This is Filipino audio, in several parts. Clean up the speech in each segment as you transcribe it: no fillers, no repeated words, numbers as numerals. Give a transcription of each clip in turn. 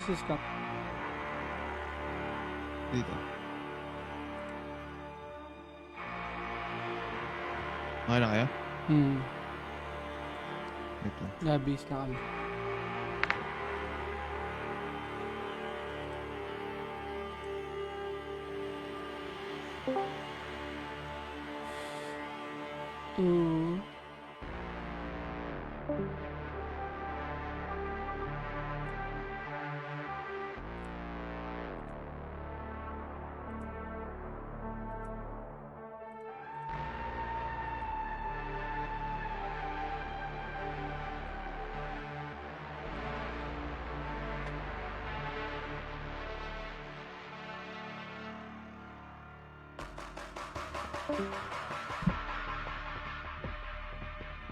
Siskap. Dito. Okay na kayo? Ito. Nabis na kami.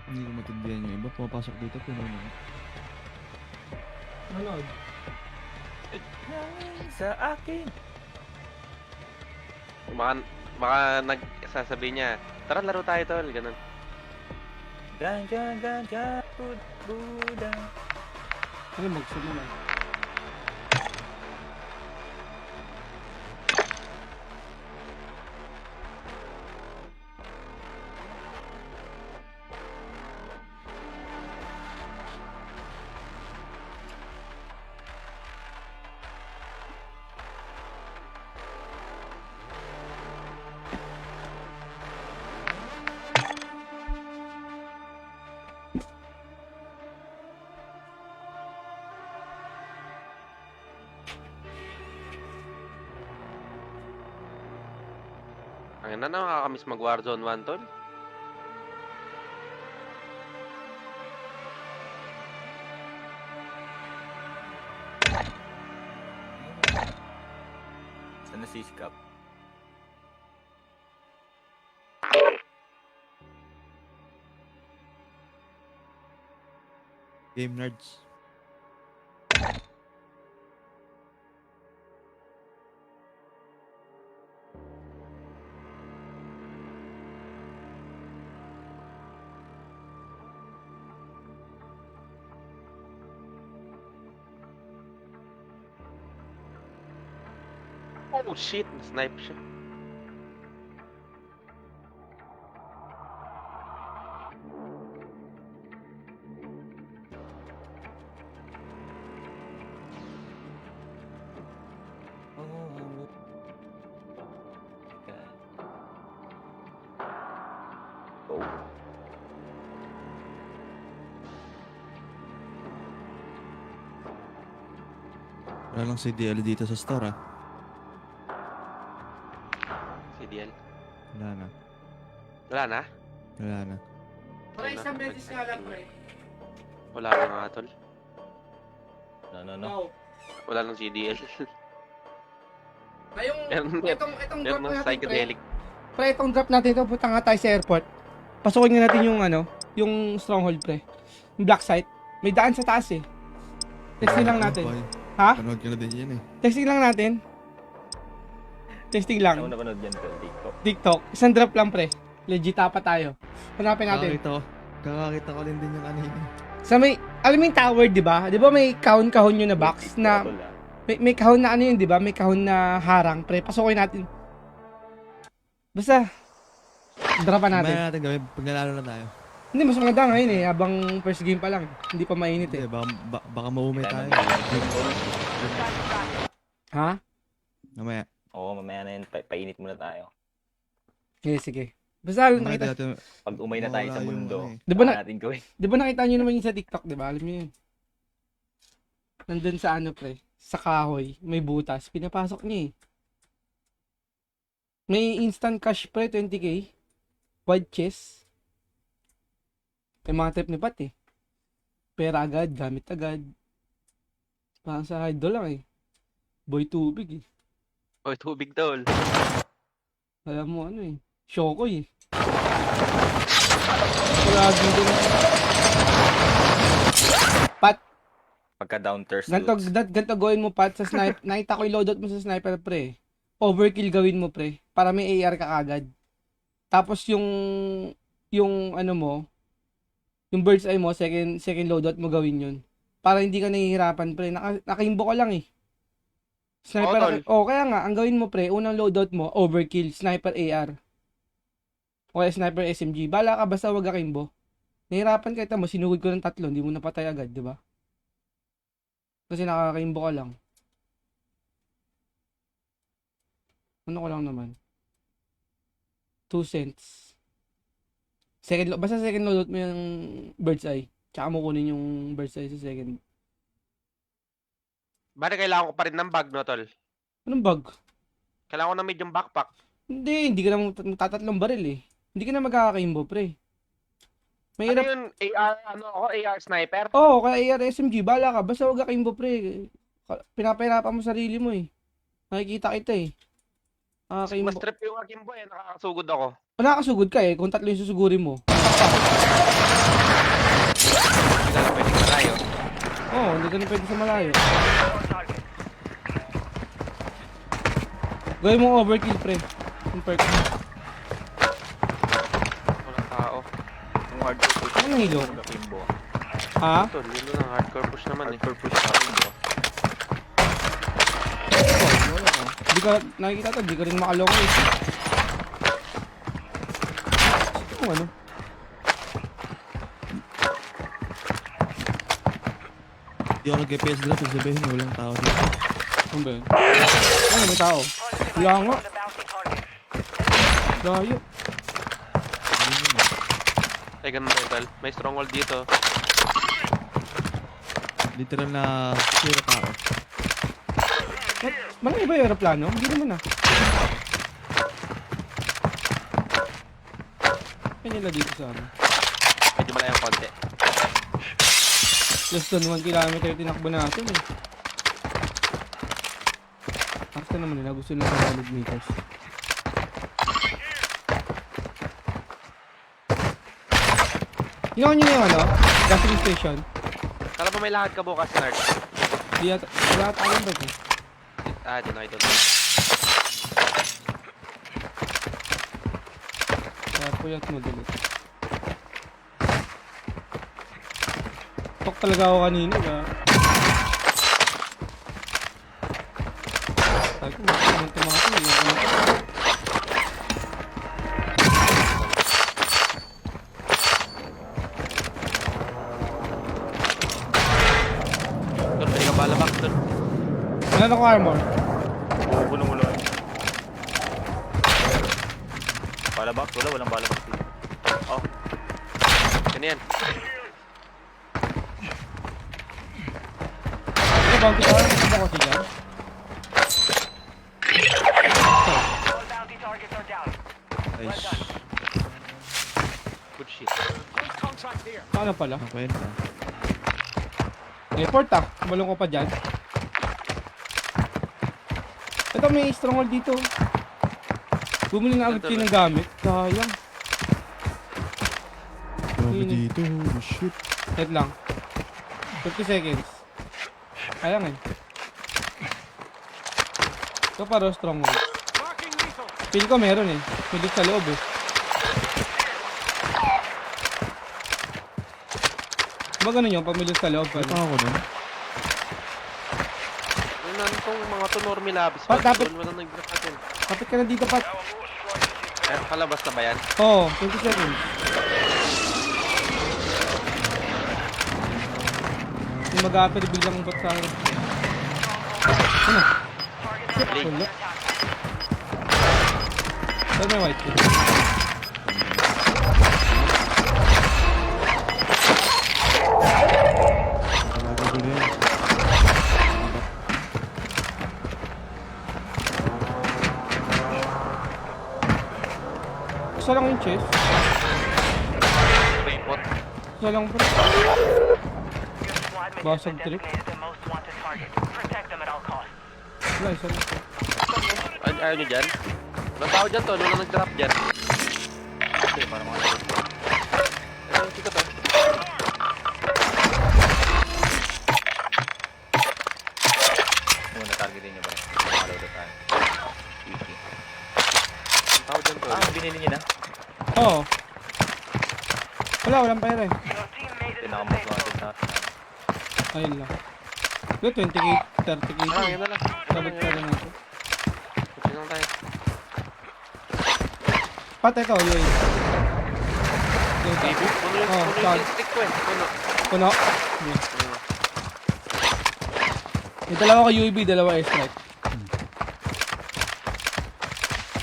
Hindi ko matindihan yung iba. Pumapasok dito, puno na. Manood. Sa akin. Baka nagsasabi niya, tara laro tayo tol, ganun. Ganja, buda. Ano magsimula? Ang ina na, nakakamiss mag Warzone 1 tol. Saan na sisikap? Game nerds. Oh shit, snipe siya. Oh. Wala lang si DL dito sa store ah. CDL. Wala na. Wala na? Wala na. Para isang beses nga lang, pre. Wala na nga tol. No. No. Wala nang CDL. Na yung, itong drop Meron ng natin, pre. psychedelic. Pre, itong drop natin ito, punta nga tayo sa airport. Pasukin nga natin yung yung stronghold, pre. Yung black site. May daan sa taas eh. Testing lang natin. Ha? Panood ka na din yan eh. Testing lang natin. Testing lang. Ako napanood yan sa TikTok. TikTok. Isang drop lang, pre. Legit pa tayo. Hanapin natin. Kakakita ko din yung kanina. Sa may, alam mo yung tower, di ba? Di ba may kahon-kahon yun na box na, may kahon na ano yun, di ba? May kahon na harang, pre. Pasukin natin. Basta, dropan natin. Mamaya natin gawin pag nalalo na tayo. Hindi, mas maganda ngayon eh. Habang first game pa lang. Hindi pa mainit eh. Hindi, baka maumay tayo. Ha? Mamaya. Oo, mamaya na yun. Painit muna tayo. Sige, sige. Basta, Nakita nakita, natin. Pag umay na tayo sa Mawala yung mundo, ano eh. Di ba na- baka natin gawin. di ba nakita nyo naman yung sa TikTok, di ba? Alam nyo yun. Nandun sa ano, pre. Sa kahoy. May butas. Pinapasok niya eh. May instant cash, pre. 20k. Wide chest. May mga trip ni Pat eh. Pera agad, gamit agad. Parang sa idol lang eh. Boy tubig eh. Oy, tubig tol. Alam mo ano eh. Shokoy eh. Lagi din. Pat, Pagka down thirst ganto gawin mo Pat sa sniper. Nakita ko yung loadout mo sa sniper pre. Overkill gawin mo pre. Para may AR ka agad. Tapos yung ano mo, yung bird's eye mo, second loadout mo gawin yun. para hindi ka nahihirapan, pre. Nakaimbo ka lang eh. Sniper, Oo, tol. kaya nga, ang gawin mo, pre, unang loadout mo, overkill, sniper AR. O kaya sniper SMG. Bala ka, basta wag akimbo. Nahihirapan ka, mo, sinugod ko ng 3, hindi mo napatay agad, di ba? Kasi nakakaimbo ka lang. Ano ko lang naman? 2 cents. Basta second loadout mo yung bird's eye. Tsaka mo kunin yung bird's eye sa second. Bale, kailangan ko pa rin ng bag, no, tol? Anong bag? Kailangan ko ng medium backpack. Hindi ka na magtatatlong baril eh. Hindi ka na magkakaimbo, pre. Ano Mahirap. yun? AR, AR sniper? Oo, kaya AR SMG, bala ka. Basta huwag kakimbo, pre. Pinapahirapan mo sarili mo eh. Nakikita kita eh. Mas Nakakimbo. trip yung aking boy, nakakasugod ako. Nakakasugod ka eh, kung 3 yung susugurin mo. Hindi na lang pwedeng malayo. Oo, hindi ka na pwede sa malayo. Gawin mo overkill, pre. Yung perk. Walang tao. Yung hardcore push. Anong hilo? Kimbo. Ha? Tol, yun lang, hardcore push naman eh. Hardcore push na kimbo. Hindi ka, nakikita to, hindi ka rin makaloko eh. Ano? Hindi ako nag-PS drop, sabihin walang tao dito. Ano ba yun? Ano, may tao? Wala nga. Layo. Ay, ganun tayo, tol. May stronghold dito. Literal na zero tao. Marami ba yung aeroplano? Hindi naman ah. Kaya nila dito sa ano. Medyo malayang konti. Less than 1 kilometer yung tinakbo natin eh. Basta naman nila, gusto nila 100 meters. Ginawa nyo yung ano? Gasoline station? Kala mo may lahat ka bukas, Nard? Di yata, wala tayong bike eh. Ah, di nakita to. Kaya puyat mo dali. Tok talaga ako kanina ba? Sabi ko, naman tumakot eh. Tol, pwede ka balabak, tol. Wala na ko armor. Bulong ulo. Balabak? Wala, walang balabak dito. Oh, Ganyan. Ano ba? Ano ba kasi dyan? Ay, Good shit. Ano pala? ang kwenta. Airport ah. Balong ko pa dyan. Ito may stronghold dito. Bumili na agad kayo ng gamit. Sayang. Grabe Yun eh. dito, holy shit. Wait lang. 50 seconds. Sayang eh. Ito para stronghold. Feel ko meron eh. Pilit sa loob eh. Diba ganun yun? Pag milit sa loob. Ano Ano? ako nun? Yung namin tong mga to normie labis. Pa, dapat- Wala nag-block natin. Kapit ka na dito, Pat. Eh, palabas na ba yan? Oo, 20 seconds. Yung mag-a-upper biglang bot sa akin. Ano? Wala. Saan may white kid? Nagagagulo yan. Isa lang yung chest. Repot. Isa lang po. Basag trip. Wala, isa lang po. Ayaw nyo dyan? Walang tao dyan to, nung nag-drop dyan. okay, parang mga Eh, siko to. muna targetin nyo ba rin? Makaload na tayo. Easy. Walang tao dyan to. Ah, binili nyo na? Oo. Wala, walang pera eh. Hindi nakamouse natin sa Ayun lang. Ito, 20k, 30k. Ah, yun na lang. Sabot pa rin natin. Putin lang tayo. Pat, ikaw, yun. Yung Baby, top. puno yung, Oh, puno tag. yung stick ko eh. Puno. Puno. Yeah. Yung dalawa ko UAV, dalawa airstrike.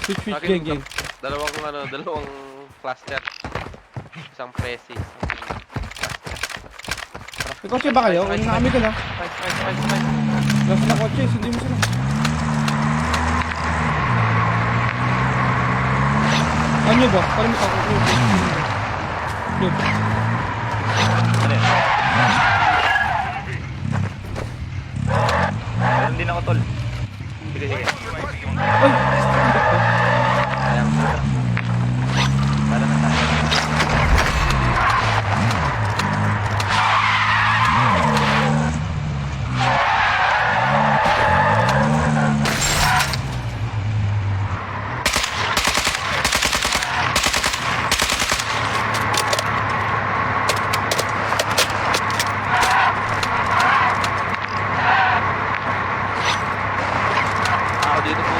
Switch, Sa akin, gang, gang. dalawang cluster. Isang presi. May kotse ba kayo? Kung nakami ko na. Fight. Nasa na kotse, hindi mo sila. Ano ba? Parang may ako. Yun. Ano yun? Meron din ako, tol. Sige. Ay! Ayan. Tara na tayo. Ako dito po.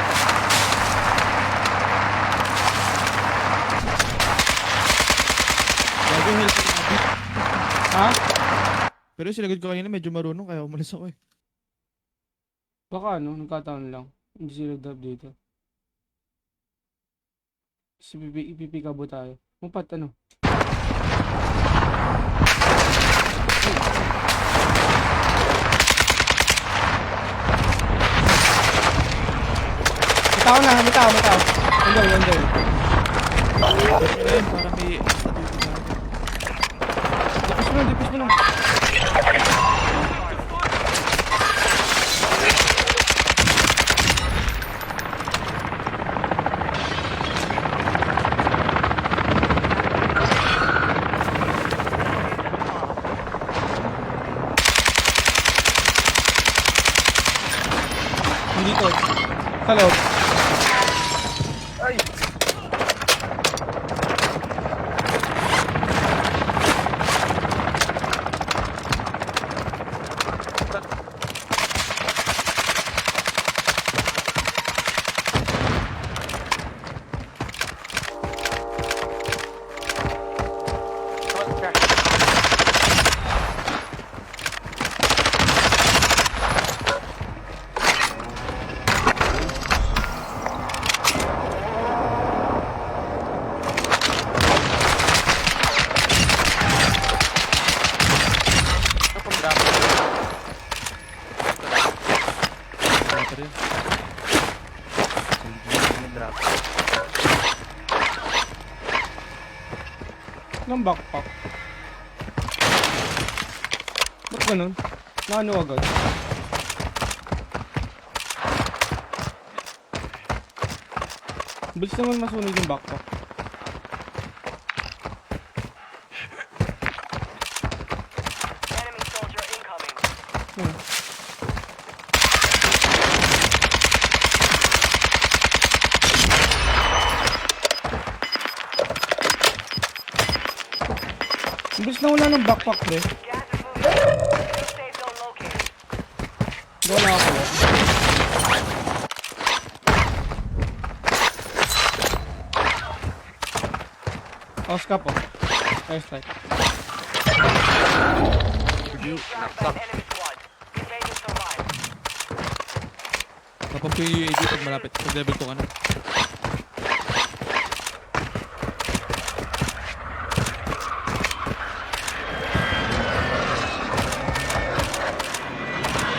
Bago health natin. Ha? Pero yung sinagod ko kanina medyo marunong kaya umalis ako eh. Baka ano, nagkataon lang. Hindi sila drop dito. Kasi ipipikabo tayo. Mapat ano? May tao na, may tao. Under. Ayun, parang may Dipis mo lang. Dito. Sa loob. pa rin. Drop. Ng backpack. Ba't ganun? Naano agad? Bilis naman masunog yung backpack. Enemy soldier incoming. Hmm. Bilis na wala ng backpack eh. Gas is moving. New safe zone located. Wala ako. Oscar po. Airstrike. Dropped by an enemy squad. Contain and survive. Kapag yung UAD pag malapit, pag level 2 ka na.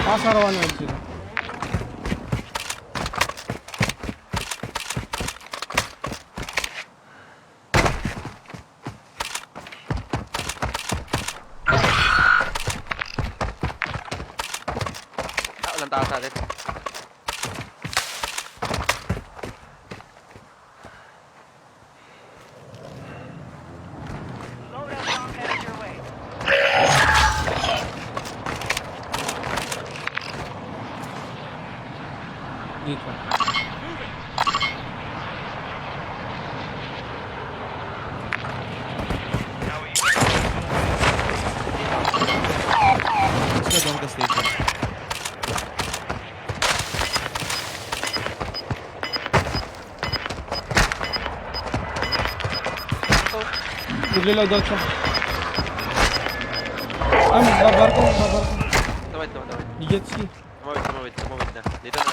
Pasarawan na sila. Walang tao sa atin. Loadout drop headed your way. Dito. Let's go, Naglo-load out siya. Ah, magbabar ko. Tawid. Di jet ski. Tumawid na. Dito na.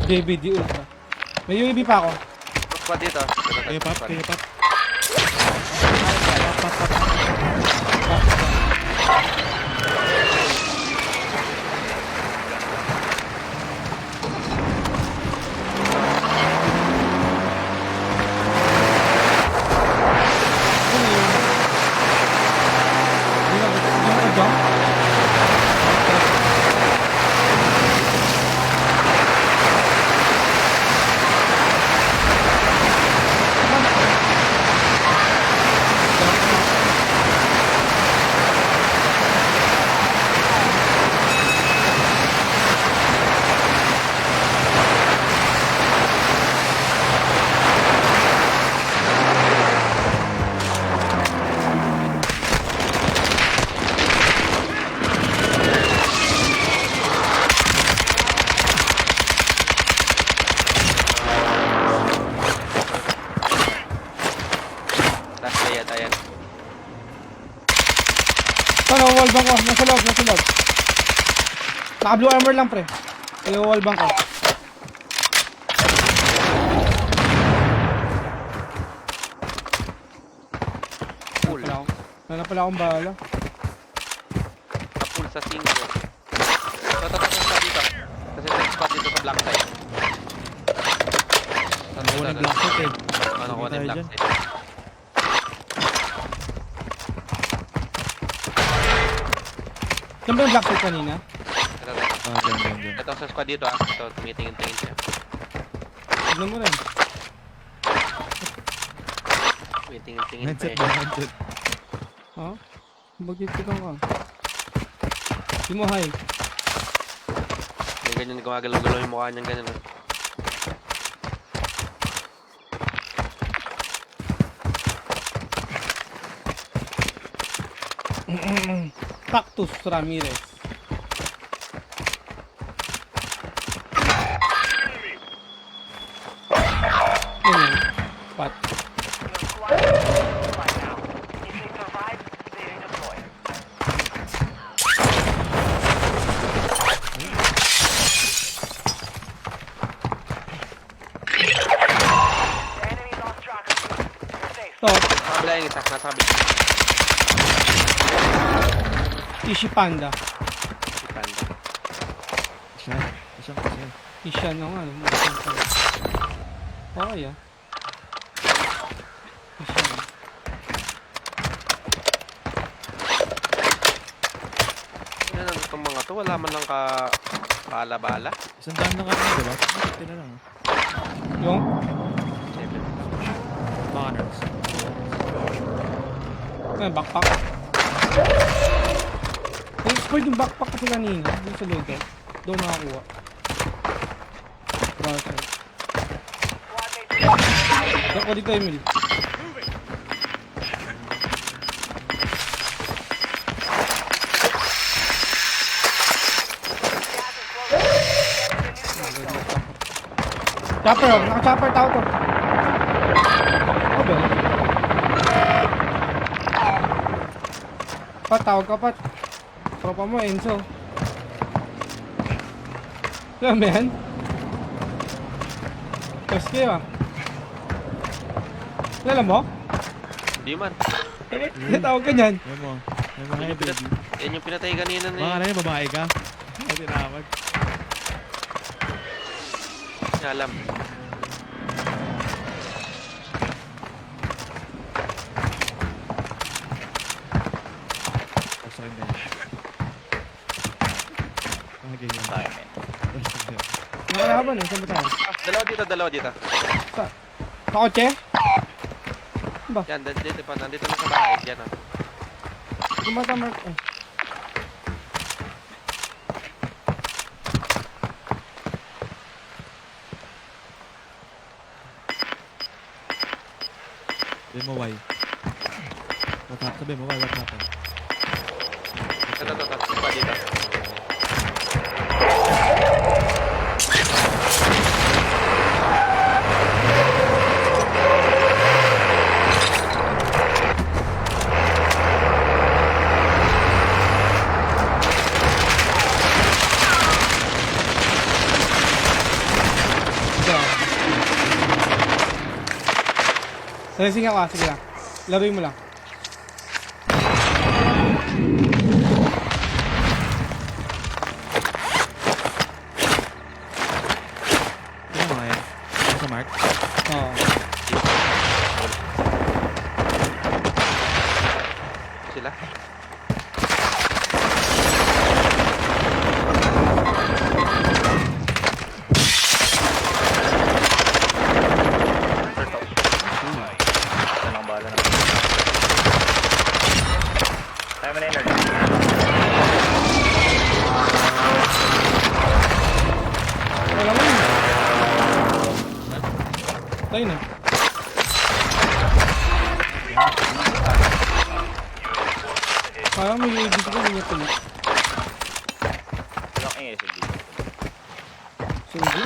JB, di ultra. May UAV pa ako. Squad dito. Kaya pop. Ayan. Ano, wallbang ko. Nasa loob. Naka blue armor lang, pre. Yung wallbang ko. Full. Meron pala akong bala. Full sa 5. Ito dito. Kasi may spot dito sa black side. Ako ng black set eh. Ano ko ng black Dyan. side? Saan ba yung black site kanina? Dyan. Ito sa squad dito ah. Ito, tumitingin-tingin siya. Tignan mo rin. Tumitingin-tingin pa Headset eh. ba? Headset. Ha? Magtitikan ka. Di mo high. Yung ganyan, gumagalaw-galaw yung mukha niyang ganyan. Cactus Ramirez. Ganyan. Pat. Your squad is right now. If they survive, they redeploy. The enemy lost track of you. You're safe. To, Nakabila yung isa. Nasa kabila. Ishi Panda. Si Panda. Siya. Isha na nga. Okay ah. Isha. Yan ang itong mga to. Wala man lang bala-bala. Isang daan na kami, diba? Ito na lang. Yung? Banners. Backpack. Expert yung backpack kasi kanina. Yung sa loader. Doon nakakuha. Browser. Squad mates. Ako dito, Emil. Chopper, oh. Naka-chopper tao to. Okay. Pat, tawag ka, Pat. Tropa mo, Enzo. Alam mo yan? Paske ah. Alam mo? Hindi man. Tawag ka niyan. Yan mo. Yan mo, hey baby. Yan yung pinatay kanina na Baka na yun, babae ka? Ay, tinawag. alam. Pasok yung bench. Okay, yun. Tayo, men. Nakalaban eh. Saan ba tayo? Dalawa dito. Sa kotse? Ba? Yan, dito pa. Nandito na sa bahay. Yan ah. Gumata mark. Eh. Sabihin mo why. Sabihin mo why, what happened? Ito. Pa dito. Racing ako, sige lang. Laruin mo lang. Ano mga yan? Ano sa mark? Oo. Sila. First off. Isa lang bala na. Kaya mo na energy. Wala mo yun. Tayo na. Parang may UAV ko hindi niya tuloy. Ilang ASLD. Sundi?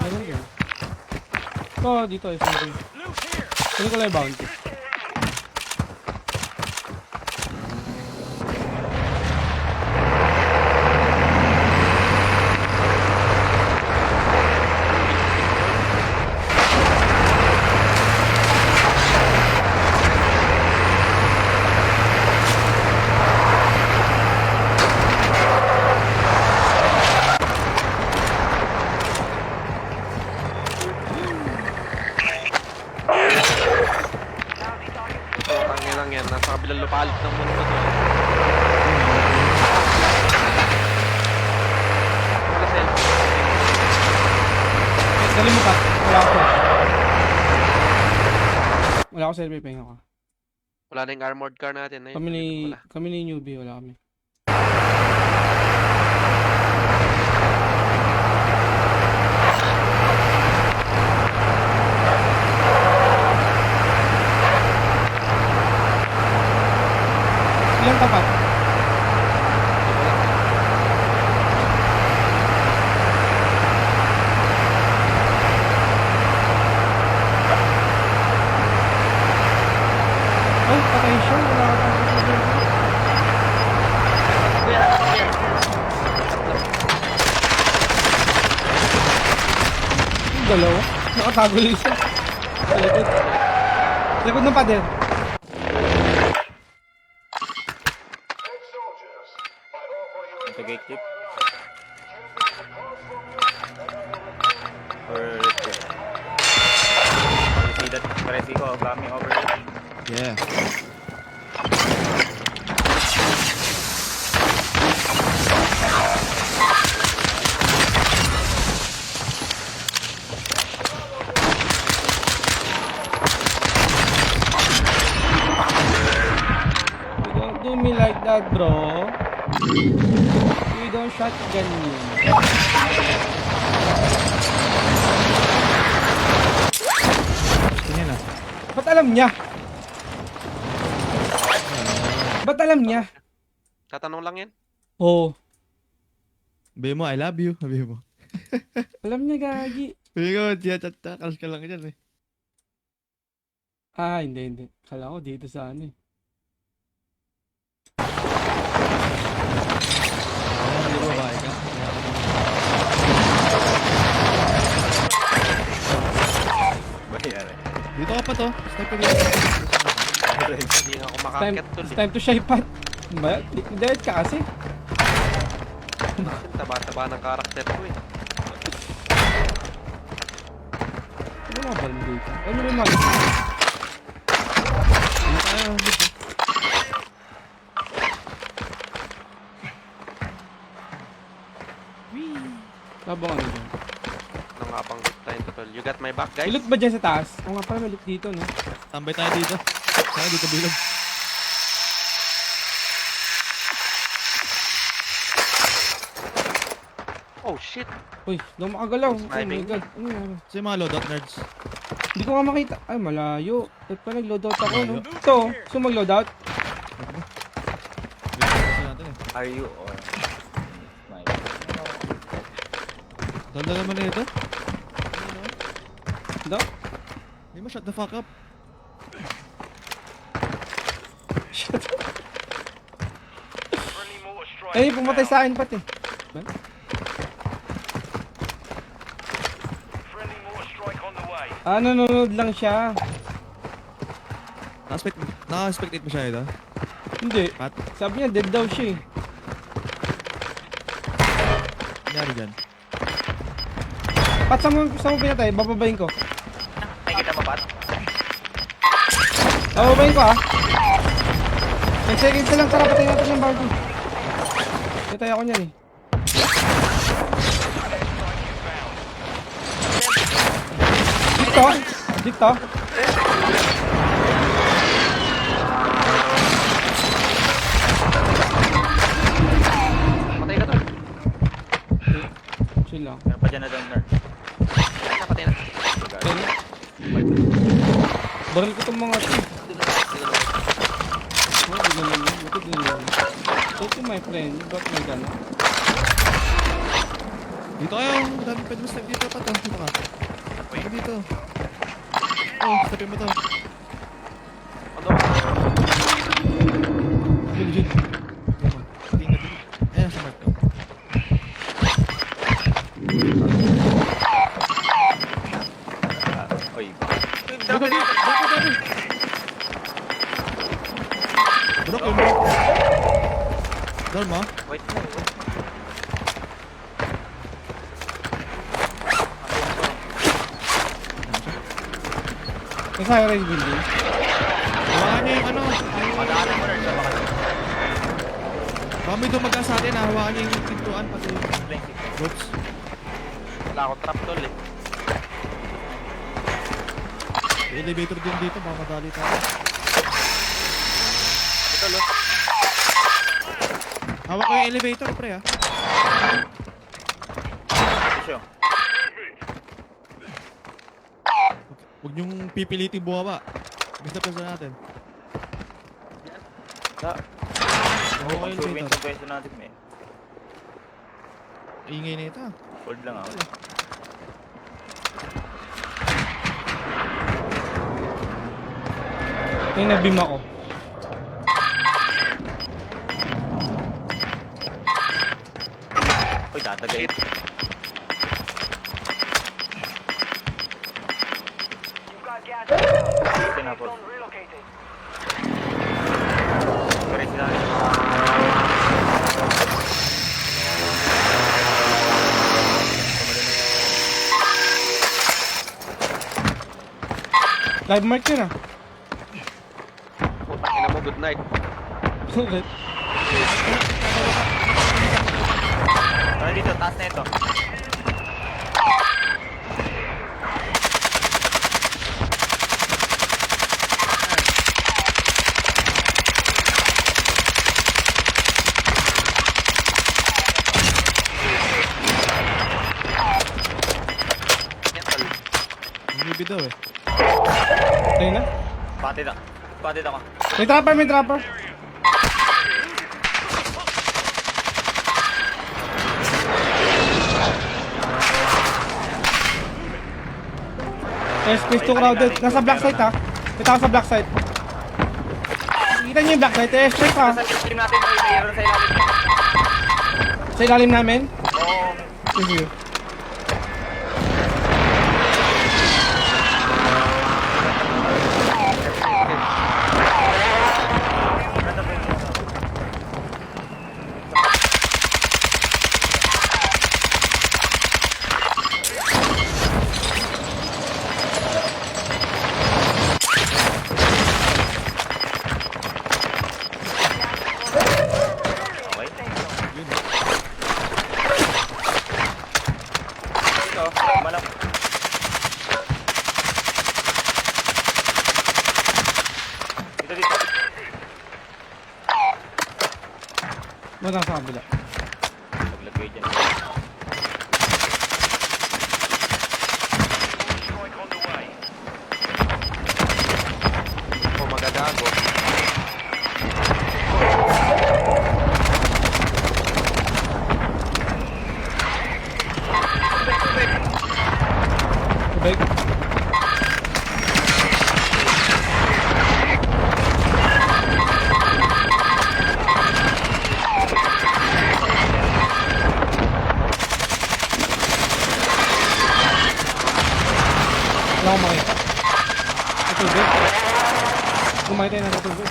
Meron yun. Ito, dito ay sundi. Hindi ko lang yung bounty. Putang lang yan. Nasa kabilang lupalit ng mundo to. Wala cellphone. Dali mo pa. Wala ako. Wala ako selfie, pahinga ka. Wala na yung armored car natin. Ayun, wala. Kami ni newbie, wala kami. Ilang tapat? Oh, patay siya. Wala ka pa. Yung dalawa. Nakatago lang isa. Sa likod. Likod ng pader. Into gate keep. Or let's go. You see that? Paresi ko, coming over there. Yeah. You don't do me like that, bro. You don't shotgun me. Tingnan na. Ba't alam niya? Ba't alam niya? Tatanong lang yan. Oo. Sabi mo, I love you. Sabi mo. Alam niya, gagi. Sabi ko, tiyatatakas ka lang dyan eh. Ah, hindi. Kala ko dito sa ano eh. Hindi ba babae ka? Ba yan eh. Dito ka pa to. Step ka dito. Hindi nga ako Time, makakit tol it's eh. time to shy pat. Ba? Dead ka kasi. Taba-taba ng karakter ko eh. Ano mga balon dito? Ano yung mga? Ano tayo? Labang ano dyan? Nangapang loot tayo tol. You got my back guys? May loot ba dyan sa taas? Oo nga pala, may loot dito, no? Tambay tayo dito. Tayo dito bilog. Oh shit. Uy, doon makagalaw. Oh my Sniping. god. Ano yan? Kasi yung mga loadout nerds. Hindi ko nga makita. Ay, malayo. Ba't pa nag-loadout ako, no? Malayo. Ito, gusto mo mag-loadout? Kasi natin eh. Are you or... My... Dalda naman na ito. Ito? Hindi mo, shut the fuck up. Shut up. Friendly mortar strike. Ay, pumatay sa akin pati. Friendly mortar strike on the way. Ah, nanonood lang siya. Naka-spectate mo siya ito? Hindi. Pat? Sabi niya, dead daw siya eh. Nangyari dyan? Pat, saan mo pinatay? Bababayin ko. Nakikita mo, Pat? Bababayin ko ah. 10 seconds na lang, tara patayin natin yung bardo. Patay ako niyan eh. Dito. Patay ka tol. Chill lang. Meron pa dyan na down, nerd. Patay na. Baril ko itong mga to. Thank you my friend, ba't may gano'n? Dito kayo. Dami pwede mo step dito pa to. Dito ka. Dito dito. Oh, stepin mo to. Ano? Legit. Tingnan dito. Ayan, sa mark to. Oy, Bro, yun mo. Down mo? Wait mo. Nasa high-rise building. Hawakan niya yung ano. madaanan mo, nerd. Baka Baka may dumaga sa atin ha. Hawakan niya yung pintuan pati blink. ropes. Wala akong trap tol eh. May elevator din dito. Baka madali tayo. Ito lo. Hawak ko yung elevator pre ha. Siya. Huwag niyong pipilitin buwaba. Basta pesa natin. Hawak Hawak ko yung survey elevator. ng pwesto natin eh. Ingay na ito. Hold lang ako. Yung nabim ako. Uy, tatagay. You've got gas inbound. Ito na po. Zone relocated. Kaya sila. Live mark yun ah. Putang ina mo, good night. Bakit? Tara dito, taas na ito. Yan tol. Maybe daw eh. Tayo na. Patid ako. Patid ako. May trapper. Airspace too crowded. Nasa black site ha. Kita ka sa black site. Kita niyo yung black site. Airspace ha. Sa stream natin, may mayroon sa ilalim. Sa ilalim namin. Oo. Sige. Okay. Ito, malak. Dito. Matang sa kabila. Maglagay dyan. Going on the way. Oh, magagago. Tubig. Bakit tayo natutugod?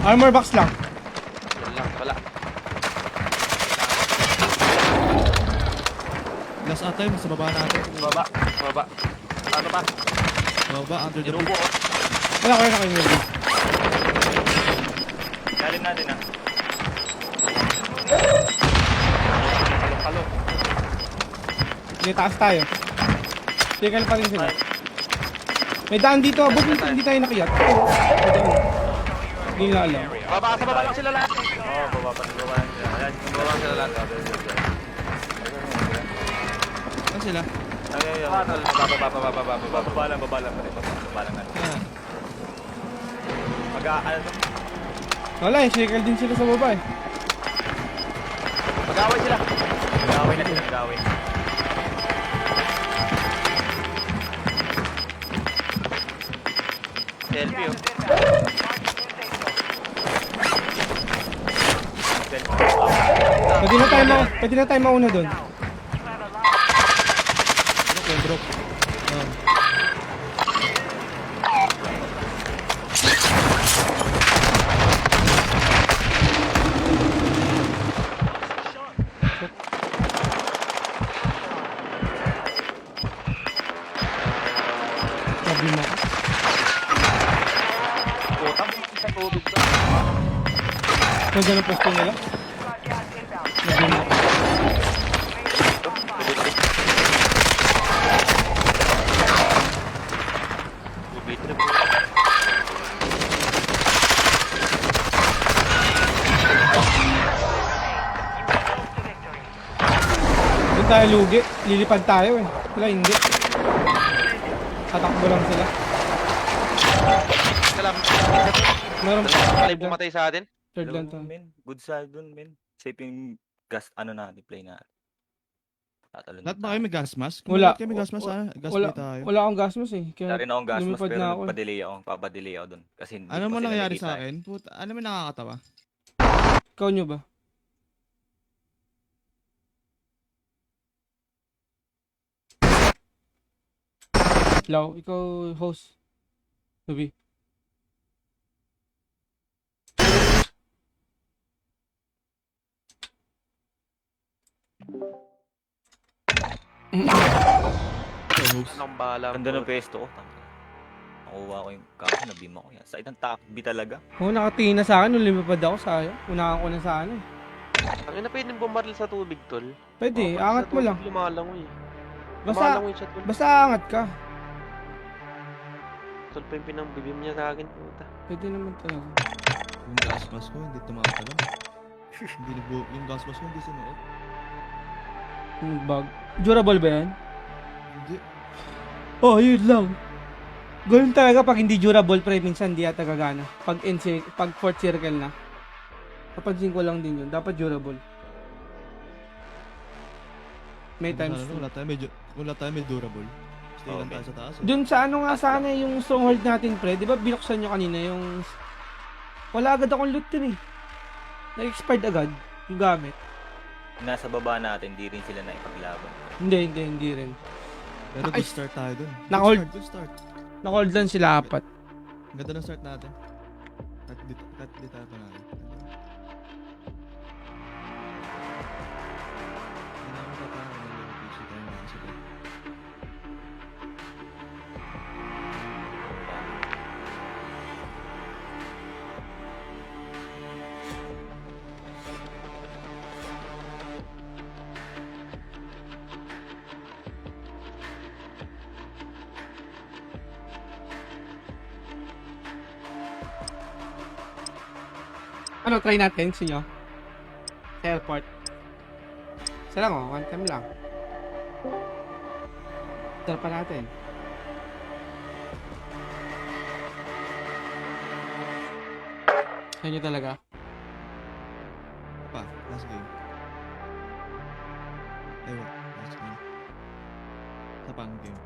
Armor box lang. Wala. Last ata yun, sa baba natin. Baba. Ano pa? Sa baba, under the Inubo bridge. ko. Wala ko yun ako yung movie. Galing natin ah. Palok. Sige, taas tayo. Tikal pa rin sila. May daan dito, abot hindi tayo nakiyat. May daan. Hindi na alam. Sa baba lang sila lahat. Oo, baba pa sila. Ayan, baba sila lahat. Saan sila? Ay, baba lang natin. Ayan. Ano to? Wala eh, circle din sila sa baba eh. Mag-away sila. Mag-away na sila, mag-away. Selfie oh. Pwede na tayo mauna doon. Drop. Problem ako. Sa tubig to. Kung ganun posto nila. Problem ako. Doon tayo lugi. Lilipad tayo eh. Wala hindi. Tatakbo lang sila. Meron Alay pumatay sa atin. third lang to. Good side dun, men. Safe yung gas, play na. Tatalon Lahat ba kayo may gas mask? Wala. Lahat kayo may gas mask gas Wala, play tayo. wala akong gas mask eh. Wala rin akong gas mask lumipad pero na ako eh. papadelay ako dun. Kasi hindi Ano ko mo sila nangyari nakita sa eh. akin? Puta, ano man nakakatawa? Ikaw nyo ba? Hello, ikaw host. Nubi. Ito, host. Anong bala mo? Ganda ng pesto ko. Nakuha ko yung kaso, nabima ko yan. Sa itang takbi talaga. Oo, nakatingin na sa akin nung lumipad ako sayang. Unahan ko na sa ano eh. Ang ina pwedeng bumaril sa tubig, tol. Pwede, Pag angat sa mo lang. tubig, lumalangoy. Basta, Lumalangoy siya, tol. basta angat ka. Tol pa yung pinangbibim niya sa akin, puta. Pwede naman talaga. Yung gas mask ko, hindi tumakatalan. Hindi yung gas mask ko, hindi sinuot. Yung bag. Durable ba yan? Hindi. Oh, yun lang. Ganun talaga pag hindi durable pre, minsan di ata gagana. Pag fourth circle na. Napansin ko lang din yun. Dapat durable. May times. Wala tayo may durable. Stay lang Okay. tayo sa taas. Dun sa ano nga sana yung stronghold natin pre, di ba binuksan nyo kanina yung... Wala agad akong loot dun eh. Nag-expired agad yung gamit. Nasa baba natin, di rin sila naipaglaban. Hindi rin. Pero Ay, good start tayo dun. naka-hold. Good start. Naka-hold lang sila apat. Ganda ng start natin. Cut di tayo panalo. Hindi na ako tatanong ng yung PC tayo mga sila. Ano, try natin, gusto nyo? Sa airport. Isa lang oh, one time lang. Tara pa natin. Sa inyo talaga? Pa, last game. Ewan, last game. Sa pang game.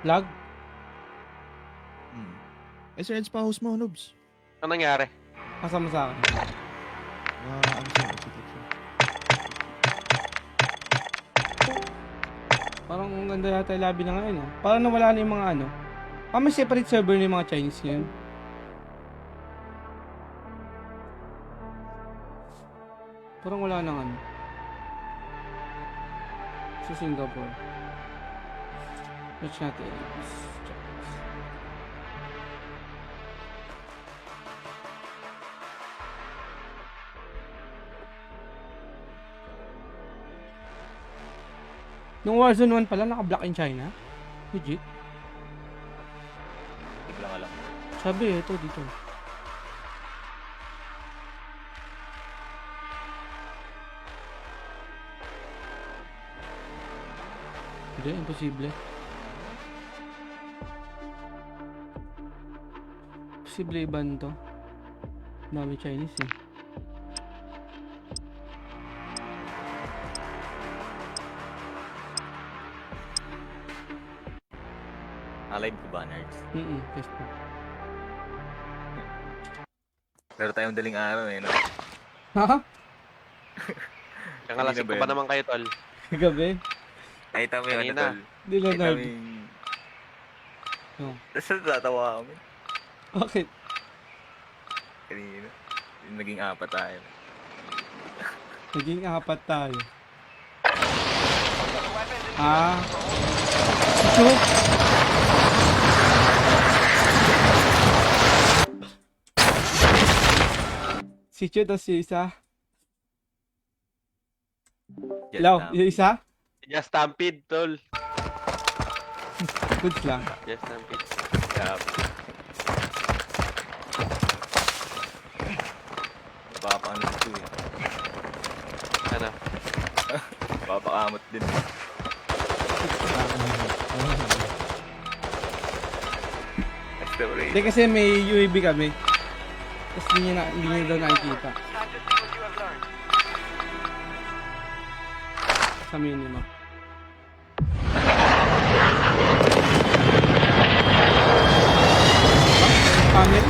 Lag? Sir Eds pa host mo, noobs. Ano nangyari? Kasama sa akin. Ano siya? Exit siya. Parang ang ganda yata yung lobby na ngayon, ah. Parang nawala na yung mga ano. May separate server na yung mga Chinese ngayon. Parang wala nang ano. Sa Singapore. Search natin. Nung Warzone 1 pala, naka-block in China. Legit. Hindi ko lang alam. Sabi ito dito. Hindi, imposible. Imposible iban to. Dami Chinese eh. Alive ko ba, nerds? Facebook. Pero tayong daling araw eh, no? Ha? Yung alasik Kanina ba ko pa yun? naman kayo, tol. Gabi? Ay, tama yung ano, Kanina. tol. Di lang Ay, nerd. tama yung... Oh. Tapos natatawa kami. Bakit? Kanina. Yung naging apat tayo. Naging apat tayo. Weapons in Ah. Ito? Si Chu, tas yung isa. Jet Law, lag. yung isa? Just Stampede, tol. Goods lang. Just Stampede. Kaya... Papaano si Chu eh. Ano? Papakamot din. Hindi kasi may UAV kami. Tapos hindi niya daw nakikita. time to see what you have learned. Sa minima. Pangit.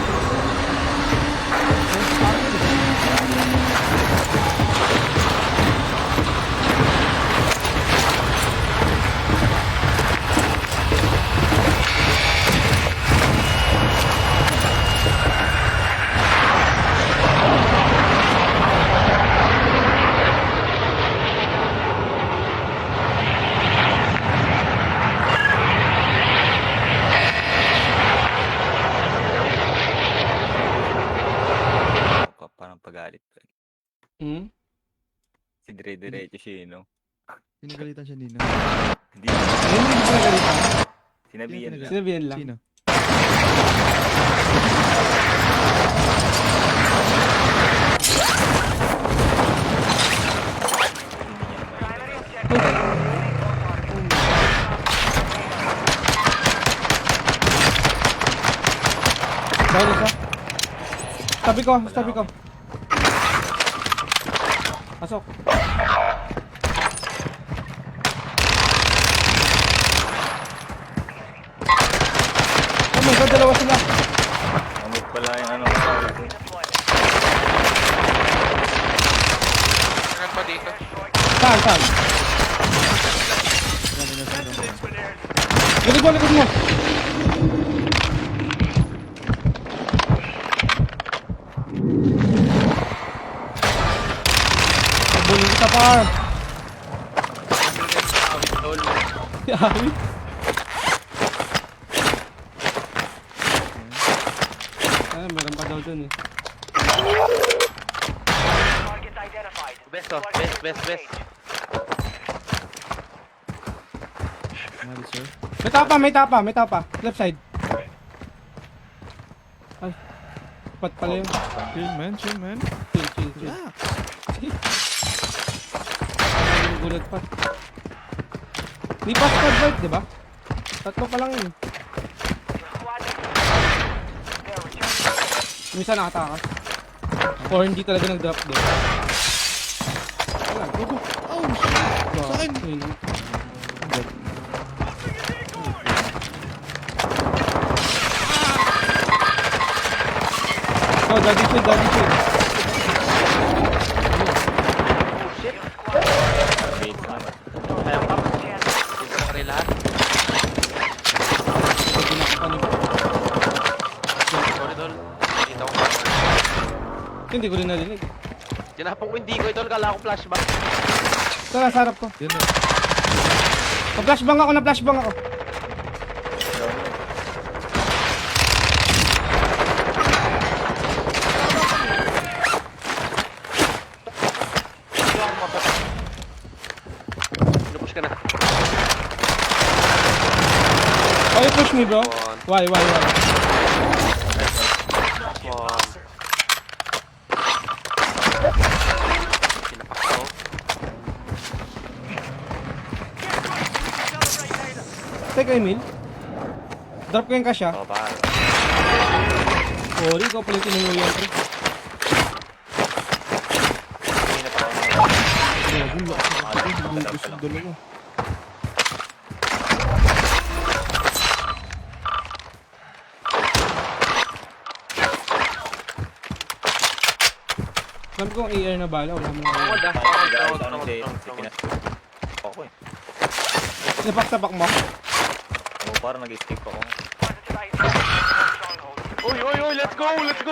Parang pagalit. Hmm? Si Dire-diretso siya eh, no? Pinagalitan siya nina. Hindi. Ayun, hindi ko nagalitan. Sinabihan lang. Sinabihan lang. Sino? Primary objective. Dahil isa. Tabi ko. Pasok. Oh my god, dalawa sila. Amit pala yung ano. Deployment. Saan pa dito? Saan? Likod mo. Nabulong kita par. Tol. Yari. Meron pa daw dun eh. Targets identified. Best, oh. Best. Nabi, sir. May tapa. Left side. Ay. Pat pala yun. Chill, man. Chill. Relax. Ay, gulat pa. Di pa squad fight, di ba? Tatlo pa lang yun. Squad they're returning. Minsan nakatakas. Or hindi talaga nag-drop doon. Wala, go. Oh, shit. Sa akin. Ayun. Oh, daddy shield, daddy shield. Oh shit. Wait lang. Kaya ka. Dito na rin lahat. Hindi na ako panig. Sorry tol. Nakita ko pa. Hindi ko rin narinig. Tinapong ko hindi ko ito. Kala ko flashback. Tara, sa harap ko. Yun na. Na-flashbang ako, na-flashbang ako. Pinupush ka na. Oh, you push me, bro. One. Why? One. Pinapak ko. Teka, Emil. Drop ko yung cash, ah. Oo, pare. Sorry, ikaw pala yung tinanong pre. Hindi na pa ako. Gusto yung dalawa. Sabi ko ang AR na bala, wala mo Ako na. da. Ano siya, ako eh. Napak-tapak mo? Oo, parang nag-escape ako. Positive ID stronghold. Uy, uy, uy, let's go, let's go.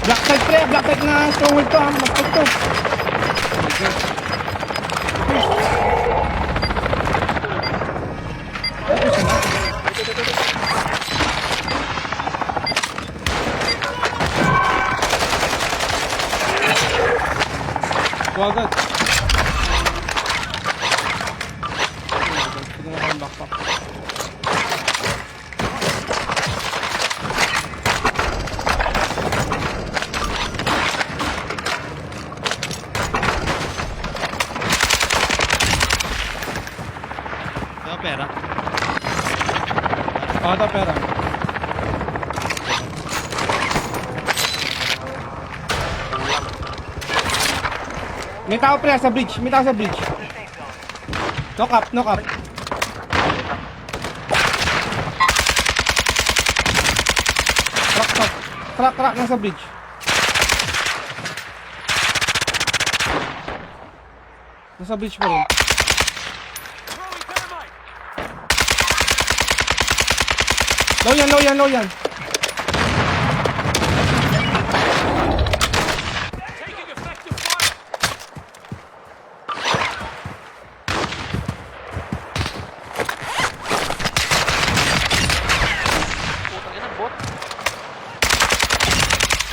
Black side pre, black side na stronghold to, ha. Black to. Wagad. Sige na kayong backpack. Saka pera. Ata pera. May tao pre sa bridge, may tao sa bridge. Knock up, knock up. Crack, nasa bridge. Nasa bridge pa rin. Low yan. Putang ina, bot.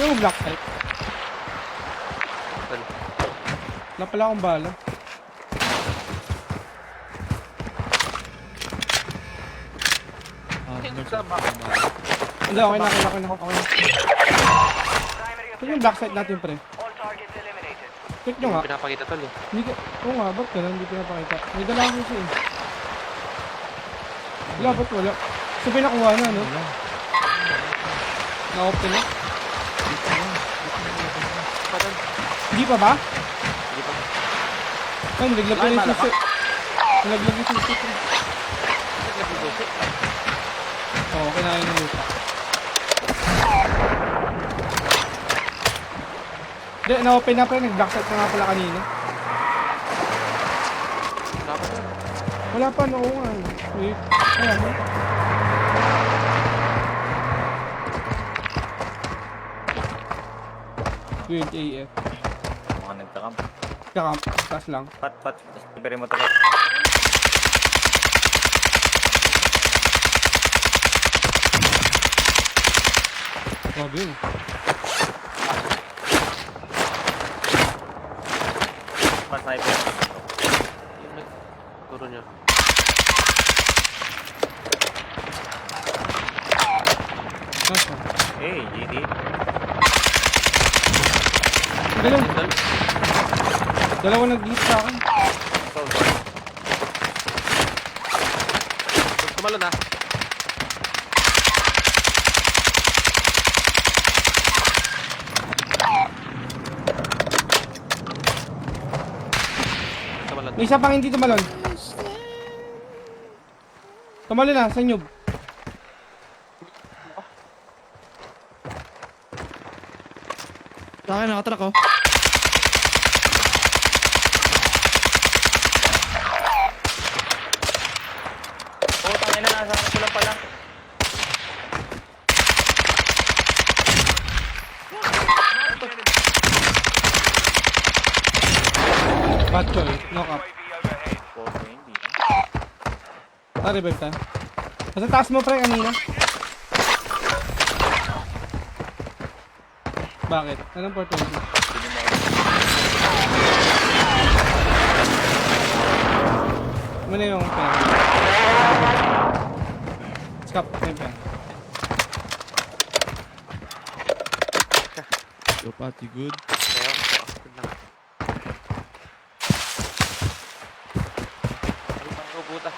Yung black side. Tol. Wala pala akong bala. Sama. Hindi, okay na. Ito yung black side natin pre. All targets eliminated. Check nyo nga. Pinapakita tol eh. Hindi ka, oo nga, ba't ka lang hindi pinapakita? May dala ko siya eh. Wala, ba't wala? So pinakuha na, no? Na-open na? Pa tol. Hindi pa ba? Hindi pa. Ay, nilaglag ko na yung Malak- susi. Nilaglag yung susi. Nagbubusi. Oo, kinain ng lupa. Hindi, na-open na pa rin. Nag-black site na nga pala kanina. Dapat tol. Wala pa, no nga. Wait. Ayan, no? Weird AF. Mga nagtakam. Kakam, taas lang. Pat. Pero mo talaga. Grabe yun. Pat sniper. Turo niya. Nasa? Hey, GD. Dalawa. Dalawa nag-hit sa akin. Tumalon na. Tumalon. May isa pang hindi tumalon. Tumalon na, sa inyo. Sa akin, nakatrack oh. Oo, tangin na, nasa akin ko lang pala. Bad choice. Knock up. Okay, hindi na. Revive tayo. Nasa taas mo pre kanina. Bakit? Anong opportunity? Muna yung pera. Scap, yung pera. Yo, Pati, good. Kaya, good lang. Ay, pangkubuta.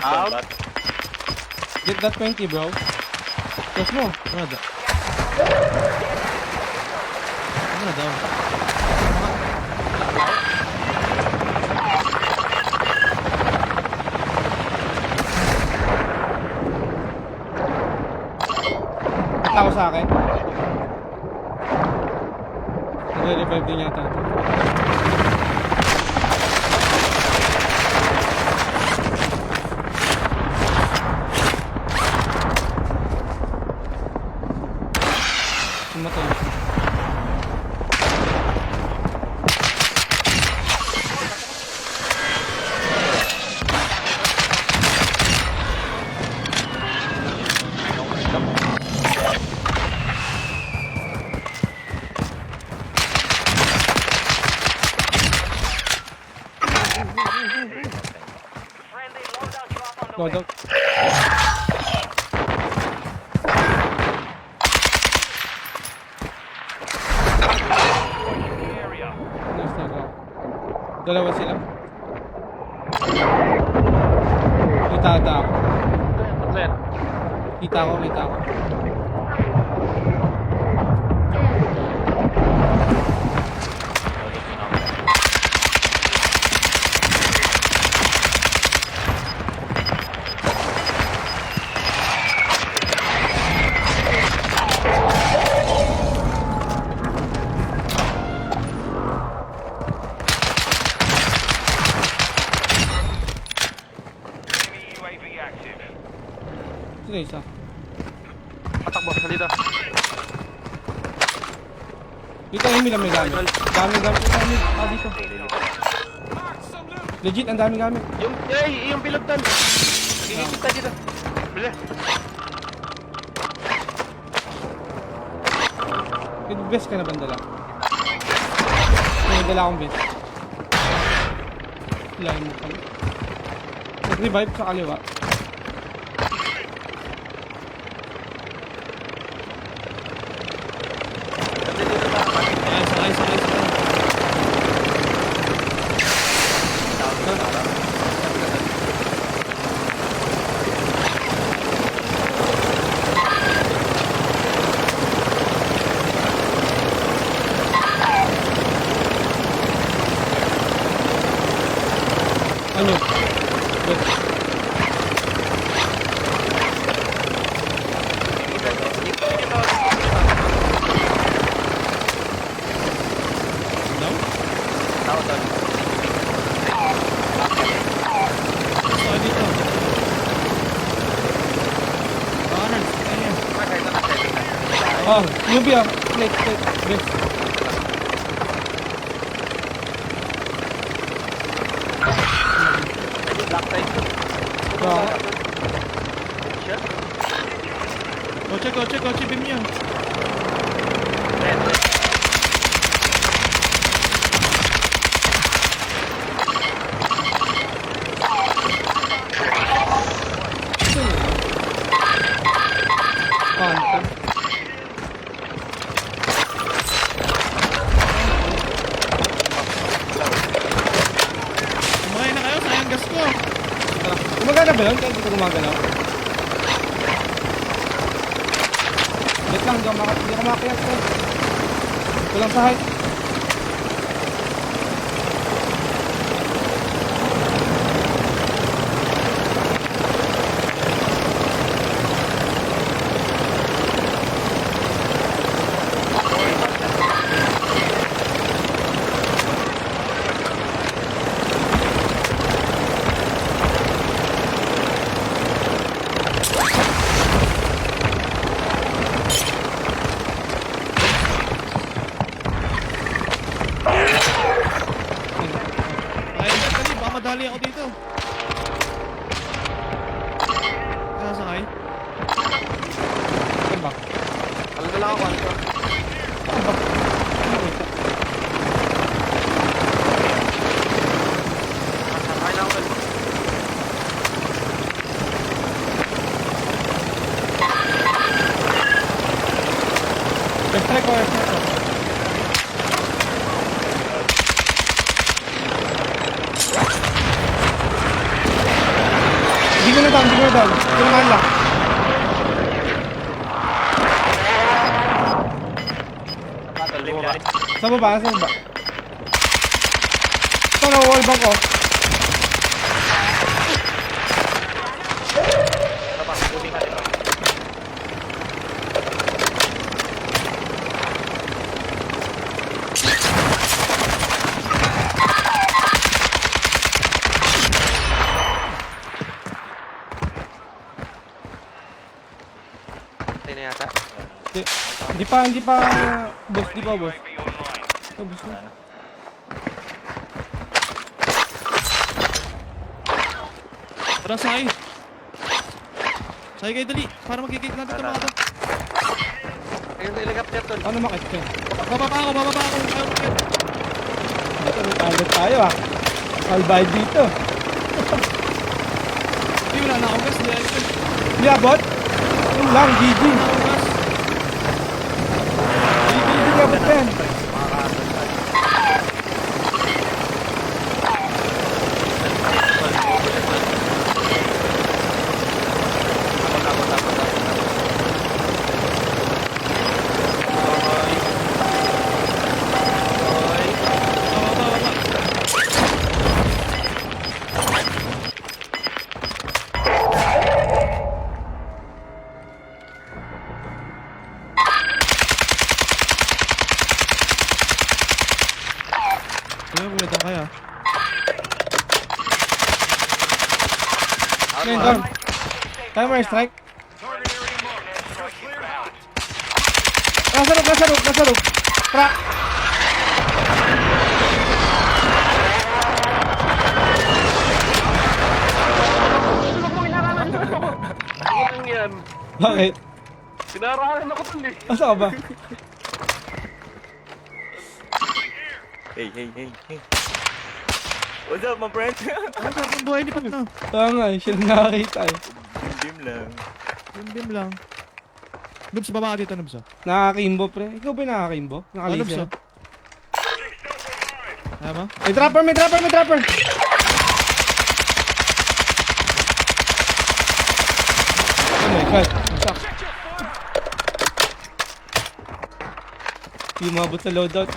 Out. Get that 20 bro. Press mo. Ano na Ano na down? Kita ko sa akin. Nagre-revive din yata. Sumatay. Friendly loadout drop on the Load way. out. The area. Nice na ako. Dalawa sila. Kita ako. Tatlo yan. Kita ko. Enemy UAV active. Sino isa? Patakbo, salita. Dito Emil ang may gamit. Daming gamit. Dito Emil. Dito. Legit, ang daming gamit. Yung bilog doon. Gigigit tayo dito. Bila. May vest ka na bandala? May dala akong vest. Lain mo pala. Nag-revive sa kaliwa. Sakay. Ano? Wait. Down? Tao doon. Sakay dito. Kanan, ayan. Kahit na Oh, UB ah. Plate. Vest. black side ko. Ah. Shit. Kotse, beam niya. Red. Panther. Kumain na kayo, sayang gas ko. Gumagana ba yun? Kaya hindi ko gumagana. Wait lang, hindi ako makakayat ko. Walang sa height. Sasakay. Ano ba? Alam na lang ako ano to. Ano ba? Ano ba? Sakay lang ako. Strike ko, strike ko. Hindi ko na down, hindi ko na down. Tumahan lang. Flame niya rin. Sa baba, sa baba. Ito na wall bank ko. Tapos, moving natin. Patay na yata. Hindi pa, boss, di pa, boss. Ito, boss na. Tara, sakay. Sakay kayo dali. Para magkikik natin ito mga to. Ayun na helicopter tol. Ano makit ka? Bababa ako. Ayaw makikik. Dito, may target tayo ah. Albay dito. Hindi, wala na akong gas. Hindi abot? Yun lang, GG. GG, hindi abot pa yan. Kumitan kaya. Ngayon, down. Timer strike. Nasa roof. Crack. Ano yan? Bakit? Sinarahan ako tol eh. Asa ka ba? Hey. What's up, my friend? Ang sarap ng buhay ni Pat na. Tama nga, siya lang nakakita eh. Dim lang. Bim lang. Nubs, baba ka dito, Nubs. Nakakimbo pre. Ikaw ba yung nakakimbo? Nubs, Nakalaser. Kaya mo? May dropper! Oh my god. Suck. Hindi umabot sa loadout.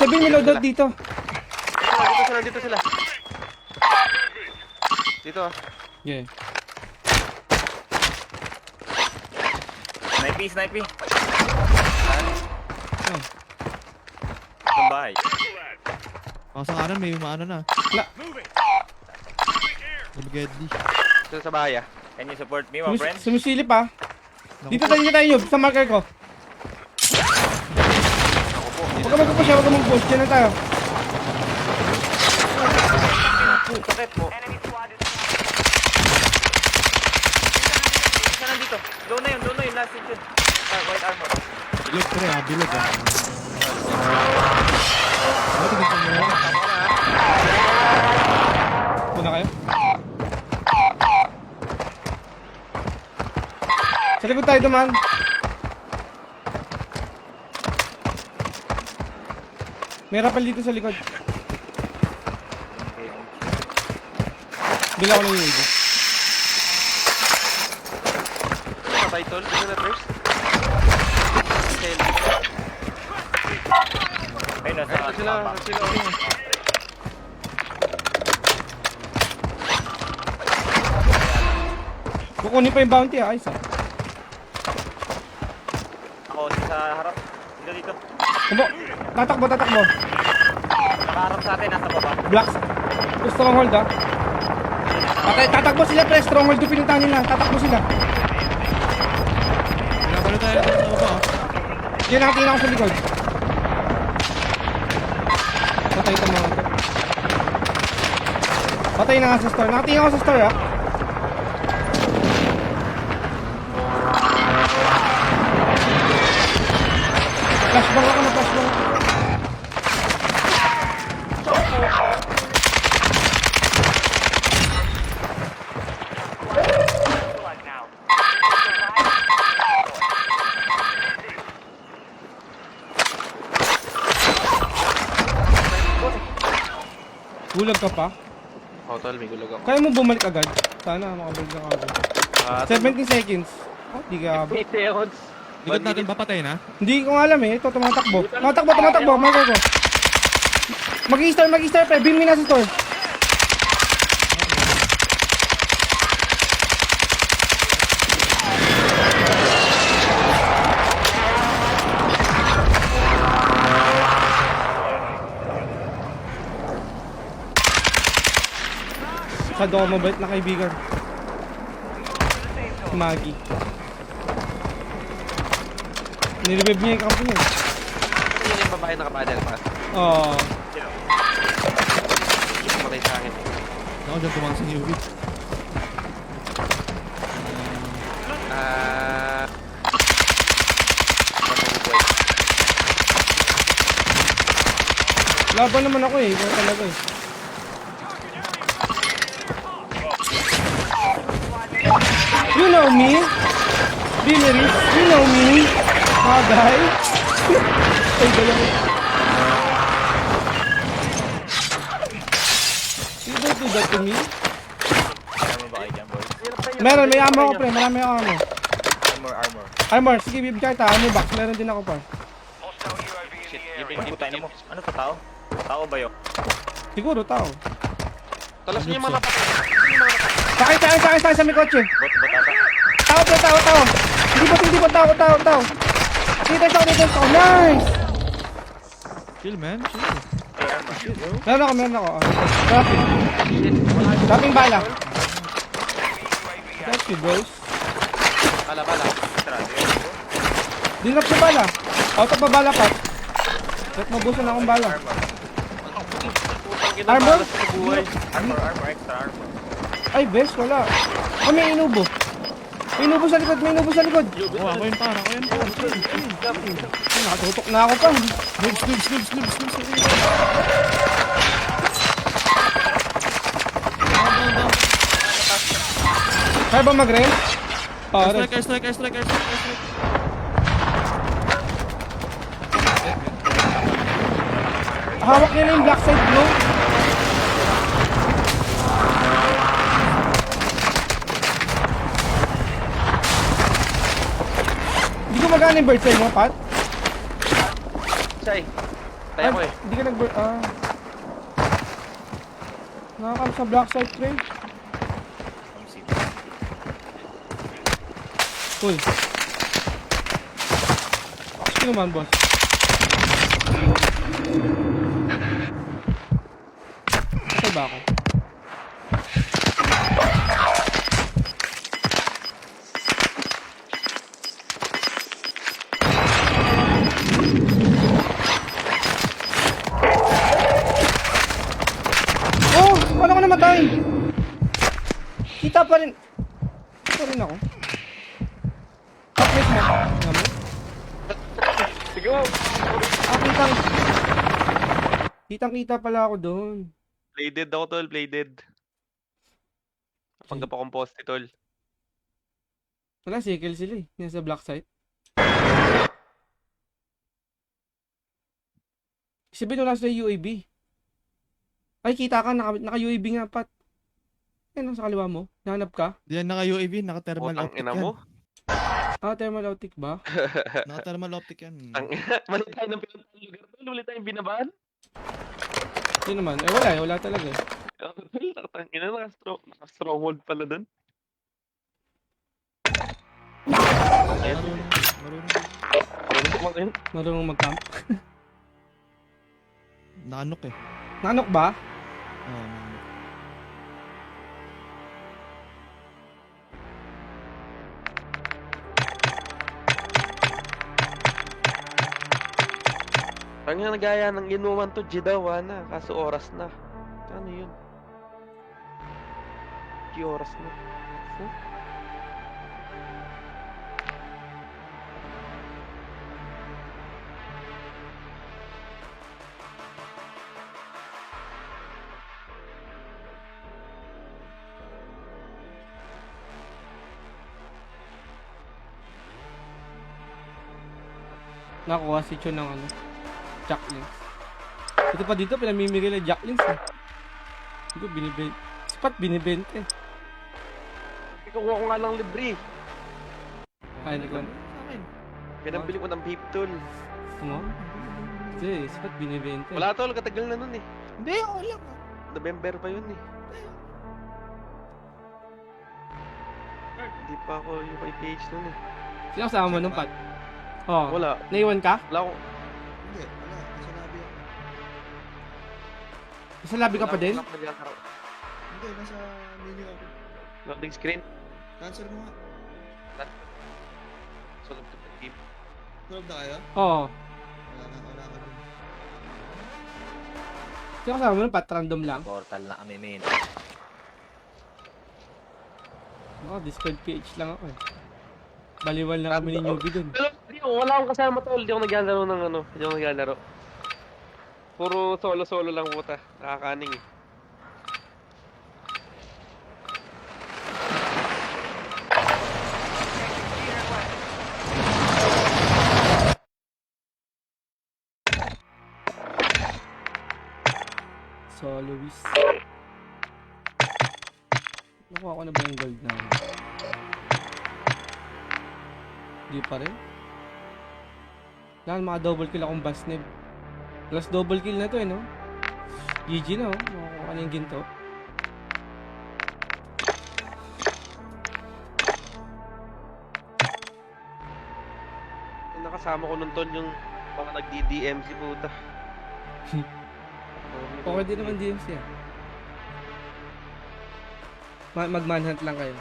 Sabihin may loadout dito. Dito sila. Dito ah. Yeah. Snipey. Oh. Itong bahay. Baka sa kanan may umaano na. Na, Deadly. Dito sa bahay ah. Can you support me, my friend? sumisilip ah. Dito tayo sa marker ko. Huwag ka mag-push. Diyan na tayo. Sakit po. Enemy squad is Isa nandito. Doon na yun. Last hit yun. White armor. Bilog pre ha, bilog ha. Bakit ganito mo? Puna kayo. Sa likod tayo duman. May rappel dito sa likod. Bila ko lang yung UAV. Patay tol. Dito na first. Ayun, nasa Ayun sila. Kukunin pa yung bounty ah. Ayos ah. Ako sa harap. Dito. Kumbo. Tatakbo. Nakaharap sa atin. Nasa baba. Blacks. Stronghold ah. Tatakbo sila pre. Stronghold yung pinuntahan nila. Tatakbo sila. Pinapalo tayo dito sa baba ha. Yan nakatingin ako sa likod. Patay ito mga to. Patay na nga sa store. Nakatingin ako sa store, ah. Flashbang ako na flashbang. Neutralize now. Gulag ka pa. Oh, tol, may gulag ako. Kaya mo bumalik agad. Sana makabalik ka agad. Ah, 17 seconds. Oh, di ka. 8 seconds. Likod natin ba patay na? Hindi ko nga alam eh. Ito, tumatakbo. Tumatakbo. Marker ko. Mag-i-star, pre. Beam me na sa store. Masyado ako mabait na kaibigan. Si Maggie. Nirevive niya yung kampo niya. Yun yung babae nakapadal pa. Oo. Yung pumatay sa akin. Ako dyan tumang sa UV. Mabubuhay. Laban naman ako eh. Ikaw talaga eh. You know me? Bineris, you know me? Mga guy? Ay, dalawa. You don't do that to me? Kaya mo ba kayo dyan, boys? Meron, may ammo ako pre. Marami ako ammo. Armor. Armor, sige bibigay kita. Ammo box, meron din ako pa. Hostile UAV in Shit, the give area. me, Putay mo. Ano to, tao? Tao ba yun? Siguro, tao. Talas niyo yung mga napatay. Sakay sa may kotse. Bot ata. Tao, pre, tao. Hindi ba, tao. Dito ako. Nice! Chill, man. Chill. Hey, armor. Meron ako. Dropping bala. Thank you, boys. Bala. Sarado yun. Dinap sa bala. Out of bala pa. Ba't mabusan akong bala? Putang ina, Armor? balas sa buhay. Armor, extra armor. Ay, best, wala. Ah, may inubo. May inubo sa likod. Oh, ako yun par. Chill. Ay, nakatutok na ako pa. Noobs. Kaya ba mag-range? Oh, Airstrike. hawak niya na yung black side blue. Hindi ko magana yung bird side mo, Pat. Chay. Tayo ko eh. Hindi ka nag-bird, nakakam sa black side, pre. Uy. Sino man, boss? Saan ba ako? Oh! Paano ko namatay? Kita pa rin. Kita rin ako. Kapit mo. Nga mo? Sige mo. Kitang-kita pala ako doon. Play dead ako, tol. Play dead. Panggap akong poste, tol. Wala, circle sila eh. Yan sa black site. Sabihin wala sa UAV. Ay, kita ka. Naka-UAV nga, Pat. Yan, sa kaliwa mo. Nahanap ka? Diyan naka-UAV, naka-thermal Putang optic ina yan. mo. Ah, thermal optic ba? Naka-thermal optic yan. Ang mali tayo ng pinuntahan lugar, tol. Mali tayong binabaan. Yun naman. Eh, wala eh. Wala talaga eh. Tang ina, naka-stronghold pala dun. Marunong. Marunong mag-camp. Naanok eh. Nanok ba? Oo, naanok. Ang nga nagaya ng inuman to, Jidawa na. Kaso oras na. Ano yun? oras na. Huh? Nakuha si Chon ng ano, Jacklings. Ito pa dito, pinamimigay na Jacklings eh. Hindi ko binibenta. Spot binibenta eh. Ikukuha ko nga lang libre. Ay, hindi ko. Sa akin. Pinambili ko ng vape tol. Ano? Hindi, spot binibenta eh. Wala tol, katagal na nun eh. Hindi, okay lang. November pa yun eh. Hindi pa ako yung kay PH nun eh. Sino kasama mo nung Pat? Oh, Wala. naiwan ka? Wala ako. Hindi, wala. Nasa labi ako. Sa lobby ka pa din? Wala ako naglalaro. Hindi, nasa menu ako. Loading screen. Cancel mo nga. Solve to the game. Tulog na kayo? Oo. Wala ka dun. Sino kasama mo nung Pat? Random lang? Portal na kami, men. Oh, Discord PH lang ako eh. Baliwal na kami ni newbie dun. Pero wala akong kasama tol. Hindi ako naglalaro ng ano. Hindi ako naglalaro. Puro solo-solo lang puta. Nakakaning eh. Soloist. Nakuha ko na ba yung gold na? Di pa rin. Kailangan maka-double kill akong Basneb. Plus double kill na to eh, no? GG na, oh. Makakuha ka na yung ginto. Yung nakasama ko nun tol yung mga nagdi-DMC puta. Okay din naman DMC ah. Mag-manhunt lang kayo.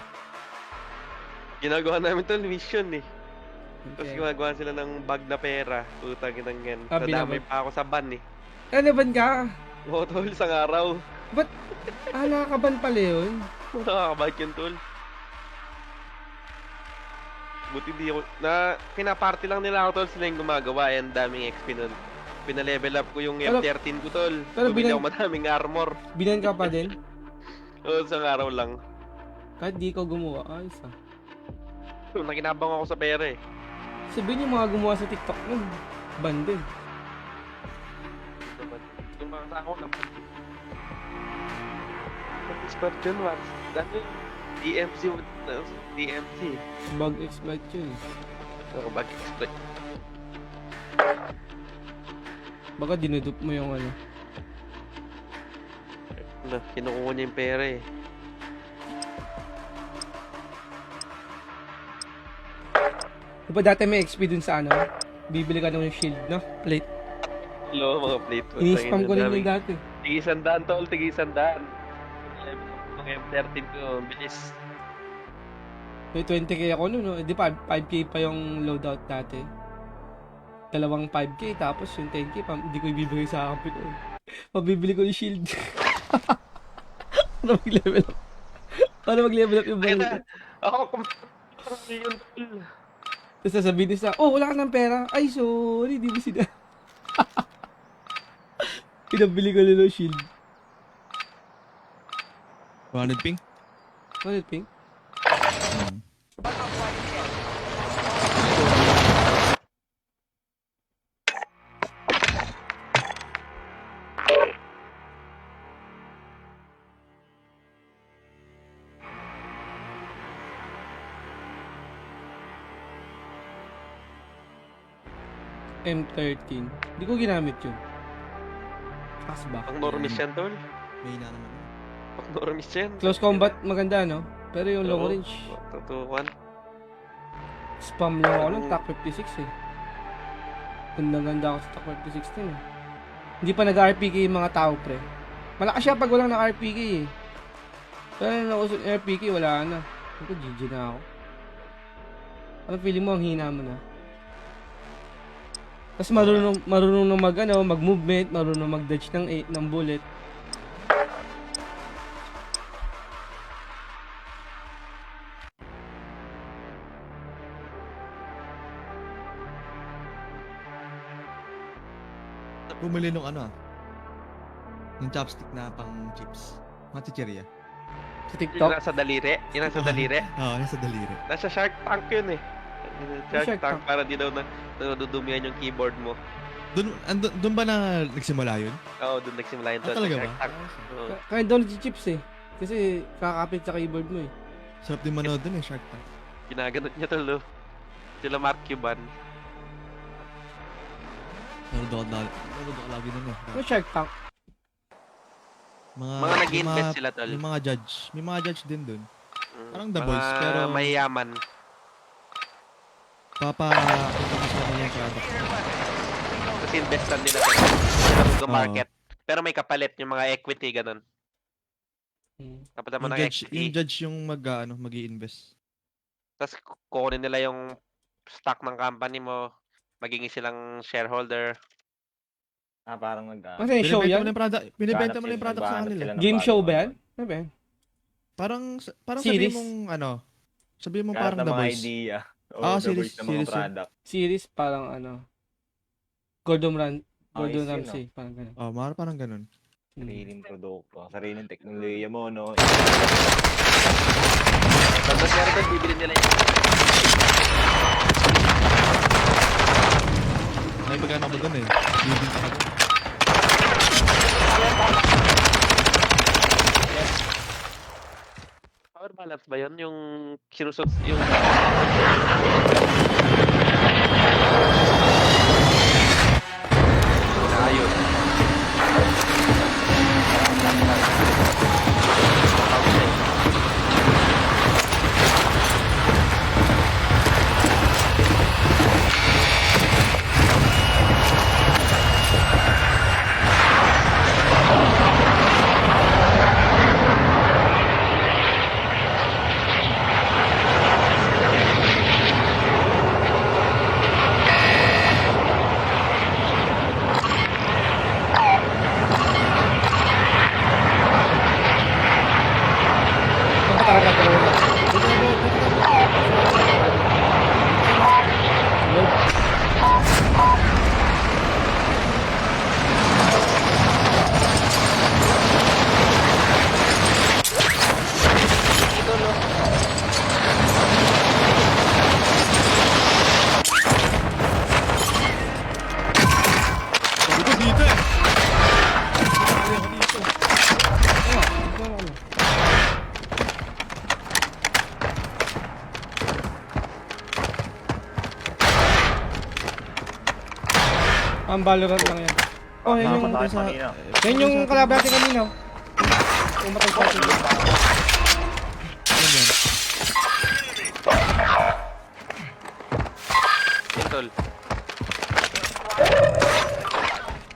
Ginagawa namin tol mission eh. Tapos Okay. gumagawa sila ng bag na pera. Putang inang yan. Ah, Nadamay binabag. pa ako sa ban eh. Ano ban ka? Oo tol, isang araw. Nakakaban pala yun. Nakakabait yun tol. Buti di ako, na pinaparty lang nila ako tol, sila yung gumagawa. Ang daming XP nun. Pinalevel up ko yung Pero- F13 ko tol. pero Bumili bilang- ako madaming armor. Binan ka pa din? Oo, isang araw lang. Kahit di ko gumawa. Ayos ah. Nakinabang ako sa pera eh. Sabihin yung mga gumawa sa TikTok nun. Ban din. Yung mga tao lang. Discord yun, Max. Dami DMC. DMC. Bug exploit yun. Ako bag exploit. Baka dinudup mo yung ano. Kinukuha niya yung pera eh. Diba dati may XP dun sa ano? Bibili ka ng shield, no? Plate. Hello, mga plate. Ini-spam ko lang yung dati. Tig-100 tol, tig-100. Yung M13 ko, bilis. May 20k ako nun, no? Di pa, 5k pa yung loadout dati. Dalawang 5k, tapos yung 10k, hindi ko ibibigay sa akin ko. Pabibili ko yung shield. Para mag-level up. Para mag-level up yung baril ko. Ako, yun tol. Tapos sasabihin nila, oh, wala ka ng pera. Ay, sorry, di ba sila? Pinabili ko nila yung shield. 100 ping? Ano yung pink? M13. Hindi ko ginamit yun. Pass ba? Pang normis yan tol. May na naman. Pang normis yan. Close combat maganda, no? Pero yung long Oo. range, Tutukan. spam lang ako ng TAC 56 eh. Ganda-ganda ako sa TAC 56 din eh. Hindi pa nag-RPK yung mga tao, pre. Malakas siya pag walang na-RPK eh. Pero nung nausot yung RPK, wala na. Ito, GG na ako. Ano feeling mo, ang hina mo na? Tapos marunong na mag-movement, marunong mag-dodge ng bullet. bumili nung ano yung chopstick na pang chips. Mga chicheria. Sa Yung TikTok. nasa daliri. Yung nasa daliri. Oo, yung sa daliri. Nasa Shark Tank yun eh. Shark, Shark Tank Tank. para di daw na nadudumihan yung keyboard mo. Doon ba na nagsimula yun? Oo, doon nagsimula yun. Ah, talaga ba? Shark Tank. Oo. Kaya doon chips eh. Kasi kakapit sa keyboard mo eh. Sarap din manood dun eh, Shark Tank. Ginaganot niya tol, oh. Sila Mark Cuban. Nanood ako lagi nun eh. Ano Shark Tank? Mga yung nag-invest sila, tol. Yung mga judge. May mga judge din dun. Mm, Parang The Boys, mga pero- mayayaman. Kasama yung product. Kasi investan nila sa market. Pero may kapalit yung mga equity, ganun. Hmm. Kapag naman Yung ng judge, equity. yung judge yung mag-i-invest. Tapos kukunin nila yung stock ng company mo. Magiging silang shareholder. Parang Ano yung show yan? Binibenta mo na yung product sa kanila. Game show ba yan? Ano ba yan? Parang Series? sabihin mong ano, sabihin mong Parang parang The mga Boys. idea. Ah, The series- Voice ng mga series yun. product. Series parang ano. Gordon Ayos yun, Ramsay. Parang ganun. Oh, parang ganun. Hmm. Sariling produkto. Sariling teknolohiya mo, no? Pag meron doon, bibili nila yung May pagkano mo dun eh. Bibig ka dun. power balance ba yun? Yung sinusot, yung... Ayun. Ano ba talaga talaga? Sabi ko dito eh. Sabi ko dito. Ang Valorant lang yan. Oh, yun yung... Nakapatay sa- kanina. Yan yung kalaban natin kanina. Umatay sa atin. Ano yan? Yun, tol.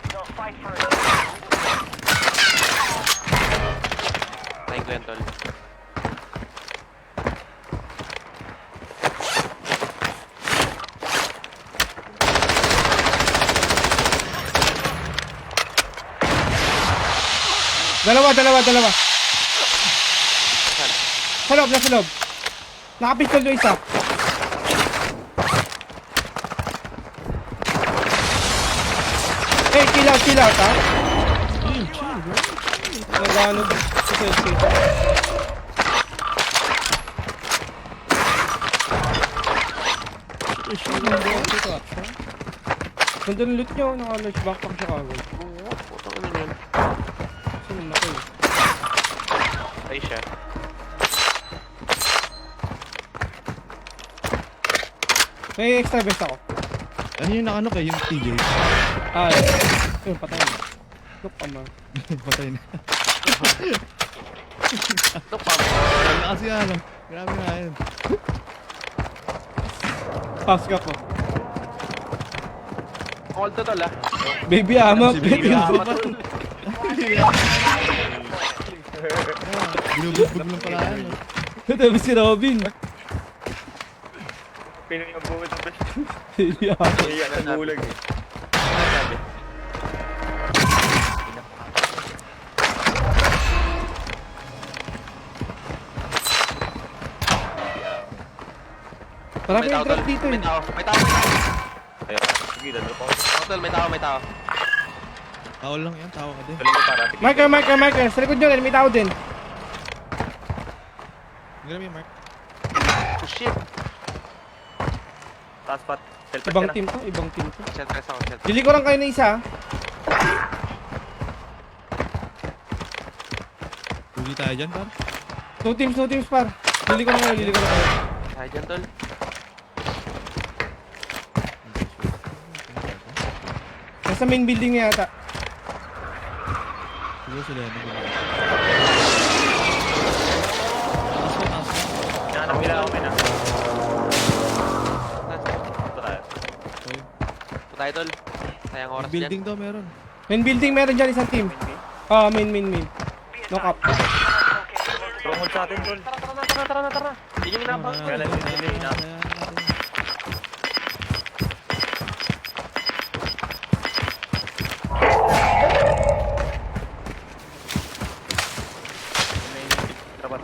They'll fight for it. Tayo ko yan, tol. Dalawa. Saan? Sa loob, nasa loob. Nakapistol yung isa. Eh, chill out, ha? Chill, bro. Nagano sa selfie. Ganda ng loot nyo, naka-large backpack siya kagad. Oo, putang ano yun. Sino na kayo? Ay siya. May extra vest ako. Ano yung nakano kay yung TJ? Ah, yun, patay na. Look, ama. Patay na. Ito pa. Ano kasi ano? Grabe nga yun. Pass ka po. Hold to, tol, ah. Baby ama, Si Baby baby Ama. ama. Binubugbog lang pala yan. Tapos si Robin. Pinoy ang buwit ng best. Baby ama. Iyan ang bulag eh. Ano sabi? Marami yung drop tol. dito May eh. tao. Ayun. Sige, dalawa pa. Oh, tol, may tao. Tao lang yan, tao ka din. Galing ko para. Marker. Sa likod nyo, may tao din. Grabe yung mark. Oh shit. Taas pat. Selfie Ibang ka na. team to. Shell press ako, shell. Dili ko lang kayo na isa. Huli tayo dyan, par. Two teams par. Dili ko lang kayo. Tayo dyan, tol. Nasa main building niya yata. Siguro sila yan. Hinahanap nila ako, men, ah. Ito tayo. Ito tayo, tol. Sayang oras dyan. Building daw meron. Main building meron dyan isang team. Main. Knock up. Stronghold sa atin, tol. Tara. Yun yung inabang ko. Kaya lang yung delay na. Dapat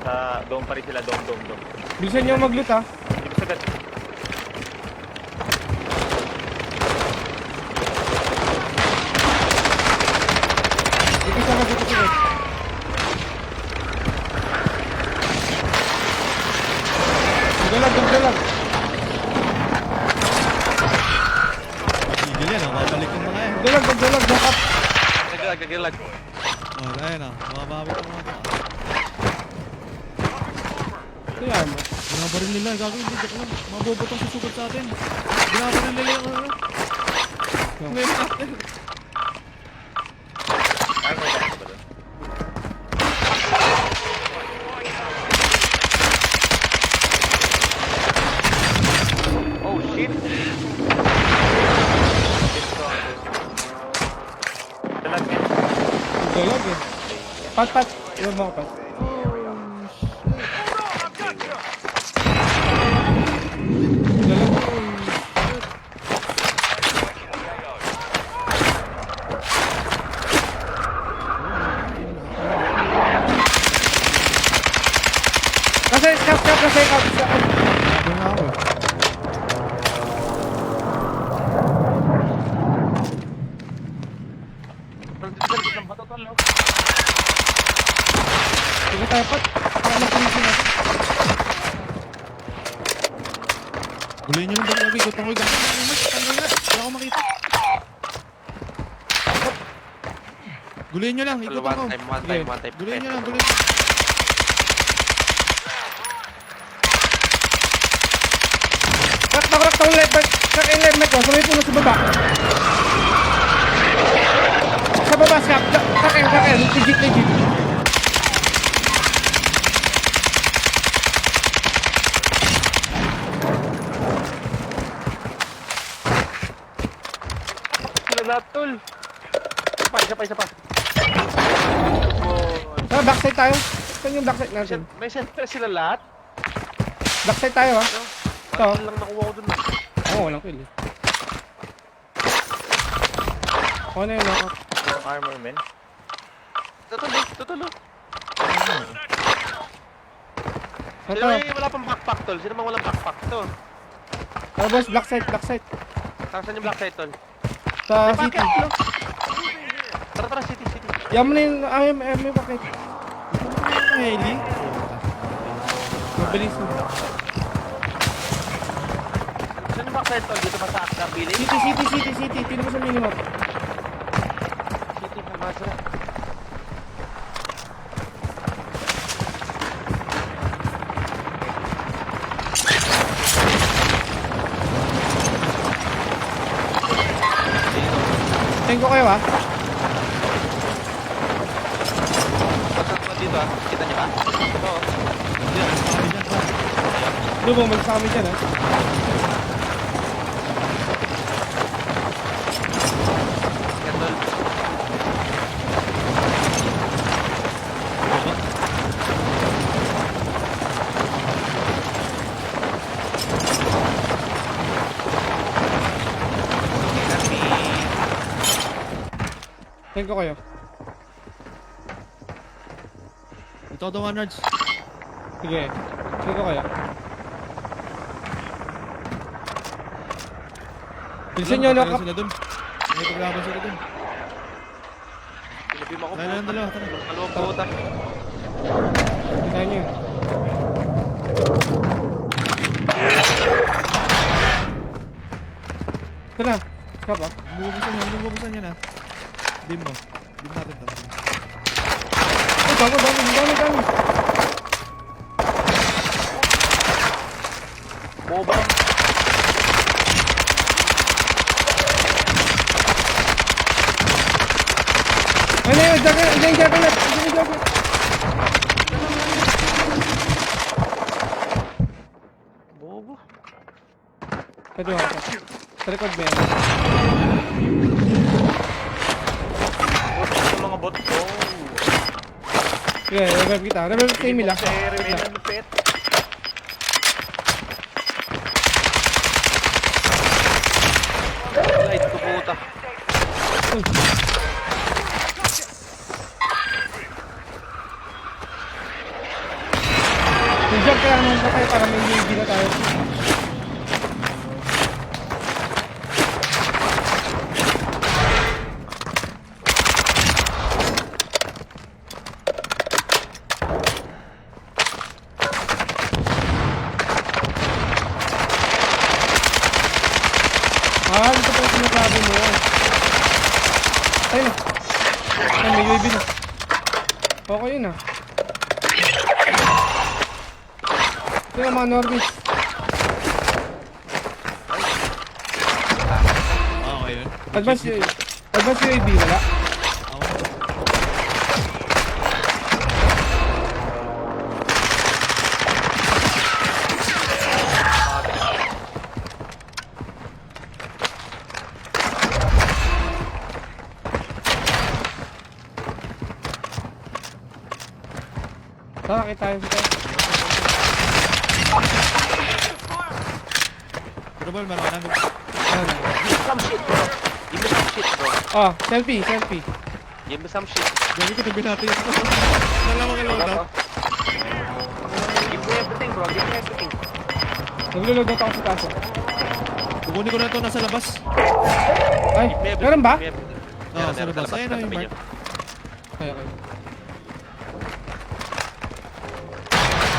sa dome pa rin sila, dome. Bilisan nyo mag-loot ha. Hindi ko sagad. Dito. Dalag. Tigil yan, babalik yung mga yan. Dalag, knock up. Gagalag. Oh, ayun na. Mababawi ko mga ito. Kaya mo. Binabaril nila, gagawin din lang. Mabobotong susugod sa atin. Binabaril nila yung ano. Ngayon natin. Ay, may bakit ba doon? Oh shit. Dalag, men. Dalag eh. Pat. Iwan mo ako pat. Kasi cap. Sabi nga ako eh. Nandito ng bato, tol. Oh. Sige tayo pat. Paano pulisin natin? Guloy nyo lang ba? Gabi, gutang ko yung gagawin. Ano nga? Wala ako makita. Guloy nyo lang, Tol, ikutan ko. one time. Guloy nyo lang. Crack tong left back. Crack in left back ko. Sabay puno sa baba. Sa baba, Scap. Crack in. Legit. Sila lahat, tol. Isa pa. Tara, backside tayo. Saan yung backside natin? May shell press sila lahat. Backside tayo ha. Ito. Ano lang nakuha ko dun. Walang kill eh. Ano yun ako? Yung armor, men. Tutulo. Ito. Sino may wala pang backpack, tol? Sino mang walang backpack to? Boss, backside. Saan yung black side, tol? Sa May city. packet, no? Tara, city. Yaman na yung... may packet. Heli. Mabilis mo. Saan yung back side, tol? Dito ba sa Akda Village? City. Tino mo sa minimap. City, Hamasa. Tingin ko kayo ha. Pagkakot dito, ah. Kita niyo ba? Ito, oh. Hindi, ang pari dyan, par. Lubo, magsama dyan ha. Yan, tol. Tingin ko kayo. Ito daw, Nards. Sige. Tingin ko kayo. Bilisan nyo, knock up. Sila dun. May paglaban sila dun. Sabi mo ako. Dahil lang dalawa, tara. Dalawang puta. Kaya niyo yun. Ito na. Kap ah. Bumubusan yan ah. Dim mo. Dim natin to. Ay, dami. Boba. Ano yun? Jacket. Bobo. Ito ako. Sa likod ba yan? Yung mga bot ko. Yeah, revive kita. Revive sa Emil ah. Kasi remain ang lupit. Light ko puta. Jump kaya naman pa tayo para may UAV na tayo. Ito pa yung sinasabi mo. Tayo na. Ay, may UAV na. Okay yun ah. Ito yung mga Nordics. Okay yun. Advance UAV, wala? Sakit tayo sa tayo. Pero ball, meron ka namin. Some shit bro. Give me some shit bro. Oh, selfie. Give me some shit. Gawin ko tabi natin. Nalaman ka lang daw. Give me everything bro. Give me everything. Naglulog ako sa kaso. Kukunin ko na ito nasa labas. Ay, Give me everything. meron ba? Give me everything. Oo, Meron, sa meron, labas. Ayun na yung tabi mark. niyo. Okay.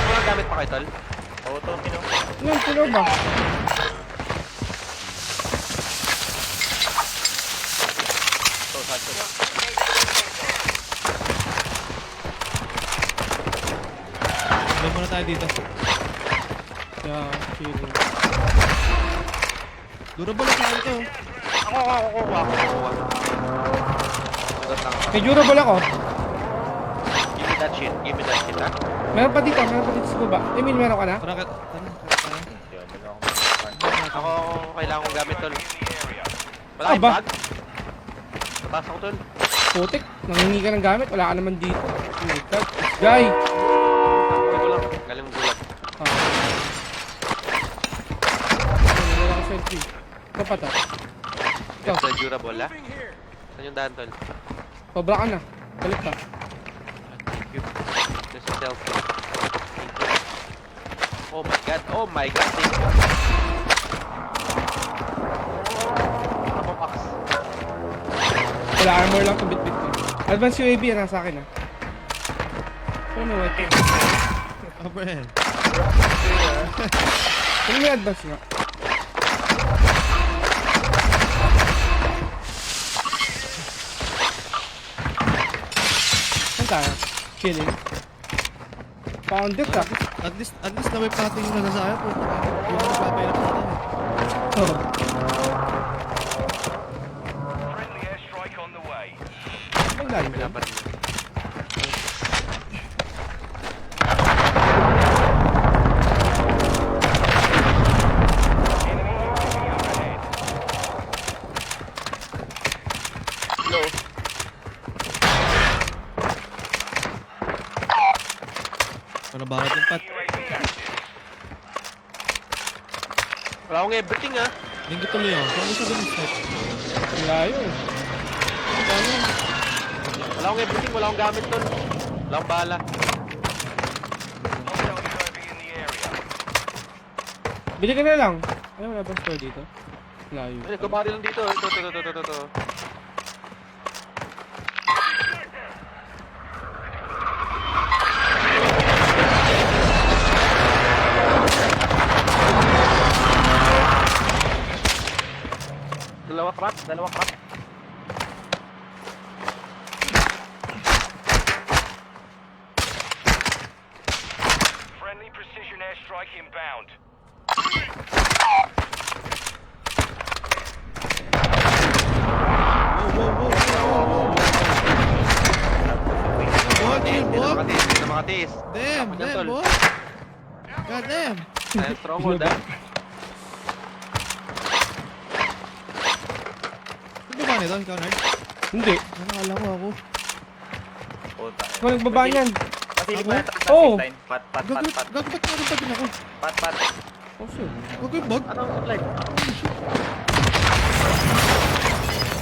Mga gamit pa kayo tol? Oo, to, kino. Yan, tulog ba? To, sato. Doon muna tayo dito. Yeah, chill. Durable na tayo ito. Ako. Sagot lang ako. May durable ako. Give me that shit ha. Meron pa dito sa baba. Emil, meron ka na? Tara ka. Yun, wala akong Ako kailangan kong gamit tol. Wala Ah, kayong ba? bag? Tatas ako tol. Putik, nangingi ka ng gamit. Wala ka naman dito. Oh my God. Guy! Okay ko lang. Galing gulat. Ah. Wala ka selfie. Ito pa to. Ito, Ito durable ha. Saan yung daan tol? sobra ka na. Balik ka. Thank you. This is selfie. Oh my god, thank you. Ako axe. Wala armor lang to bit-bit ko. Advance UAV yan nasa akin ah. Ano may weapon? Oh, Bren. Ano may advance nga? Saan tayo? Chilling. Pounded ah. At least na-whip natin yung nasasaya po. Yung nagpapahirap natin. Oh. Friendly airstrike on the way. Ang galing ba? Pinaparin mo. Hello? Parang bakit yung pat. Wala akong everything ha. Linggo tuloy yun. Kung gusto din snipe. Layo eh. Ano? Wala akong everything, wala akong gamit tol. Wala akong bala. Hostile UAV in the area. Bili ka na lang. Ay, wala bang store dito? Layo. Ay, nagkabari lang dito. Ito. Dalawa crack. Friendly precision airstrike inbound. Bot, chill, Hindi na bot. makatis, hindi na makatis. Damn, Tapos yan, damn, tol. bot. God damn. Ayun, stronghold ah. Ano ba nito? Ikaw, nerd? Hindi. Nakakala ko ako. Oo, tayo. Ikaw nagbaba niyan. Pasilip na sa Oo. zipline. Pat, pat, pat, Gagawin, pat. gagawin pa rin pa din ako. Pat, pat. Oh, shit. Gagawin bag. Anong supply?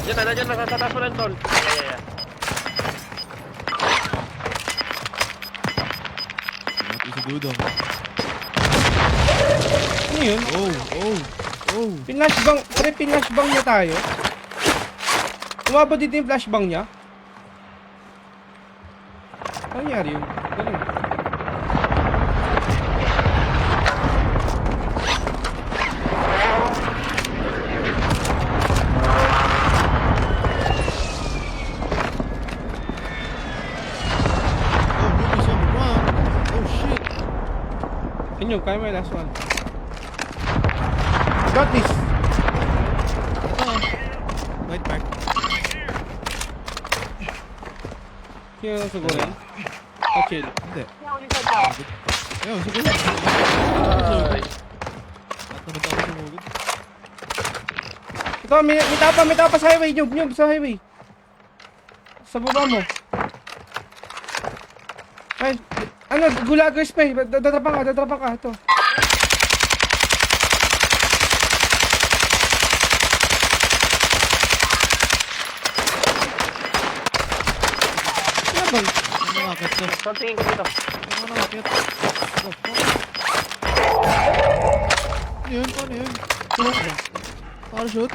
Diyan na, nandiyan na. Sa taas mo lang, tol. Yeah. Isa dudong. Ano yun? Oh. Pinlashbang, pre, pinlashbang niya tayo. Umabot dito yung flashbang niya. Ano nangyari yun? Ganun. Oh, movie's on the run. Oh, shit. Inyo, kaya mo yung last one. Got this! Ah. White mark. Sino na siguro yan? Oh, chill. Hindi. Ayun, siguro. At naman ako sumugod. Ito, may tapa sa highway, nyug, sa highway. Sa baba mo. Ay, ano, gulagers pa eh. Dadrapang ka, ito. Ano ba? Ano nakakit to? Saan tingin ko dito? Ano nakakit? Oh, fuck. Ano yun? Paano yun? Parachute?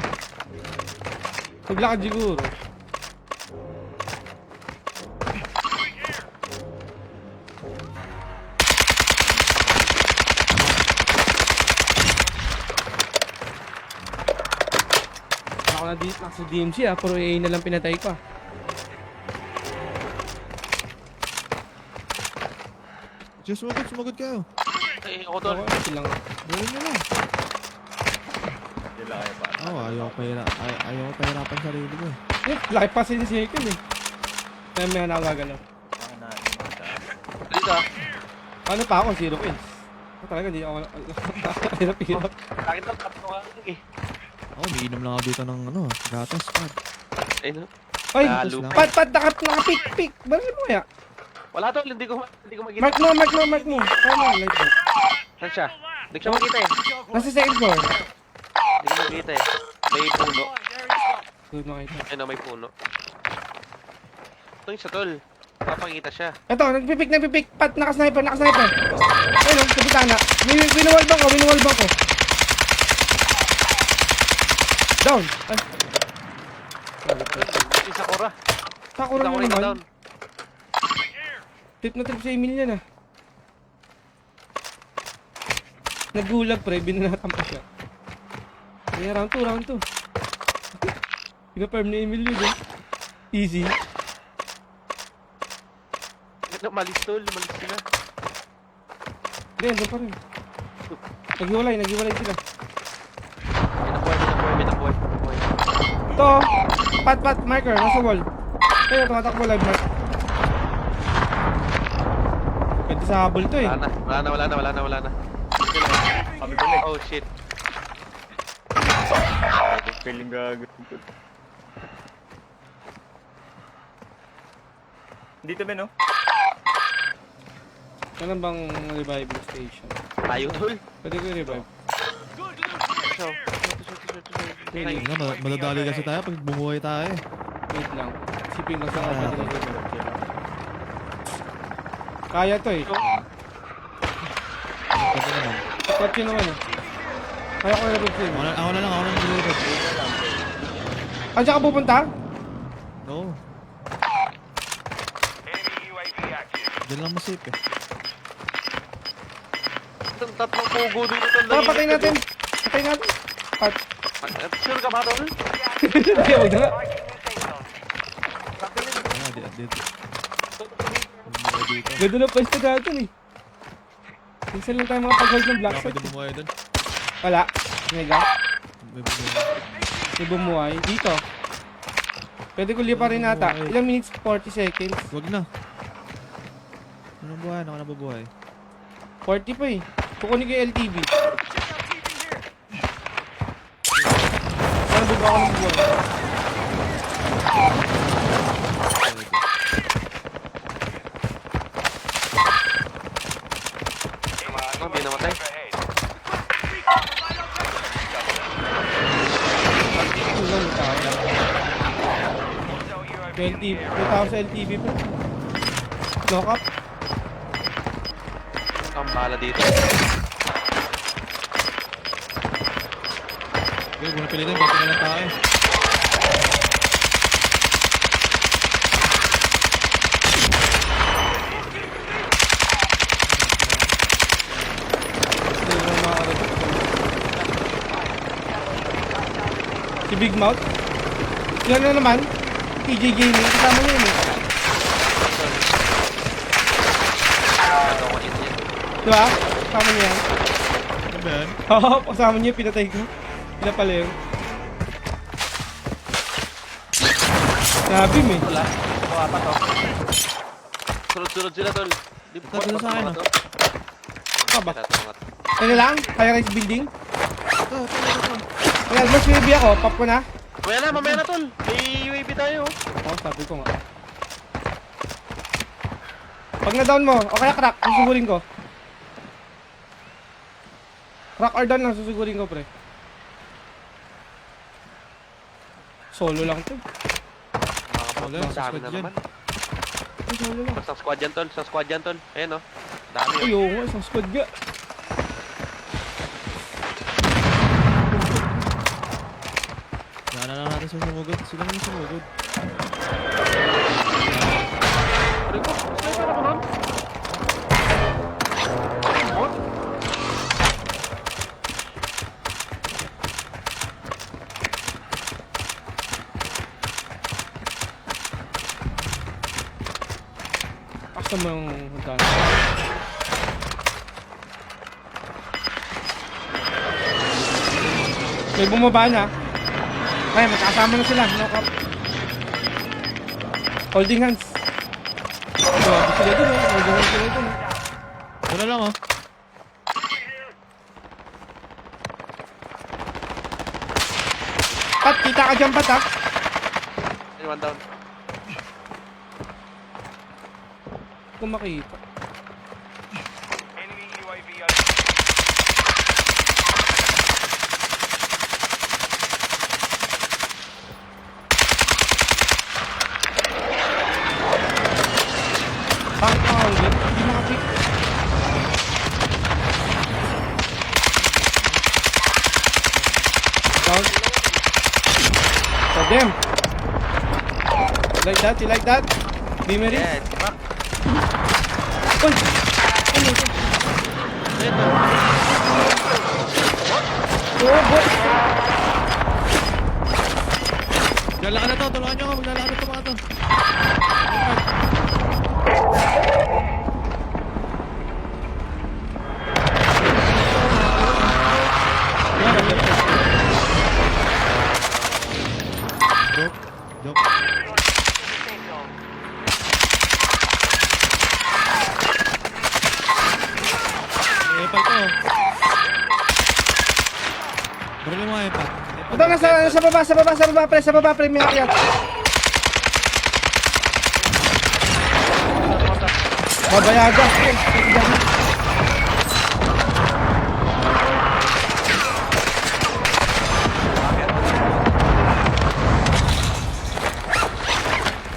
Naglakad siguro. Ako na dito, nasa DMC pero AA na lang pinatay ko ah. Just sumugod kayo. Ay, ako tol. Ako, silang. Gawin nyo lang. Hindi lang kayo pa. Ayaw ko pahirapan sarili ko eh. Laki pa sa circle eh. Kaya may nakagalaw. Ang na, yung mga daan. Dito ah. Ano pa ako, 0 kills. Talaga hindi ako hirap. Bakit tol? Tapos nga ako eh. Ako, umiinom lang ako dito ng ano, gatas, pad. Ayun no? Ay, Lalo pat, naka-pick. Baril mo kaya? Wala tol, hindi ko makita. Mark mo. Kaya mo, light mo. Saan siya? Hindi ko siya makita eh. Nasa second floor. Hindi ko makita eh. May puno. Good makita. Ayun oh, may puno. Ito yung siya tol. Papakita siya. Ito, nagpipik. Pat, naka-sniper. Ayun, sa bitana. Winuwalbang ko. Down. Ay, Isa kora. Sakura Isa na kora ito naman. down. Trip sa Emil yan ah. Nagulag pre, binanatan pa siya. Kaya round 2. Pina-farm ni Emil yun eh. Easy. Malis tol, malis sila. Hindi, andun pa rin. Naghiwalay sila. May nabuhay. Ito, pat, marker, nasa wall. Ayun, tumatakbo live mark. Pwede sa habol to eh. Wala na. Kami ko ulit. Oh shit. Feeling gago. Dito ba no? Kailan bang reviving station? Tayo tol. Pwede ko i-revive. So, Really? Madadali kasi tayo pag bumuhay tayo eh. Wait lang. Isipin ko sa kapag i-revive. Kaya to eh. Pwede naman. Support yun naman eh. Kaya ko i-revive ko yun. Ako na lang nililipad. Ah, dyan ka pupunta? No, Enemy UAV active. dyan lang masip eh. tatlong pugo dito tol. Tara, patayin natin. Pat. Sure ka ba tol? Hindi, wag na nga. Marking new safe zone. Dito. Ganda na pwesto natin eh. Minsan lang tayo makapag-hold ng black Wala set. pwede bumuhay doon. Wala. Mega. May bumuhay. May bumuhay. Dito. Pwede ko lipa rin ata. Ilang minutes? 40 seconds. Wag na. Anong buhay? Ano ka nabubuhay? 40 pa eh. Kukunin ko yung LTV. Sana bubuha ako ng buhay. Hindi namatay. Tulong yung tao. 20. May tao sa LTV pa. Knock up. Ang bala dito. Okay, buhay pilitin. Bakit na lang tayo? Hindi naman makakarating. Si Big Mouth. Yan na naman. TJ Gaming. Kasama niya yun eh. Ano ko yun yan. Diba? Kasama niya yan. Ano ba yan? Oo, kasama niya. Pinatay ko. Sila pala yun. Sabi mo eh. Wala. Kuha pa to. Sunod-sunod sila tol. Di Ito, dito sa akin, to. Ah, ba? Ito, mga to. Ano lang? High-rise building? Ito. Kaya mas maybe ako. Pop ko na. Mamaya na tol. May UAV tayo. Oo, sabi ko nga. Pag na-down mo, o kaya crack, susugurin ko. Crack or down lang, susugurin ko, pre. Solo lang to. Wala, Mga sa dami squad na yan. naman. Ay, solo lang. Sa squad yan tol. Sa squad yan tol. Ayan o. Dami Ay, o. oo nga, isang squad ga. Wala na lang natin sa sumugod. Sila na yung sumugod. Aray ko. Sniper ako nun. What? Asa mo yung hagdan. May bumaba na. Ay, magkasama na sila. Knock up. Holding hands. Grabe sila dun eh. Holding hands sila dun eh. Wala lang oh. Pat, kita ka dyan, Pat, ha? One down. Kung makita. Enemy UAV Bakit ka holding? Hindi makapick. Down. So, them. You like that? You like that? Beamery? Yeah, it's back. Uy! Ano ito? Ito. Oo, boy! Maglalakad na to. Tulungan nyo ako. Maglalakad na to mga to. Joke. Joke. safe zone. Epal to. Bro mo mga epal. Ito, nasa baba, pre, may akyat. Babayaga.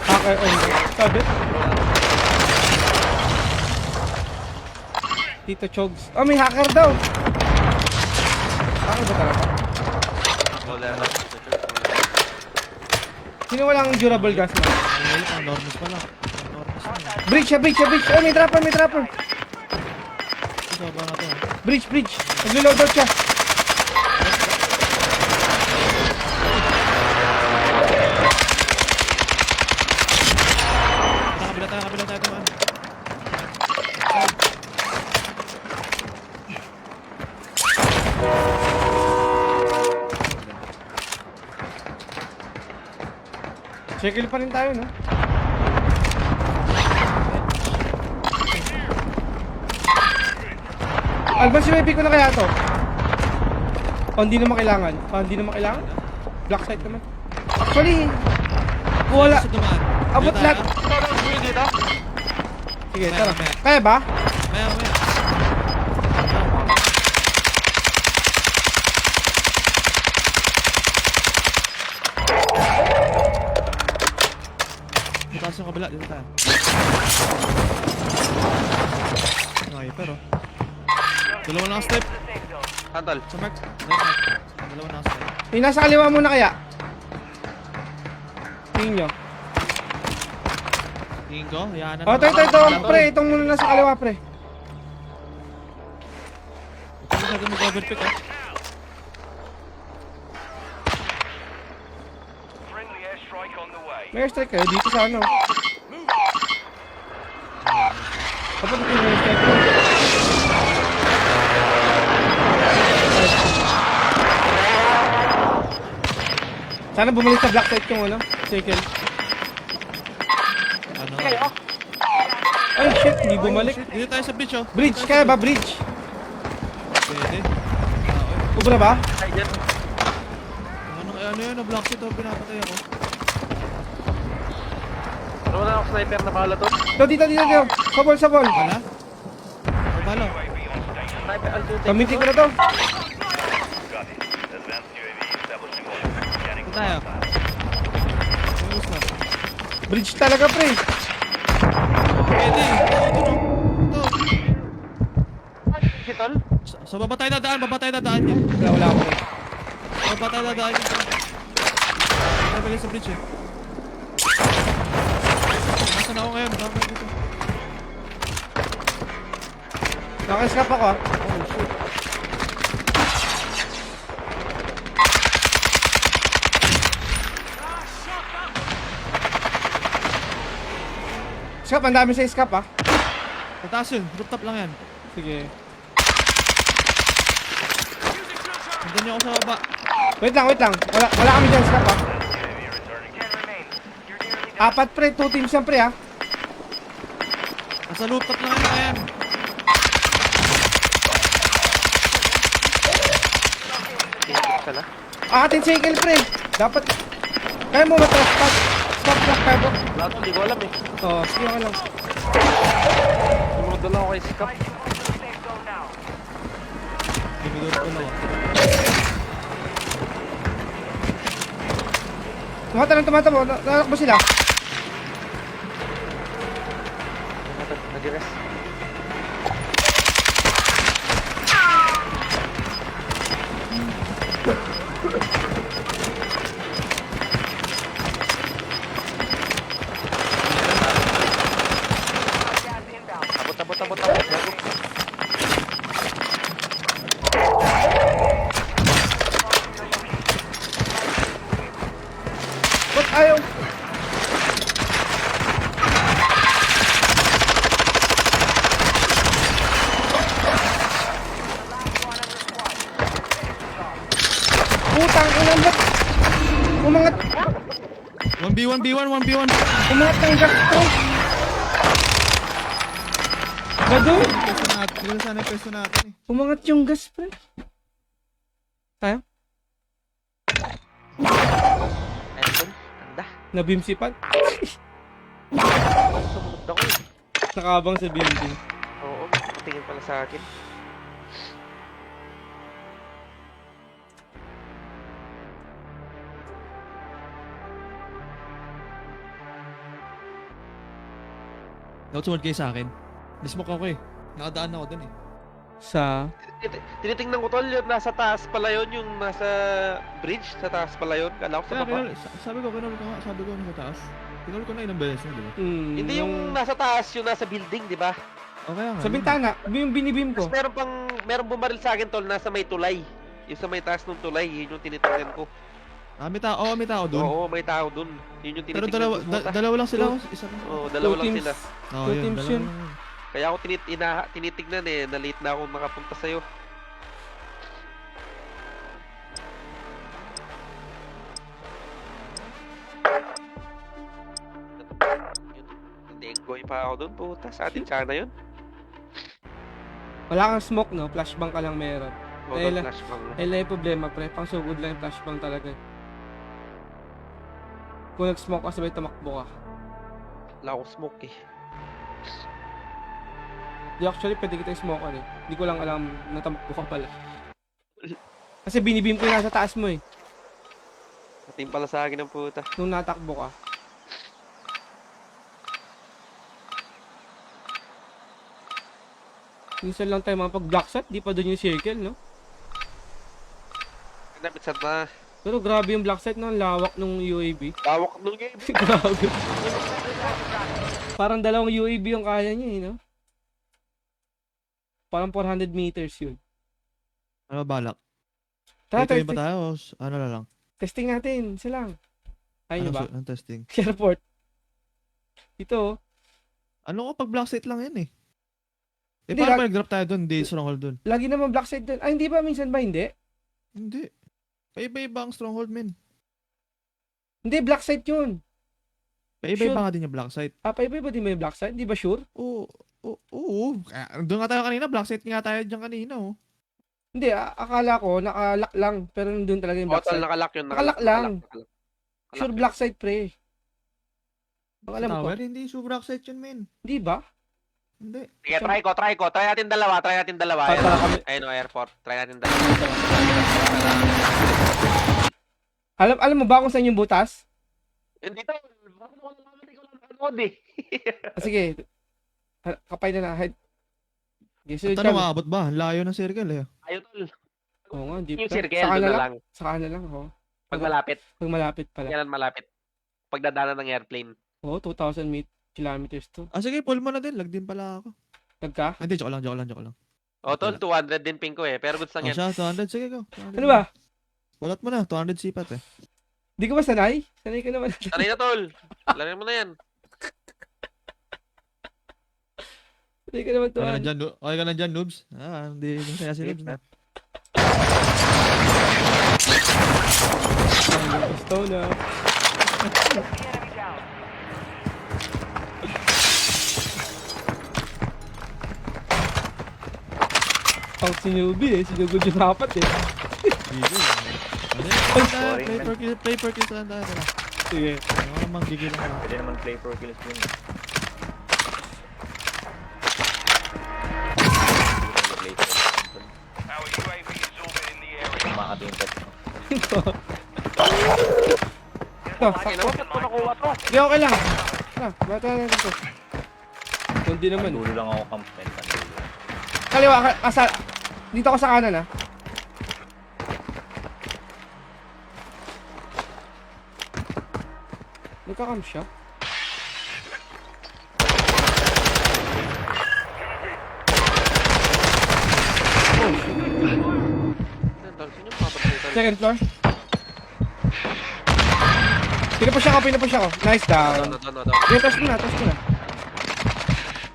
Hacker on. Sabi? Tito Chogs. Oh, may hacker daw. Hacker ba talaga? Wala na. Sino walang durable gas na? Wala pang normis pala. Normis na. Breach siya, breach siya, breach. Oh, may dropper, may dropper. Ito ba na to? Breach, breach. Naglo-loadout siya. Circle pa rin tayo, no? Alban, sinabi ko na kaya to. Hindi naman kailangan. Hindi naman kailangan. Black site naman. Actually, wala. Sa dumaan. Abot Dito lahat. tayo. Ano dito? Sige, Maya, tara. maya. Kaya ba? Maya. Bukas yung kabila, dito tayo. Okay, pero dalawa na step. The safe zone. Handal. Sa mark. Dalawa na step. Yung nasa kaliwa muna kaya. Tingin nyo. Tingin ko, yan na. Ito. Pre, itong muna nasa kaliwa, pre. Ito sa mag-overpick ah. Friendly airstrike on the way. May airstrike kayo dito sa ano. Dapat ito yung airstrike ko. Sana bumalik sa black site yung ano, circle. Ano? Ay shit, hindi bumalik. Dito tayo sa beach oh. Bridge, kaya ba bridge? Pwede. Ubra ba? Ay, dyan. Ano yun, na-block it oh, pinapatay ako. Ano na ako sniper na pala to? Dito. Sa ball. Wala? Or bala? Sniper, I'll do Gamitin ko na to. Ito tayo. Ayos na. Bridge talaga, pre. Pwede. Ito. Hitol? So baba tayo dadaan niya. Wala ako. Baba tayo dadaan niya. Tayo sa bridge eh. Nasaan ako ngayon? Baka dito. Naka-escape ako ah. Oh shit. Escape, ang dami sa escape ah. Pataas yun. Rooftop lang yan. Sige. Nandiyan niyo ako sa baba. Wait lang. Wala kami dyan, escape ah. 10 remain. You're nearly done. Apat pre, 2 teams yan pre ah. Nasa rooftop lang yan. Ayan. Sala. Atin cycle pre. Dapat. Kaya mo matras pass. Stop lang kaya mo. Lahat hindi ko alam eh. Oo, sige ka lang. Sumunod na lang ako kay Sikap. Guys, you move to the safe zone now. Bibigod ko lang. Tumatabo. Nanakbo sila. Nag-rest. Gas inbound. Abot. Gago. Ba't ayaw? Putang ina ba't? Umangat 1v1. ng gas to. Gado? Pwesto natin. Dito sana yung pwesto natin eh. Umangat yung gas pre. Tayo? Ayun. Anda. Nabimsipan. Sumunod ako eh. Nakabang sa building. Oo. Tingin pala sa akin. Dapat sumod kayo sa akin. Nismoke ako eh. Nakadaan ako dun eh. Sa... Tinitingnan ko tol, yung nasa taas pala yun, yung nasa bridge, sa taas pala yun. Kala ko sa Kaya baba. sabi ko nasa taas. Kinol ko na ilang beses na, di ba? Hindi yung nasa taas, yung nasa building, di ba? Okay nga. Sa bintana, yung binibim ko. Tapos meron bumaril sa akin tol, nasa may tulay. Yung sa may taas ng tulay, yun yung tinitingnan ko. May tao dun. Oo, may tao dun. Yun yung Pero tinitingnan ko. dalawa lang sila. Isa lang. Oo, dalawa lang teams. sila. Oo, Two yun. teams Dalawa yun. lang. Kaya ako tinitignan eh, na late na ako makapunta sa'yo. Buhay pa ako doon, puta. Sa atin sana yun. Wala kang smoke, no? Flashbang ka lang meron. O Eh, doon, la- flashbang. Eh, lang yung problema, pre. Pang sugod lang yung flashbang talaga. Kung nag-smoke ka, sabay tumakbo ka. Wala akong smoke eh. Di actually, pwede kita i-smoke eh. Hindi ko lang alam na tumakbo ka pala. Kasi binibim ko yung nasa taas mo eh. Ating pala sa akin ng puta. Nung natakbo ka. Minsan lang tayo mga pag-block shot, di pa doon yung circle, no? Napit na. Pero grabe yung block shot, no? Ang lawak nung UAV. Tawak nung game. Grabe. Parang dalawang UAV yung kaya niya, no? Parang 400 meters yun. Ano ba balak? Tara, Ito ba testing, tayo? Ano na lang? testing natin. Isa lang. Ayun ba? Anong testing? Airport. Ito, oh. Ano ko pag black site lang yan eh. Eh, Hindi, paano ba nag-drop tayo dun? Hindi, stronghold dun. Lagi naman black side dun. Ay, hindi ba? Minsan ba hindi? Hindi. Paiba-iba ang stronghold, men. Hindi, black side yun. Paiba-iba Sure. nga din yung black site. Ah, pa iba ba din may black side? Hindi ba sure? Oo. Oo. Doon nga tayo kanina. Black site nga tayo dyan kanina, oh. Hindi, akala ko nakalock lang. Pero nandun talaga yung black Hotel, side. nakalock yun. Nakalock lang. Nakalock Sure yun. black side, pre. Ang alam ko. Tower, hindi sure black site yun, men. Hindi ba? Hindi. Sige, try ko. Try natin dalawa. Para kami. Ayun o, airport. Try natin dalawa. Alam mo ba kung saan yung butas? Hindi to. Bakit ako nalaman ikaw lang nanood eh. Sige. Kapay na na. Head. Okay, sunod Tanong, kami. aabot ba? Ang layo ng circle, eh. Ayaw tol. Oo nga, hindi Yung pa. circle, Saka doon na na lang. lang. Saka na lang, oh. Pag malapit. Pag malapit pala. Kailan malapit. Pagdadaanan ng airplane. Oo, 2,000 kilometers to. Ah, sige, pull mo na din. Lag din pala ako. Nagka? Hindi, joke lang. O tol, 200 din ping ko eh. Pero goods lang Oh, yan. siya, 200. Sige, go. 200. Ano ba? Walat mo na. 200 sipat, eh. Di ka ba sanay? Sanay ka naman. Sanay na tol. Laro mo na yan. Sanay ka naman to. Okay ka na dyan, noobs? Ah, hindi saya si noobs na. Stone na. Enemy down. Pang sinubi eh. Sinugod yung dapat eh. Sige. Play for kills lang tayo. Tara. Sige. Ano namang gigil lang ako. Pwede naman play for kills din. Our UAV is orbiting the area. Makakatintat. Ito. Ito. Akin naman, ba't ko nakuha to? Hindi, okay lang. Bata na dito. Kundi naman. Dulo lang ako camp. Dulo. Kaliwa, dito ako sa kanan ah. Nagka-camp siya. Yan, tol. Sino yung papagutan? Second floor. Pinapush ako. Nice down. Doon. Okay, touch mo na.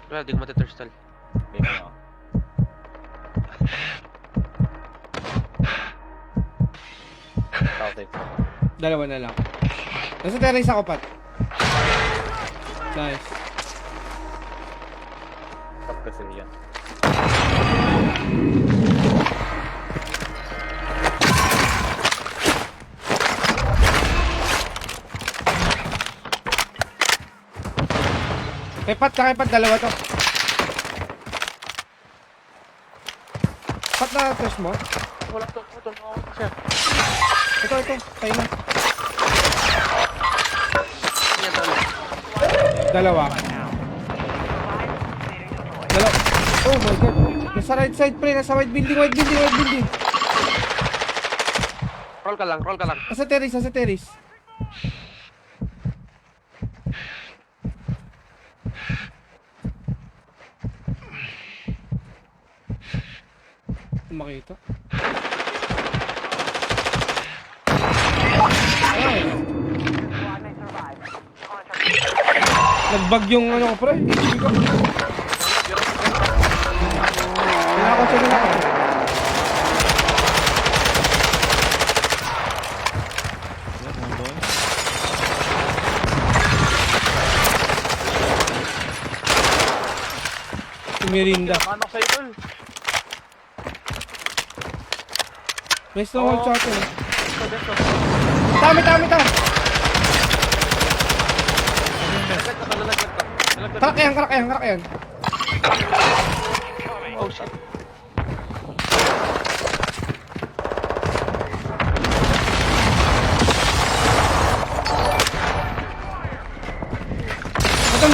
Well, di ko matitouch tol. Game na ako. South. Dalawa na lang. Nasa terrace ako, Pat. Nice. Top kasi yan. Kay Pat, dalawa to. Pat na touch mo. Wala to, siya. Ito. Tayo na. Yan tol. Dalawa. Oh my god. Nasa right side, pre. Nasa white building. Roll ka lang. Nasa terrace. Makita. Squad may survive. Contract Nagbag yung ano ko, pre. HP ko. Kailangan ko. Yeah, come on, boy. Mirinda. Ano sa'yo, tol? May stronghold sa atin. Ito, beso. Tami! Nalaglag ka, nalaglag ka. Nalaglag ka. Karak yan. Oh, shit.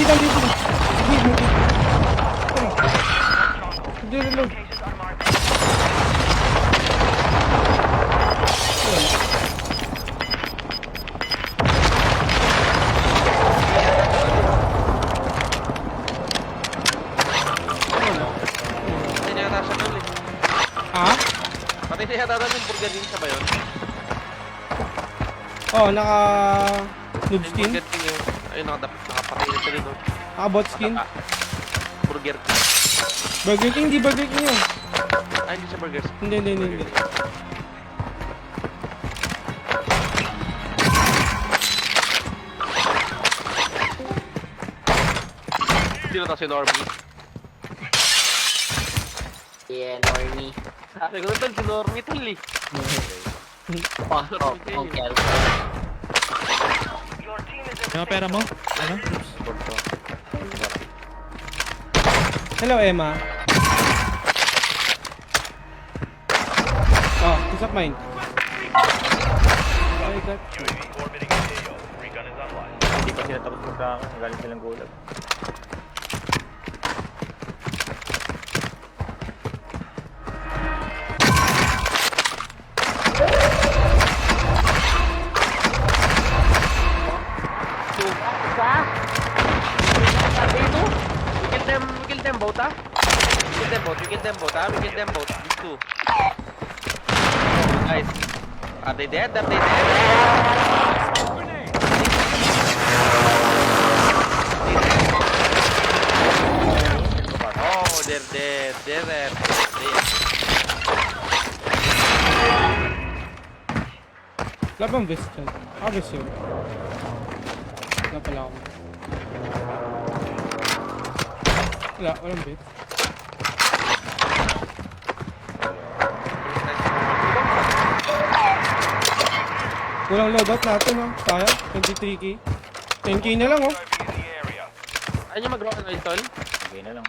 Dito. Hindi, reload. Locations are marked. Patay na yata siya, tol, eh. Ha? Patay na yata, tol, yung burger din siya ba yun? Oh, naka... noob Yung skin? Burger King yun. Ayun, nakapatay na siya rin, no? Naka bot skin? Burger King. Burger King? Di Burger King yun. Ay, hindi siya burgers. Hindi. Sino to si Normie? Yeah, Normie. Sabi ko na, tol, si Normie, tol, eh. Oh, okay. Your team is in Yung pera mo? Ano? Hello, Emma. Oh, what's up mine? I got you. Hindi pa sila tapos magkakaroon. Galing silang gulag. We kill them both, ah. We kill them both. These two. Guys. Are they dead? Oh, they're dead. They're dead. Wala bang vest dyan? Vest yun. Wala pala ako. Walang vest. Walang loadout natin, oh. Kaya, 23k. 10k na lang, oh. Ayun yung mag-rock oil, tol. Okay na lang.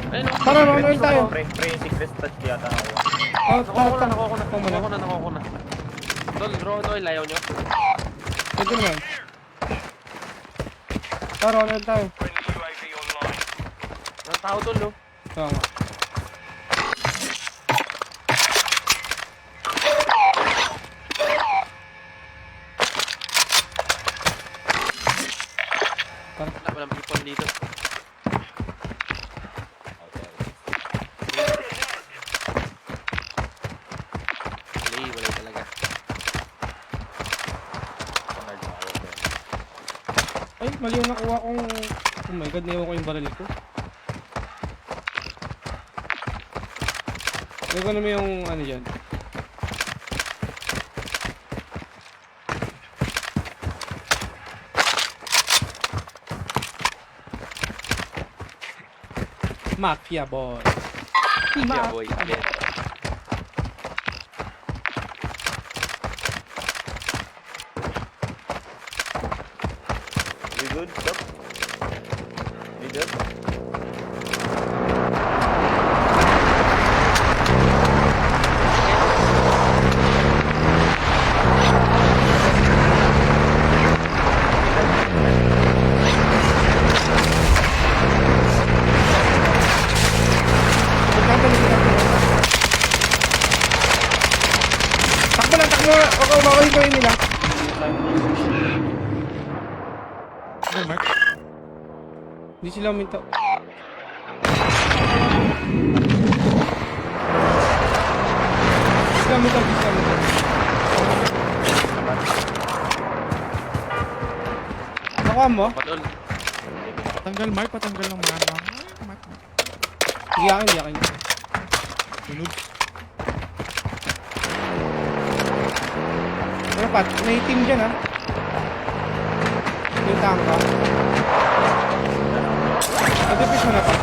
Ayun, oh. Tara, roll tayo. Pre yung secret touch yata ako. Nakuha na. Tol, draw oil, ayaw nyo. Pwede naman. Tara, roll tayo. Ang tao, tol, no? Tama. Walang people dito. Walay talaga. Ay, mali yung nakuha kong... Oh my god, naiwan ko yung baril ko. Naiwan naman yung ano dyan. Mafia boy. Yeah, boy. Yeah. We good? Stop? We good? Takbo lang, takbo! Huwag ka umawal nila. Ano, Mark? Hindi sila uminto. Sila uminto. Nakuha mo? Patol. Patanggal, Mark. Patanggal ng mga Mark. Hindi akin. Sunod. Pero Pat, may team dyan ha. Yung tangka. Nag-defuse mo na Pat.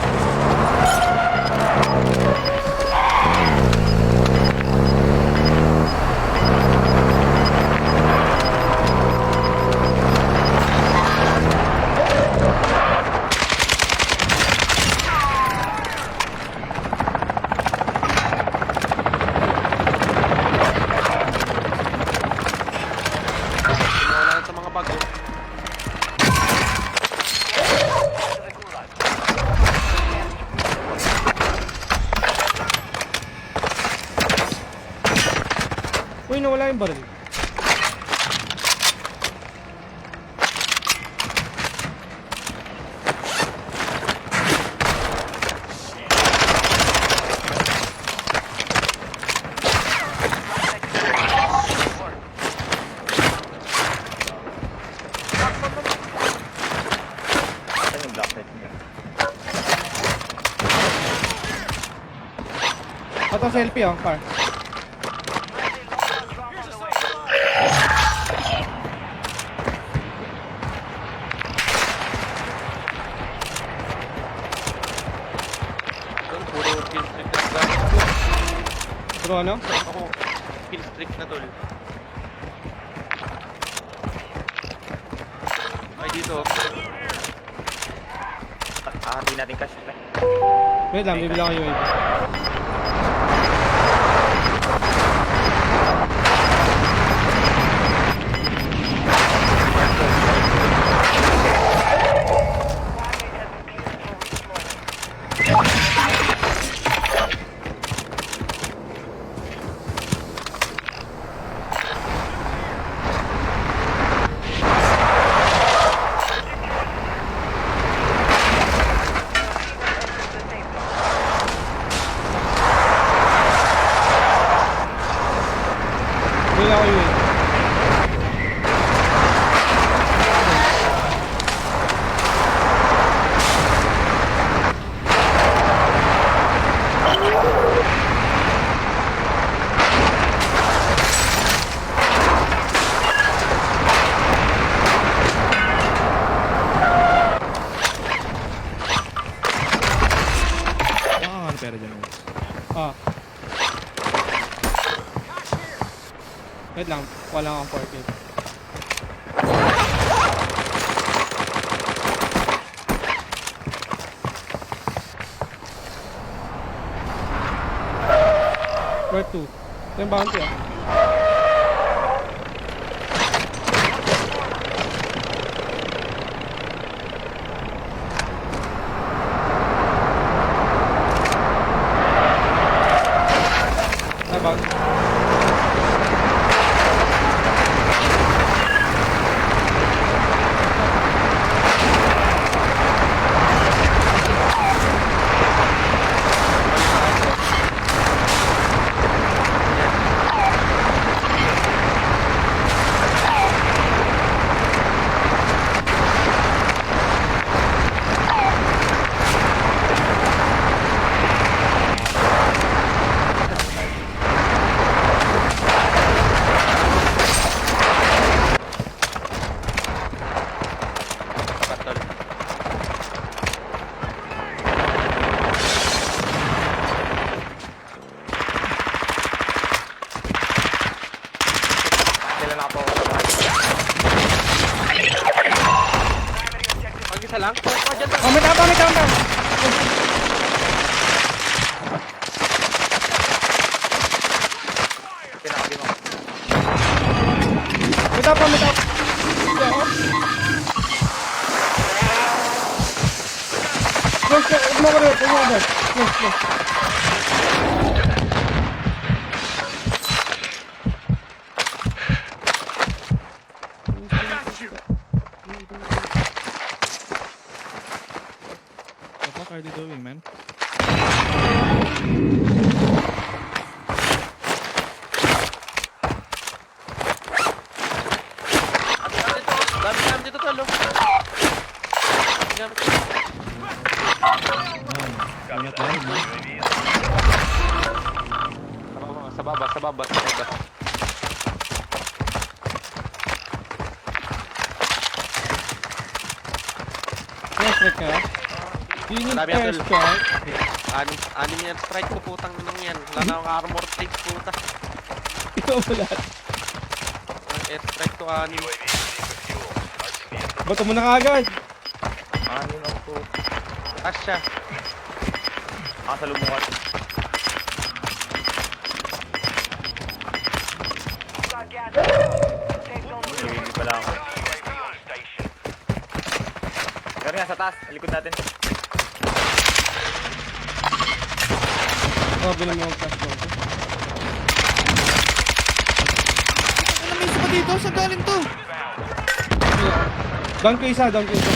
Wala na sa mga bago. To the gulag. Uy, nawala yung baril. Saan yung black net niya? Ito selfie oh, car. Drop on the way. Tol, puro kill streak na gamit ko. Pero ano? Ako, kill streak na tol. Ay, dito. Hindi natin cash na. Wait lang, bibila ko UAV. Bibila ko UAV. Ano pera dyan? Ah. Wait lang, wala akong 4K. Where to? Ito yung bounty ah. Ay, bounty. Tol. Kailan ako ako sa bahay? Ang isa lang? Oh, dyan tol. Oh, may tama, may tama. Pinakabi mo. May tama, may tama. Close, close, mo ko rin, mo ko rin. Close, close. What the fuck are they doing, man? Dami dito tol. Oh. Gamit. Ingat lang, man. Sa baba, sa baba, sa baba. Yes, right ka. Do you need Sabi natin. air strike? Anim yan strike ko, putang nang yan. Wala na akong armor plate, puta. Ikaw mo lahat. Ang airstrike ko, anim. Bato mo na kagad. Ano lang po. Asya. Sa lumukat. Got gas. Safe zone Hindi pala ako. Pero nga sa taas, likod natin. Oh, bilang mo mag-flash ko. Ano may isa pa dito? Saan galing to? Down ko isa, down ko isa.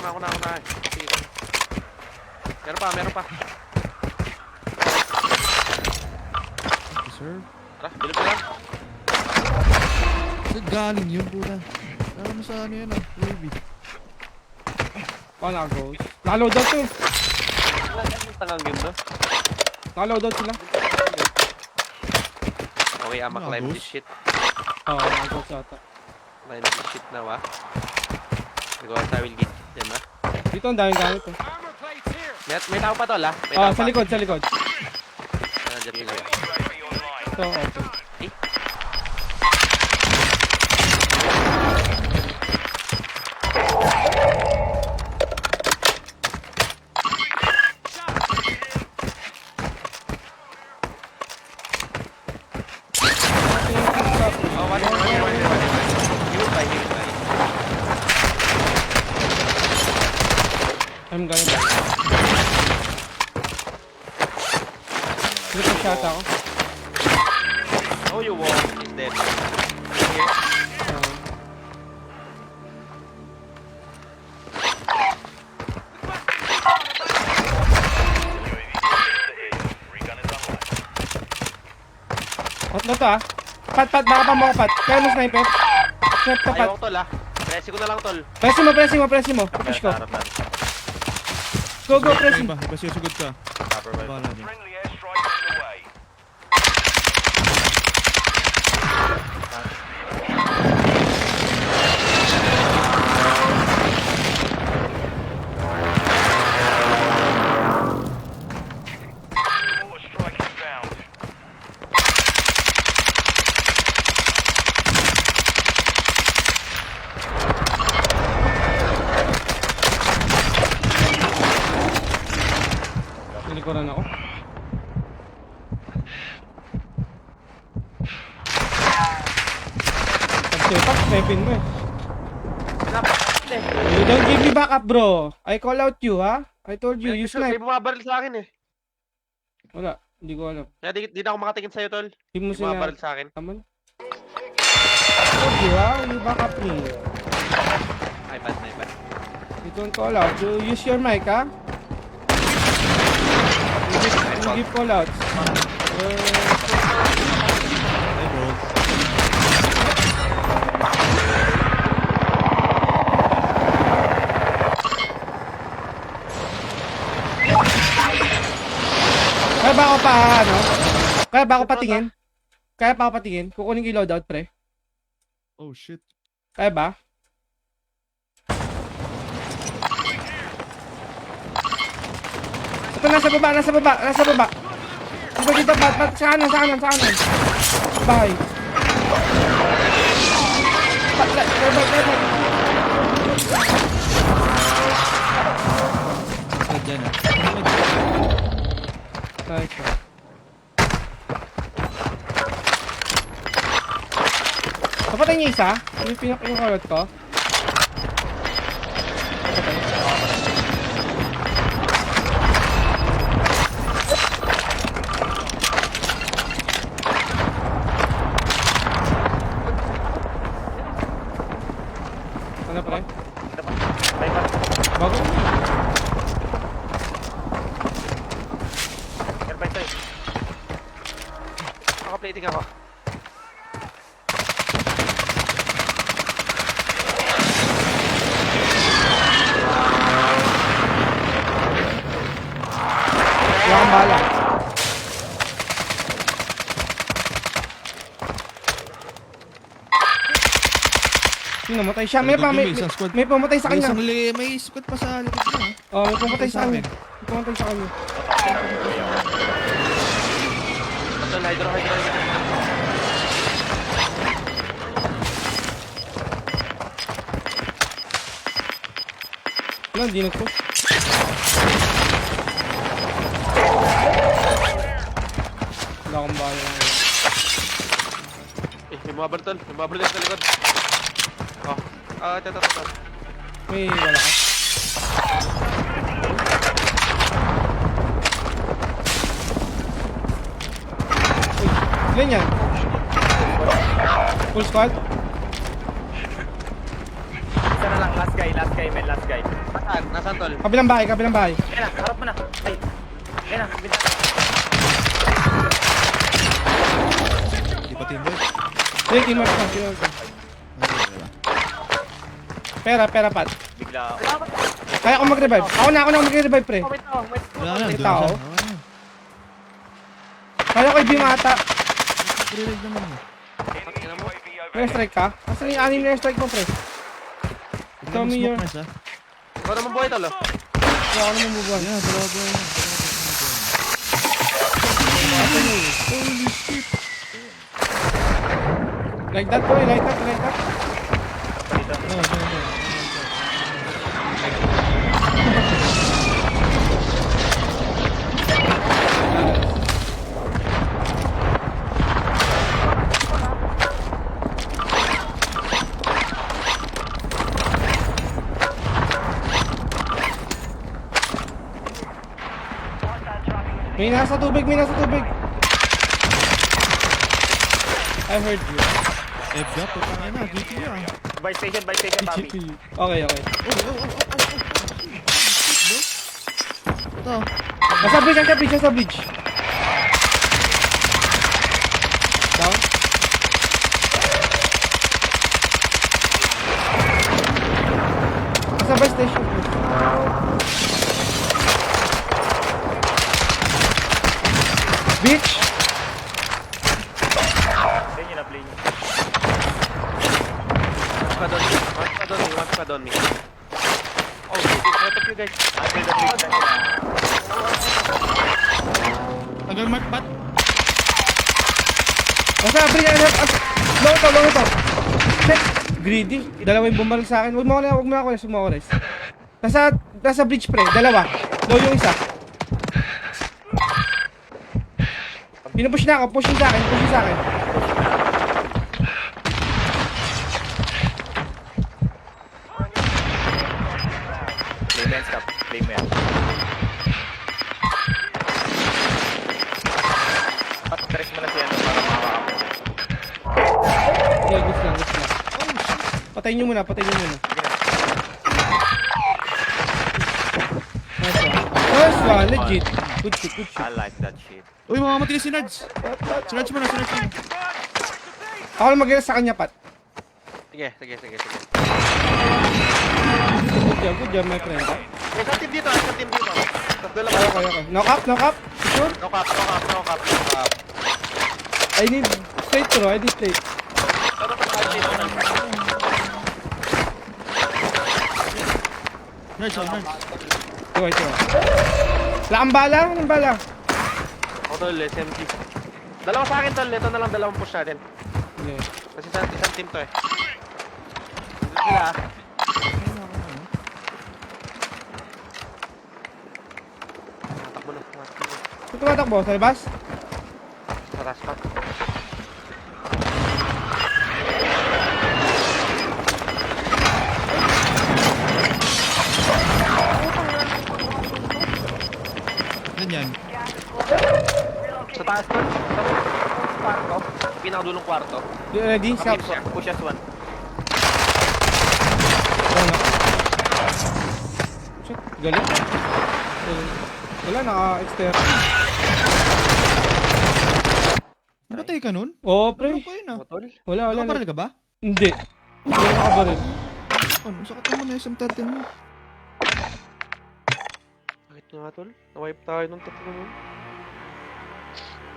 Ako na. Sige. Meron pa. Sir? Tara, bilog ko lang. Saan galing yun, puta? Ano sa ano yan ah? Wavy. Paano goes? Naka-loadout to. Wala yung tangang yun, no? Naka-loadout sila. Okay, I'ma Ano, climb ghost? this shit. Oo, naka-loadout sa ata. Climb this shit now, ah. Because I will get them, ah. Dito ang daming gamit eh. May tao pa, tol, ah. May Ah, tao sa pa. likod, sa likod. Diyan. Ito, okay. Oh, one. Hit by. I'm gonna die. Dito pa shot ako. Oh, you won. He's dead. Hot na to ah. Pat, baka pa mo pat. Kaya mo sniper. Snap ka pat. Ayaw ko, tol, ah. Presi ko na lang, tol. Pressing mo. Push ko. Harap natin. Go, pressing. Iba sugod ka. Upper right. Bahala dyan. friendly airstrike on the way. Mortar strike inbound. Nilikuran ako. Pag-setup, stepin mo eh. You don't give me backup, bro. I call out you, ha? I told you, you May snipe. bumabaril sa akin, eh. Wala, hindi ko alam. Kaya di na ako makatingin sa'yo, tol. Hindi mo May bumabaril sila... sa akin. Taman. I told you, ha? You backup me. My bad. You don't call out. You use your mic, ha? You give call outs. Hey bro. Kaya ba ako pa, ano? Kaya ba ako patingin? Kaya pa ako patingin? Kukunin ko yung loadout, pre. Oh shit. Kaya ba? Ito, nasa baba. Dito, pat, sa kanan. Bahay. Right. Saan dyan ah? Nice one. Napatay niya isa? Yung pinakakulot ko? Napatay. Ano pre? Bago? Nearby tayo. Naka-plating ako. Wala kang bala. Yung namatay siya. May isang squad. pumatay sa kanya. May squad pa sa likod na. Oh, may pumatay sa kanya. May pumatay sa kanya. Tol, hydro. Wala, hindi nag-push. Wala akong bahala. May mga bartol. May mga bartol sa likod. Oh. Ito. May wala ka. Uy, ilan yan? Full squad? Isa na lang, last guy, men, last guy. Nasaan tol? Kabilang bahay. Yan na, harap mo na. Ay, yan na, bintang. Di pa teamwork. Sige, teamwork ka. Pera, Pat. Bigla. Kaya ako mag-revive. Ako na mag-revive, pre. Wala na, May doon tao. siya. Kaya ko ibimata. Pre-rig naman eh. May strike ka? Asan yung anim na strike mo, pre? Tell me your... Smoke, Ikaw naman buhay tol, oh. Wala ako naman bubuhan. yeah, dalawa ba yun? Holy shit. Like that, boy. Like that. No. May nasa tubig. I heard you. F-gap, putang na, GPU ah. By station, Bobby. Okay. Ito. Nasa bridge. Down. Nasa by station. Bitch! Yan yun na play niyo. Watch pa doon me. Oh, what up you guys? Until the bridge lang yun. Tagal mark bat. Nasa bridge. Long ito. Shit! Greedy. Dalawa yung bumaril sa akin. Huwag mo ako sumores. Nasa bridge, pre. Dalawa. Low yung isa. Pinupush na ako. Push sa akin. Play mo yan, stop. Play mo yan. Stress mo na siya para makakapin. Okay, goods lang. Patayin nyo muna. Nice one. Legit. Good shit. I like that shit. Uy, mamamatay si Nerds. Si Nerds mo na. Ako lang mag-ilas sa kanya, Pat. Sige. Good job, my friend. Isang team dito. Tapos dalawa. Okay. Knock up. Sure? No cap. I need plate, bro. Nerds. Ito. Wala kang bala? Anong bala? Ako tol, SMG. Dalawa sa akin tol. Ito na lang dalawang push natin. Hindi. Kasi isang team to eh. Dito sila ah. Takbo na. Ito tumatakbo? Sa labas? Sa raspat. Yan. Sa taas tol. Sa kwarto. Pinakadulong kwarto. Ready? Scout. Push us one. Shit, galing. Wala, naka-exter. Nabatay ka nun? Oo, pre. Ano pa yun ah? Tol. Wala. Nakaparal ka ba? Hindi. Hindi nakabaril. Ano, sakit naman na SM13 mo. Bakit nga tol? Na-wipe tayo nung tatlo mo.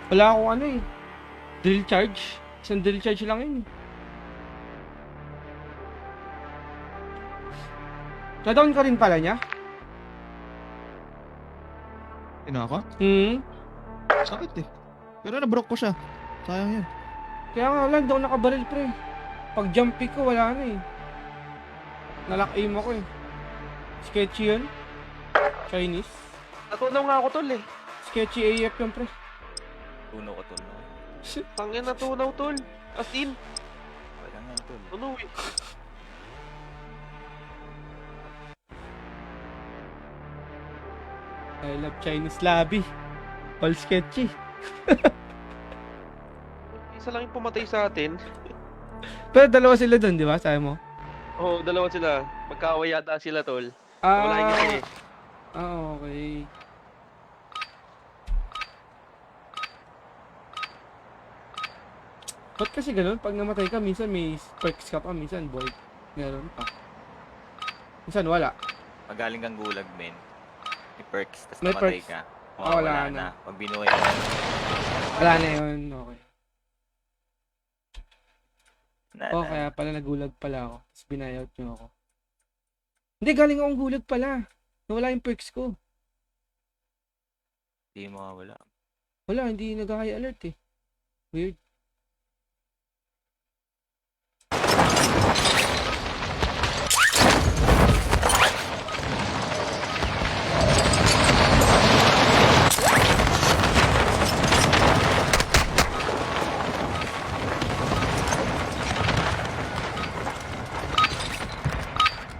Wala akong ano eh. Drill charge. Isang drill charge lang yun. Na-down ka rin pala niya? Ina ako? Sakit eh. Pero na-broke ko siya. Sayang yun. Kaya nga lang, daw nakabaril pre. Pag jump pick ko, wala na eh. Nalock aim ako eh. Sketchy yun. Chinese. Natunaw nga ako tol eh. Sketchy AF yun pre. Tuno ko tol. No? Tangin natunaw tol. As in, Wala nga tol. tunaw eh. I love Chinese lobby. All sketchy. Isa lang yung pumatay sa atin. Pero dalawa sila dun, di ba? Sabi mo? Oo, dalawa sila. Magkaaway yata sila tol. Wala yung isa eh. Okay. Ba't kasi ganun? Pag namatay ka, minsan may perks ka pa, minsan void. Meron pa. Minsan wala. Magaling kang gulag, men. May perks, tas May namatay perks. ka. Ah, wala Wala na. na. Pag binuhay ka, Wala na yun. Okay. na. Oh, kaya pala nagulag pala ako. Tapos binayout nyo ako. Hindi, galing akong gulag pala. Nawala yung perks ko. Hindi mawawala. Wala, hindi nag-high alert eh. Weird.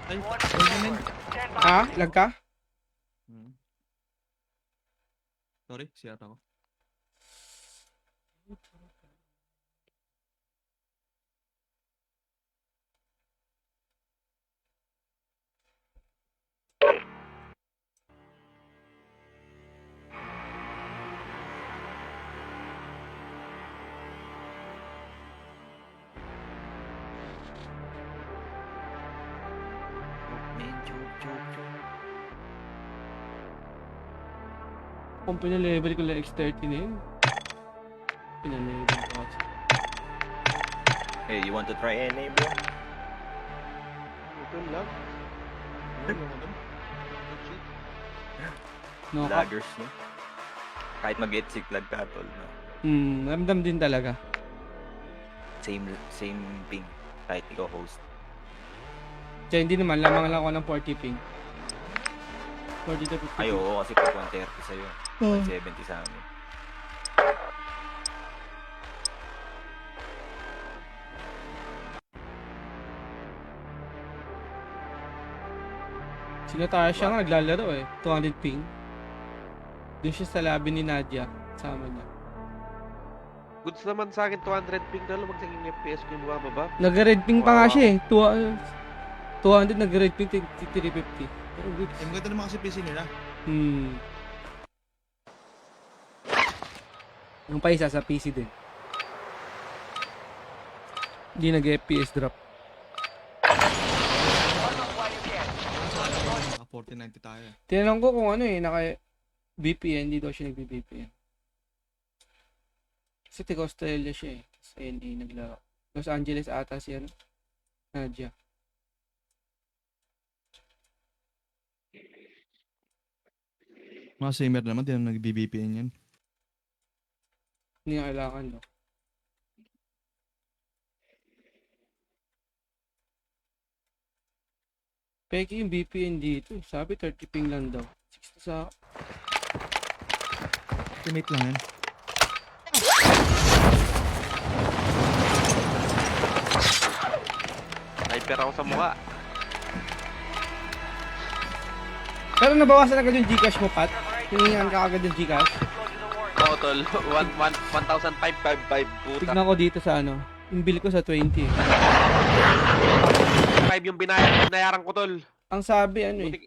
Ay, ayun men. Ah, lag ka? Sorry, siya ako. Kung pinalevel ko lang X30 na yun. Pinalevel ko kasi. Hey, you want to try NA, bro? Ito lang. No, Laggers, no? Kahit mag-exit lag ka, tol, no? ramdam din talaga. Same ping. Kahit ikaw host. Kaya hindi naman, lamang lang ako ng 40 ping. 40 to 50 Ay, ping. oo, kasi pag 130 sa'yo. Oh. 170 sa amin. Sila Tasha nga naglalaro eh. 200 ping. Doon siya sa labi ni Nadia. Sama niya. Goods naman sa akin 200 ping tol. Pag naging FPS ko yung bumababa. Nag-red ping pa nga siya eh. 200 nag-red ping 350. Pero good. Eh, maganda naman kasi PC nila. Yung pa isa sa PC din. Hindi nag-FPS drop. Naka 4090 tayo. Tinanong ko kung ano eh, naka VPN, hindi daw siya nagbi-VPN. Kasi taga Australia siya eh. Sa NA naglaro. Los Angeles ata si ano? Nadia. Mga samer naman, di na nag-BBPN yan. Hindi nga kailangan no. Peki yung VPN dito. Sabi 30 ping lang daw. 60 sa... Estimate lang yan. Sniper ako sa mukha. Pero nabawasan agad yung Gcash mo, Pat. Hiningan ka agad yung Gcash. Oo tol. 1,555 puta. Tignan ko dito sa ano. Yung bill ko sa 20 eh. 5 yung binayaran ko tol. Ang sabi ano eh.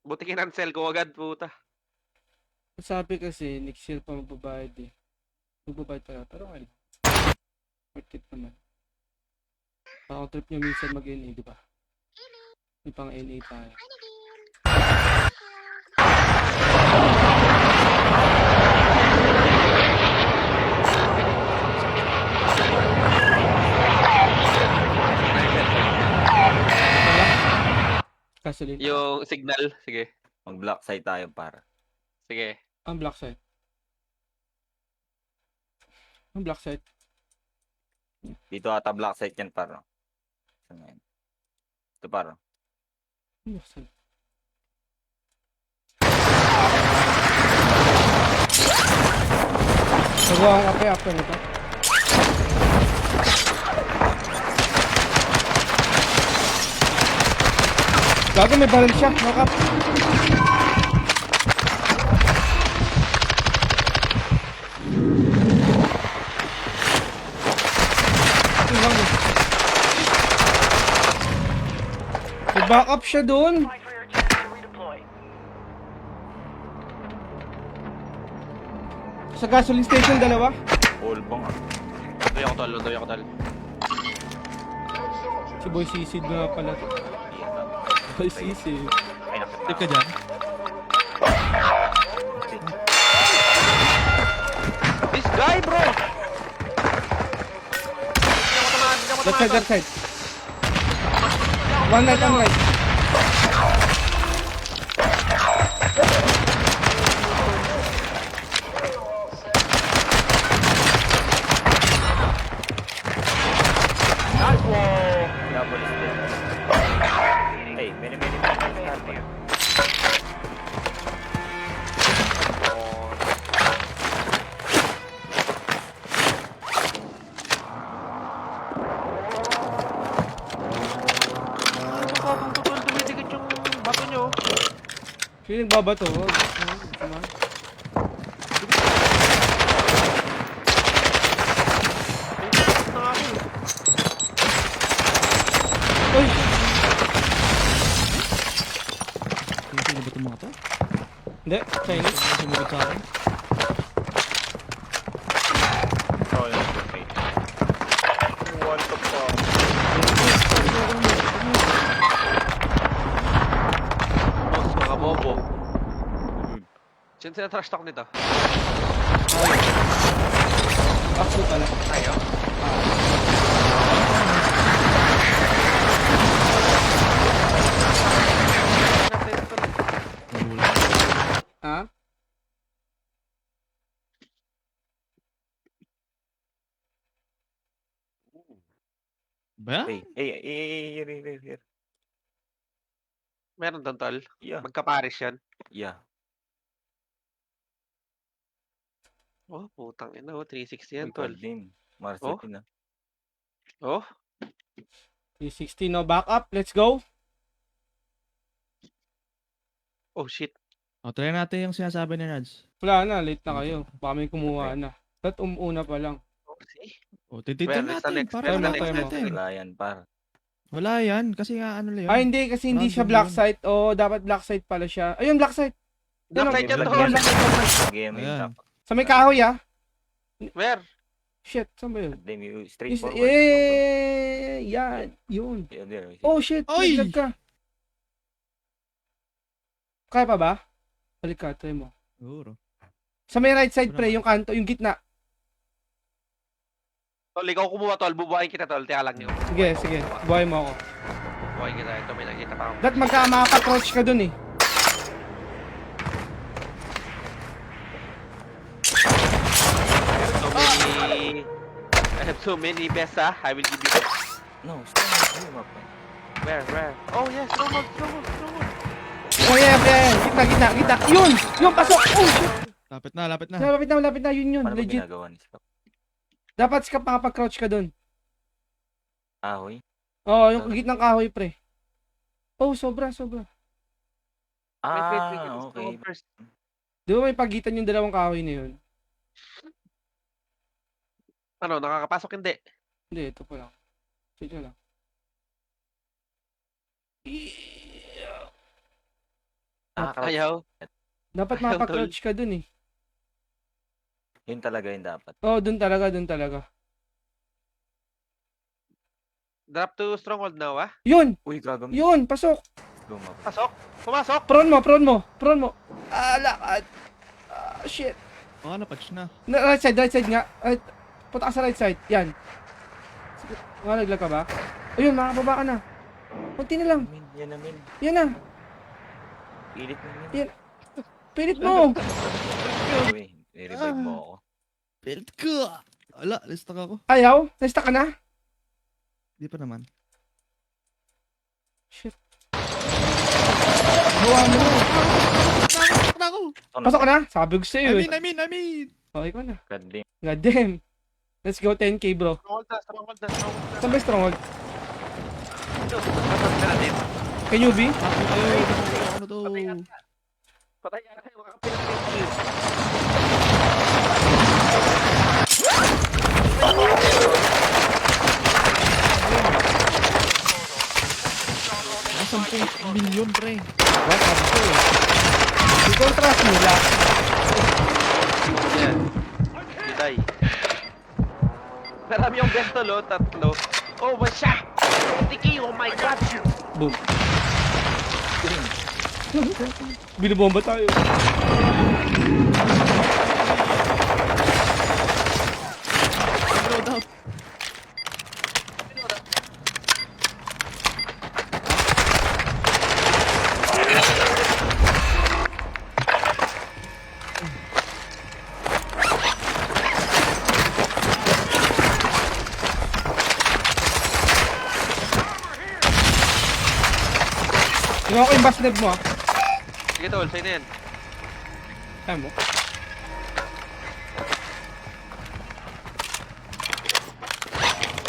Buti kinancel ko agad puta. Ang sabi kasi next year pa magbabayad eh. Magbabayad pala. Pero ano. Worth it naman. Parang trip nyo minsan mag-NA, di ba? May pang NA tayo. gasoline. Yung signal. Sige. Mag-block side tayo para. Sige. Ang black site. Ang black site. Dito ata block side yan para. Saan nga yun? Ito para. Ang black site. Nagawa akong ape after nito. Gago, may baril siya. Knock up. Ito lang eh. May backup siya doon. Fight for your chance to redeploy. Sa gasoline station, dalawa. All bang ah. Doy ako tol. Si Boy Sisid na pala to. Boy Sisid. Ay, nakita. Tip ka dyan. This guy, bro! That side, that side. One right. Double is there. Hey, many. Tol, dumidikit yung bato nyo. Sino nagbabato? Sama. Uy! Sino ba itong mga to? Hindi, Chinese. Sumunod sa akin. Oh, yun. Okay. What the fuck? Boss, mga bobo. Sino sinatrash talk nito? Actually pala. Tayo? Nahula. Ha? Ba? Hey, here. Meron doon, tol. Yeah. Magkapares yan. Yeah. Oh, putang ina. 360 yan, Uy, tol. God damn. Marceti na. Oh, 360, no backup. Let's go. oh shit. O, try natin yung sinasabi ni Rads. Wala na, late na kayo. Baka may kumuha Okay. na. Ba't una pa lang? Oh, see? O, tititin Well, it's the natin. next- Para it's the natin next natin. Wala yan, par. Wala yan. Kasi nga ano lang yun. Ah, hindi. Kasi hindi siya Random black yun. site. Oh, dapat black site pala siya. Ayun, black site. Black Ayun, side yan, black tol. site, black site. Game yun Ayan. dapat. Sa may kahoy, ah. Where? Shit, saan ba yun? God damn, you straight forward. Yan. Yun. Yeah, there. Oh, shit. Oy! Naglag ka. Kaya pa ba? Balik ka, try mo. Siguro. Sa may right side, Wala pre, naman. yung kanto, yung gitna. Tol, ikaw kumuha, tol. Bubuhayin kita, tol. Teka lang yun. Sige. Buhay mo ako. Bubuhayin kita. Ito, may nakita pa ako. Dat makaka-crouch ka dun eh. I have so many best, ah. I will give you that. No, stop. Move up. Where? Oh, yes. Slow mo. Oh, yeah. Gitna. Yun, pasok. Oh, shit. Lapit na. Lapit na. Yun. Paano ba Legit. ginagawa ni Scott? Dapat skap makapag-crouch ka dun. Ahoy? Oo, yung gitnang kahoy, pre. Oh, sobra. Wait. Okay. First. Di ba may pagitan yung dalawang kahoy na yun? Ano, nakakapasok hindi. Hindi, ito pa lang. Sige lang. Ayaw. Dapat Ayaw, makapag-crouch ka dun eh. Yun talaga yung dapat. Oh, dun talaga. Drop to stronghold now, ah. Yun, Uy, pasok. Lumabas. Pasok. Pumasok. Prone mo. Lakad. Shit. Baka na-patch na. Right side nga. Ay, punta ka sa right side. Yan. Sige, naglag ka ba? Ayun, makababa ka na. Kunti na lang. Yan na, men. Yan na. Pilit na, men. Yan. Pilit mo. Uy, i-revive mo ako. Belt ko! Wala, listak ako. Ayaw? Nasta ka na? Di pa naman. Shit. Gawa mo! Takot na ako! Pasok ka na? Sabi ko sa'yo eh. I mean! Okay ko na. God damn. God damn. Let's go 10k bro. Stronghold na, stronghold na, stronghold na. Saan ba yung stronghold? Ito, kapag ka na din. Kay Newbie? Ano to? Patay ka na kayo, makakapilit. Naka 10 milyon, pre. What? Sabi ko eh. Hindi ko trust nila. Yan. Bitay. Marami yung bentol, oh, tatlo. Oh, my shot! Tiki, oh my god! Boom. Binubomba tayo. Road out. Tingnan ko yung bus neb mo ah. Sige, tol, sa'yo na yan. Kaya mo?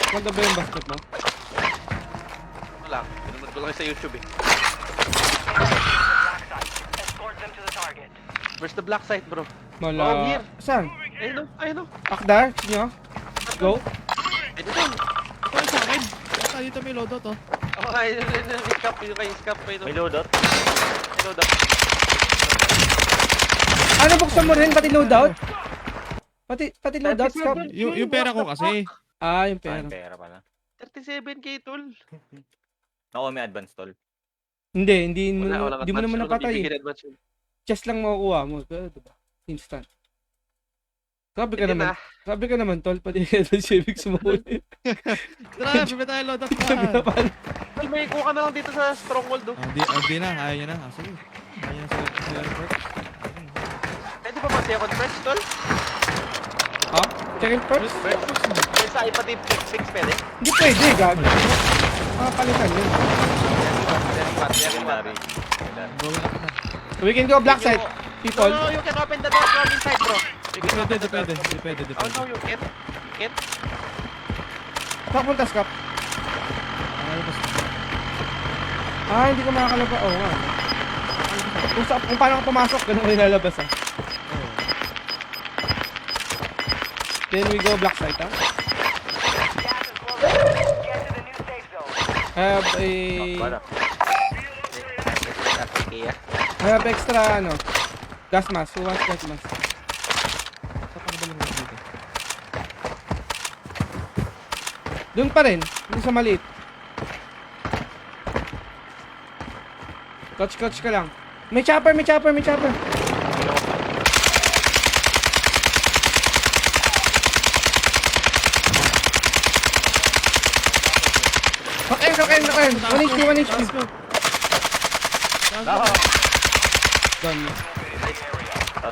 Maganda ba yung bus neb mo? Ano lang, pinunod ko lang kayo sa YouTube eh. Escort them to the target. Where's the black site, bro? Mala... Oh, here. Saan? Ayun, oh, ayun, oh. Akdar? Sige Go. Ayun, oh. Ito yung sa akin. Basta dito may loadout, oh. Ako kaya yung scap, yung kay scap, ayun, oh. May loadout? Ayun, oh, Ano buksan mo rin? Pati loadout? Pati loadout, Scap? Yung pera ko kasi. Ah, yung Pera. pera. Pera pala. 37k, tol. Ako may advance tol. Hindi mo Wala naman advance, napatay eh. bibigyan advance yun. Chest lang makukuha mo. Pero, diba? Instant. Sabi ka Hindi naman. na. Sabi ka naman, tol. Pati head savings mo ulit. Tara, bibit tayo loadout Sabi na pa. pala. Tol, may kuha ka na lang dito sa stronghold, oh. Di na, ayaw niya na. Ah, sige. Ayaw niya sa airport. Pwede pa ba second press, tol? Ha? Check it first? Pwede sa iPad fix, pwede? Hindi pwede, gago. Makapalitan yun. Very bad. Secondary. Gawin natin na. We can go black side, people. No, you can open the door from inside, bro. You can open the door. Depende. Oh, no, you can't. You can't? Saan punta, Scap? Ayaw basta. Ah, hindi ko makakalabas. Oo nga. Kung paano ka pumasok, ganun ko nilalabas ah. Then we go black side, ha? Gas is closing. Get to the new safe zone. I have extra, ano, gas mask. Who wants gas mask? Doon pa rin, hindi sa maliit. Coach ka lang. May chopper. Okay. 1 HP. Done.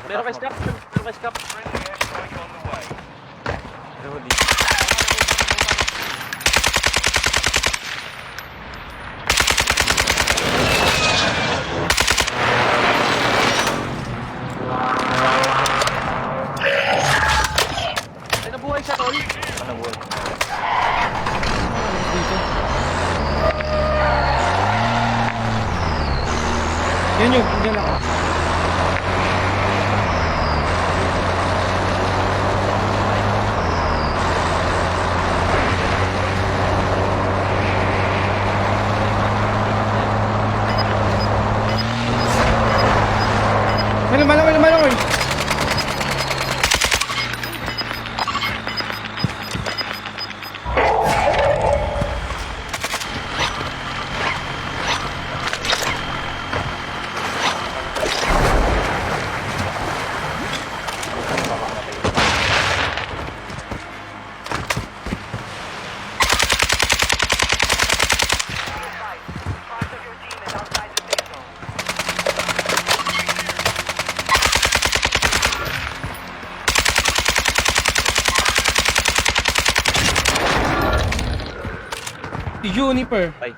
Meron kay scap. Meron kay scap. Ay, nabuhay siya, tol. Ano buwan? Dito. Yan yun, dyan ako. May lumalangoy. Juniper. Ay,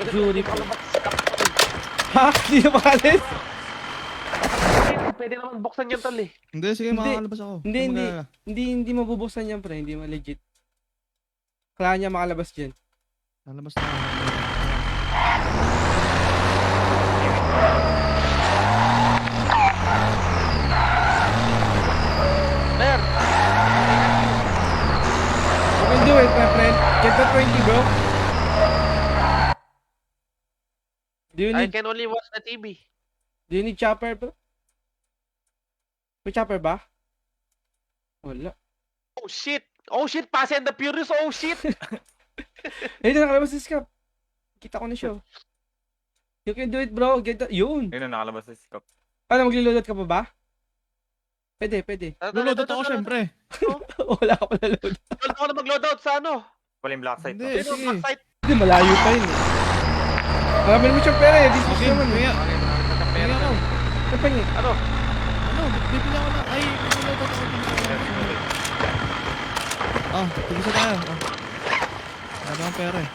Juniper. Ha? Hindi na makalis? Pwede naman buksan yan tol eh. Hindi, sige, Hindi. makakalabas ako. Hindi, Huwag hindi. mag-alala. Hindi mabubuksan yan, pre. Hindi mo legit. Kailangan niya makalabas dyan. Lalabas na ako. Mer! You can do it, my friend. Get the 20, bro. Do you I need, can only watch the TV. do you need chopper, bro? May chopper ba? Wala. Oh shit! Oh shit! Fast and the Furious! Oh shit! Eh, nakalabas si Scap. Kita ko na siya. You can do it, bro. Get the... Yun. yun na nakalabas sa scope. Ano, maglilodot ka pa ba? Pwede, pwede. Lulodot ako, syempre. Wala ka pala load. Tol, ako na mag-loadout sa ano? Pala yung black site. Hindi, to. Sino sige. ang site? Hindi, malayo pa yun eh. Marami naman siyang pera eh. Dismiss Okay, naman eh. kaya. Kaya ako. Ano pa niya? Ano? Ano, bibili ako na. Ay, lulodot ako. Ah, tigisa tayo. Ah. Ano ang pera eh.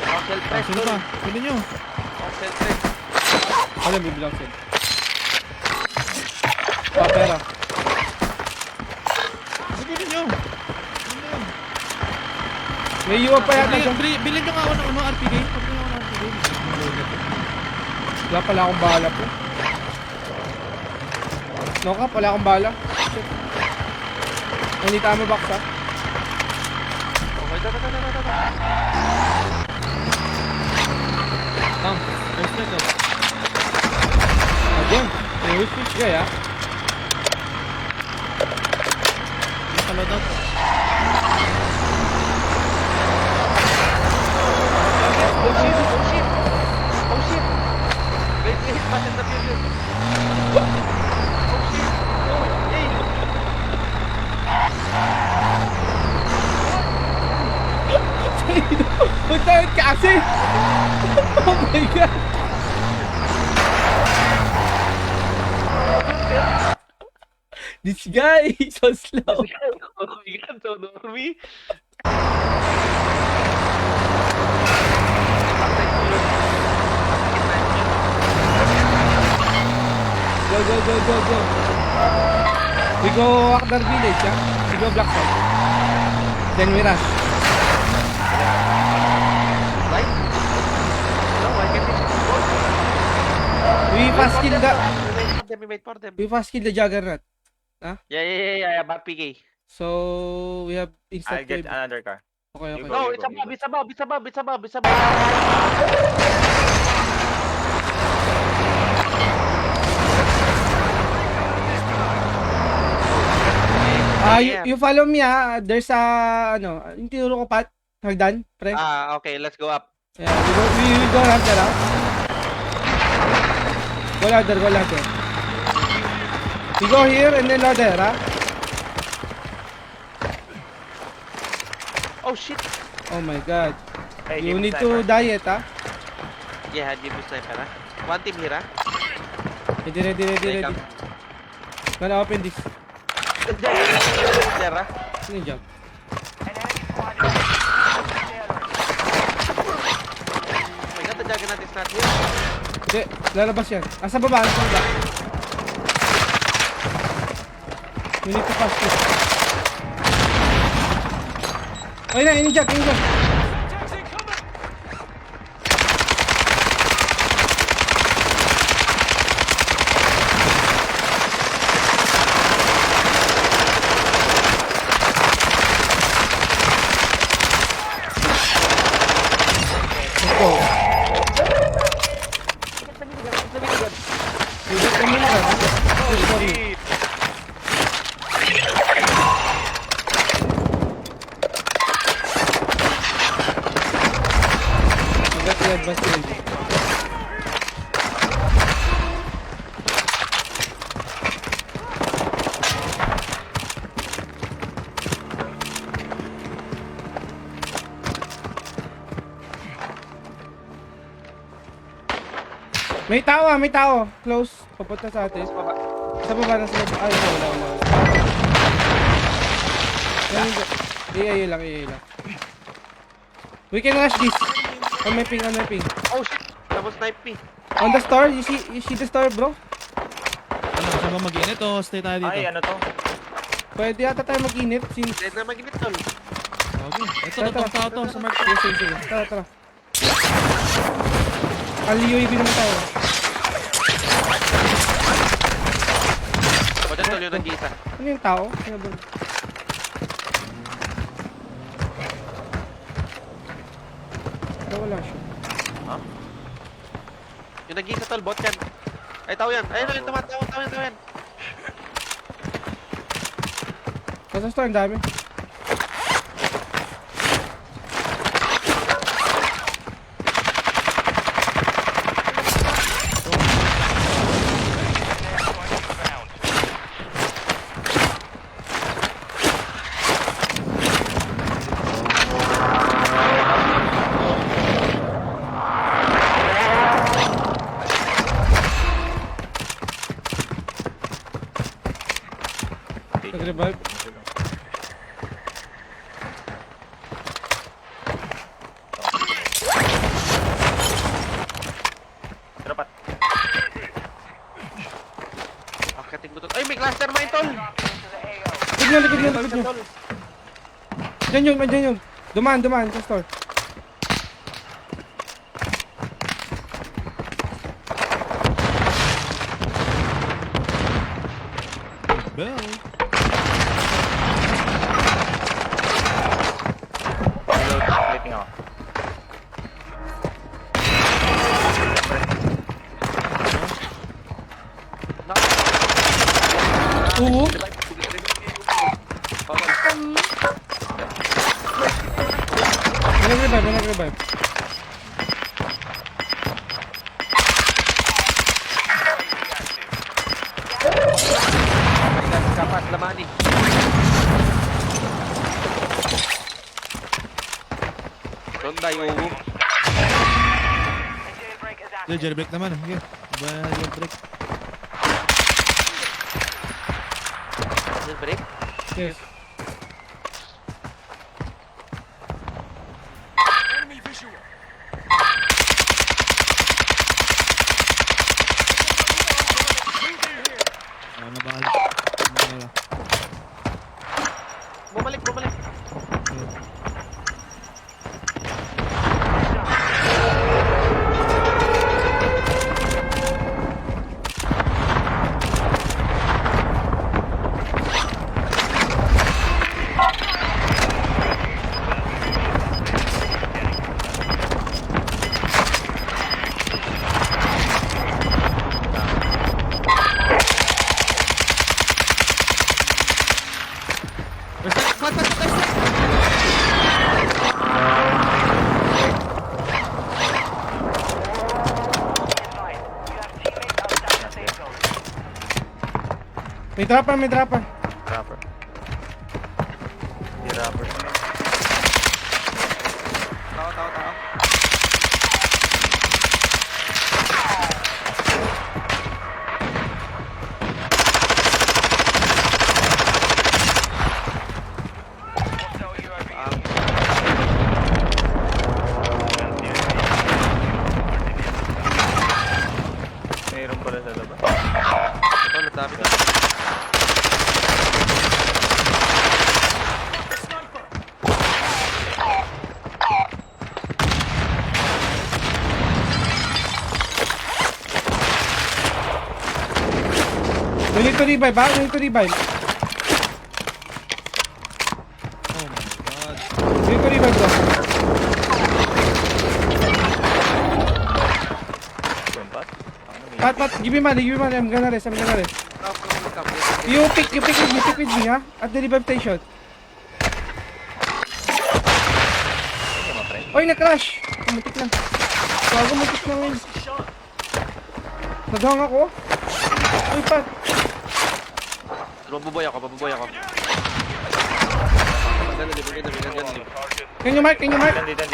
Oxel Ah, press, sino tol. pa? Pili nyo. Oxel press. Alam, may bilang sila. Ah, pera. Pili nyo. Ano yan? May iwan pa yata siya. Bilhin nyo nga ako ng RPG. Bilhin nyo ako ng RPG. Wala pala akong bala po. No cap, wala akong bala. Shit. Hindi tama box ha. Okay, da. First leg oh. Again. May switch guy ha. Nakaloadout. Oh shit! Oh shit! Oh shit! Wait, Fast and the Furious. Oh shit! Oh, hey! Punta kasi! Oh my god! This guy is so slow. Oh my God, so Normie. Go, go, go, go, go. We go Akdar Village, ha? We go Black Side. Then we rush. Right? No, I can We fast kill the... We wait for them. We fast kill the Juggernaut. Yeah, back PK. So, we have I'll instant get wave. another car. Okay, okay. You No, go, it's you above, go. it's above, it's above, it's above, it's above. You follow me, ha? There's a, ano, yung tinuro ko, Pat. Hagdan, pre. Okay, let's go up. Yeah, we go ladder, ha? Go ladder, go ladder. We go here and then ladder, ha? Oh shit. Oh my god. Hey, You give me need to sniper. diet, ha? Yeah, give me sniper, ha? One team here, ha? Ready, ready, ready, Wake ready. up. Gonna open this. There, ha? Sino jump? An enemy squad is there. Oh my God, the Juggernaut is not here. Hindi, lalabas yan. Asa baba, asa baba. We need to pass this. Ay na, ini-jump, ini-jump. Let's go. You get the minigun. Sorry. You got the advantage. May tao ah, may tao. Close. Papunta sa atin. Baba. Sa baba na sila. Ay, wala. AA lang. We can rush this. On my ping. Oh shit! Double snipe me. On the store, you see the store, bro? Ano, saan ba mag-init o stay tayo dito? Ay, ano to? Pwede yata tayo mag-init since... Dead na maginit tol. Okay. Ito, Tara, totoong tao to sa mark. Sige. Tara. UAV naman tayo. Ako dyan tol yung nag-iisa. Ano yung tao? Ano ba? Wala siya. Yung nag-iisa tol, bot yan. Ay, tao yan. Ayun, ayun, tao yan. Nasa store, ang dami. Nag-revive. Dapat. Akating mo tol. Ay, may cluster mine tol. Likod nyo. Diyan yun. Dumaan sa store. Bell. Lighting ako. Oo. May nag-revive. Kapat, lamani. Ronda yung uwo. Jailbreak naman. Okay. Jailbreak. Break. Yes. Nabalik. Bumalik. May dropper. Rapper. Hindi rapper. Tao. Mayroon pala sa labas. Ito, nadami to. We need to revive, ha? We need to revive. Oh my god. We need to revive, bro. Pat. Pat, give me money. I'm gonna rest. You pick with me, ha? At the revive station. Oy, na-crash! Mutik lang. Bago mutik lang yun. Naghang ako. Uy, Pat. Mabuboy ako. Can you mark? Dito.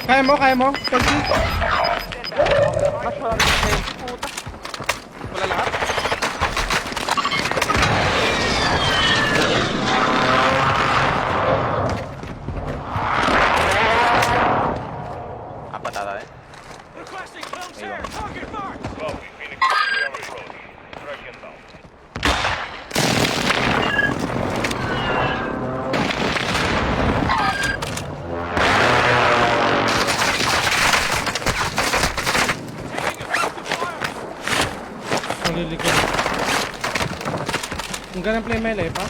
Kaya mo, kaya mo. Selfie. Mas wala rin selfie, puta. Wala lahat. Apat ata eh. Ayun. Malilikod. Ang ganang play melee pa.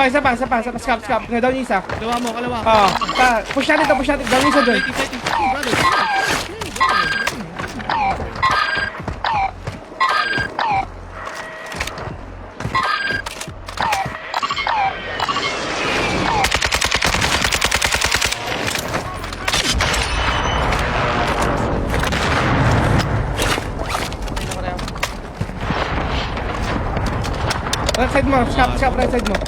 Isa pa. Scap. Down yung isa. Kalawa mo, kalawa. Push natin to. Down yung isa dun. Fighting. Brother. Right side mo. Scap, right side mo.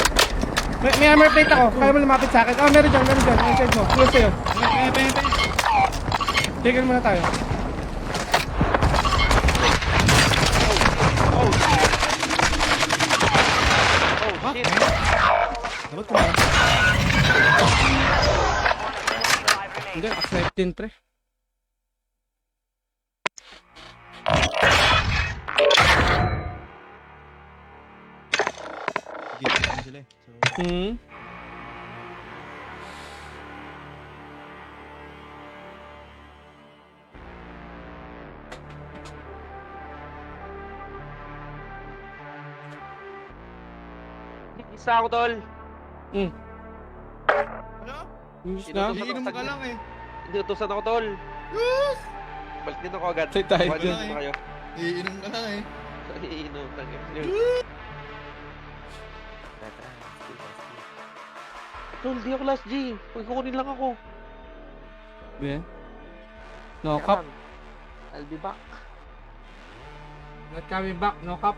May armor plate ako. Kaya mo lumapit sa akin. Meron dyan. Right side mo. Close sa'yo. Tigil muna tayo. Oh, shit. Dapat kumara. Hindi, snipe din pre. Dito sila eh. So, Isa ako, tol. ano? Use na. Iinom ka lang eh. Hindi, utusan ako, tol. Balik dito ako agad. Say tayo Balik dyan. dito kayo. Iinom ka lang eh. Iinom. Tol, di ako last G. Pagkukunin lang ako. Yeah. No cap. I'll be back. Not coming back. No cap.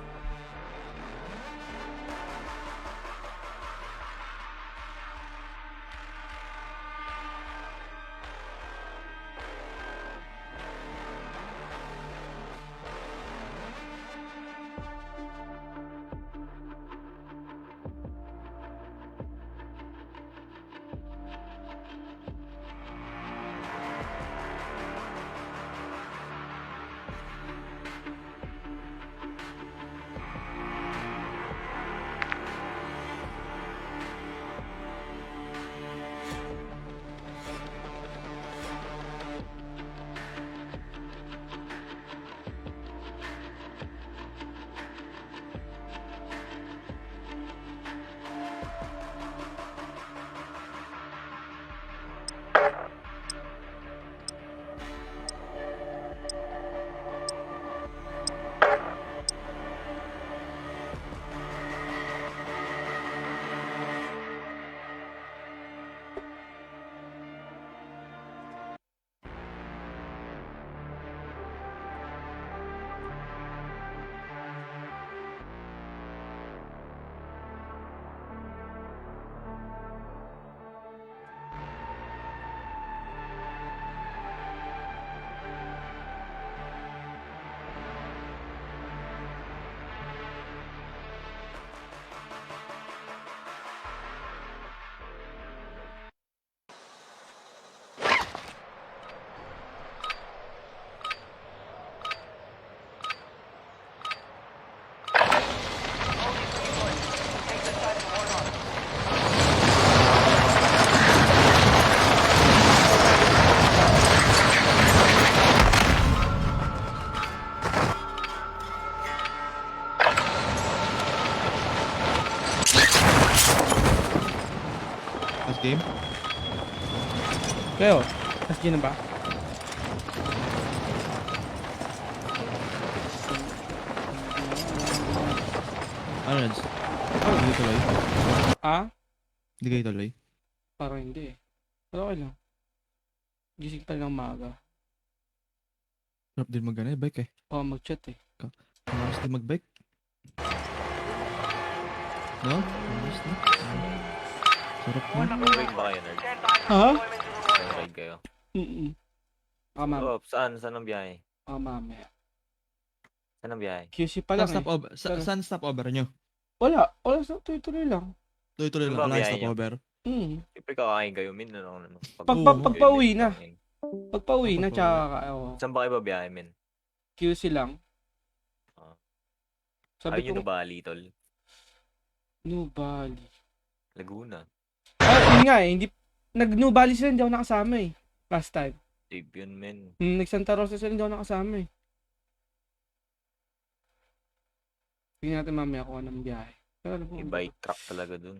game? Kayo, SG na ba? Ano, Reds? Hindi kayo tuloy? Ah? Hindi kayo tuloy? Parang hindi eh. Pero okay lang. Gising pa lang maaga. Sarap din mag-ano eh, bike eh. Oo, mag-chat eh. Malas din mag-bike. No? Malas din. Sarap na. Nag-ride ba kayo, nerd? Ha? Nag-ride kayo? Mamaya. Oh, saan? Saan ang biyahe? Mamaya. Saan ang biyahe? QC pa lang Saan eh. stopover? Saan stopover nyo? Wala. Wala. Tuloy-tuloy lang. Tuloy-tuloy Ano lang. ba Wala yung biyahe nyo? stopover. Siyempre kakain kayo, min. Ano? Pagpa-uwi na. Pagpa-uwi na, tsaka Saan ba kayo babiyahe, min? QC lang. Sabi Ayun ko, yung Nubali, tol. Nubali. Laguna. Yun nga eh. Hindi, nag-Nubali sila, hindi ako nakasama eh. Last time. Safe yun, men. Nag-Santa Rosa sila, hindi ako nakasama eh. Tingnan natin mamaya kung anong biyahe. Pero ano po? May bike track talaga dun.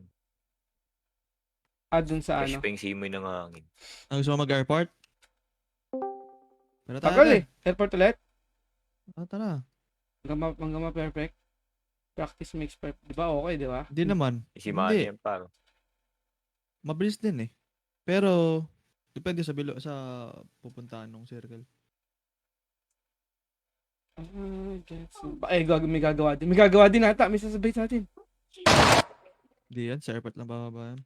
Dun sa Fresh ano. pa yung simoy ng hangin. Ang gusto mo mag-airport? Pero tayo Tagal eh. Airport ulit. Tara. Hanggang ma-perfect. Practice makes perfect. Di ba okay, di ba? Hindi naman. Si Manny Hindi. yan, paro. Mabilis din eh. Pero, depende sa pupuntahan ng circle. May gagawa din. May gagawa din ata. May sasabay sa atin. Hindi yan. Sa airport lang bababa yan.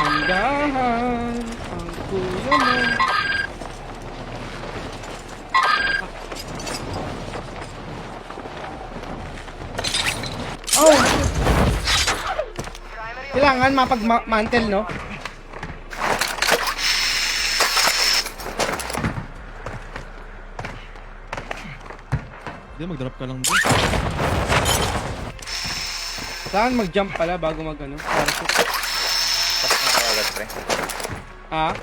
Dahan-dahan ang kuya mo. Oh! Kailangan mapag-mantle, no? Hindi, mag-drop ka lang doon. Saan mag-jump pala bago mag-ano? Parachute. Pasok na kaya agad, pre. Ah?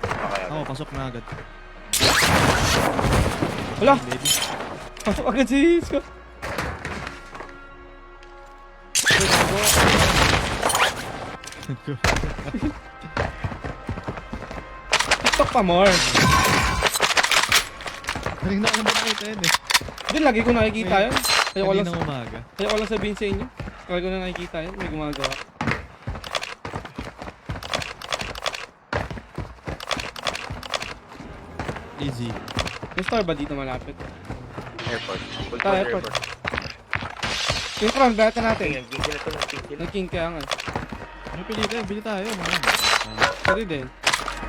Kaya Oo, agad. pasok na agad. Wala! Baby. Pasok agad si Scott. TikTok pa more. Kanina ko naman nakita yun eh. Doon lagi ko nakikita yun. Kaninang umaga. Kaya ko lang sabihin sa inyo. Lagi ko na nakikita yun. May gumagawa. Easy. May store ba dito malapit? Airport. Full Ah, airport. airport. Yung crown, bata natin. King sila to, nag-king sila. Nag-king kaya nga. Ano pili tayo? Bili tayo. Sorry din.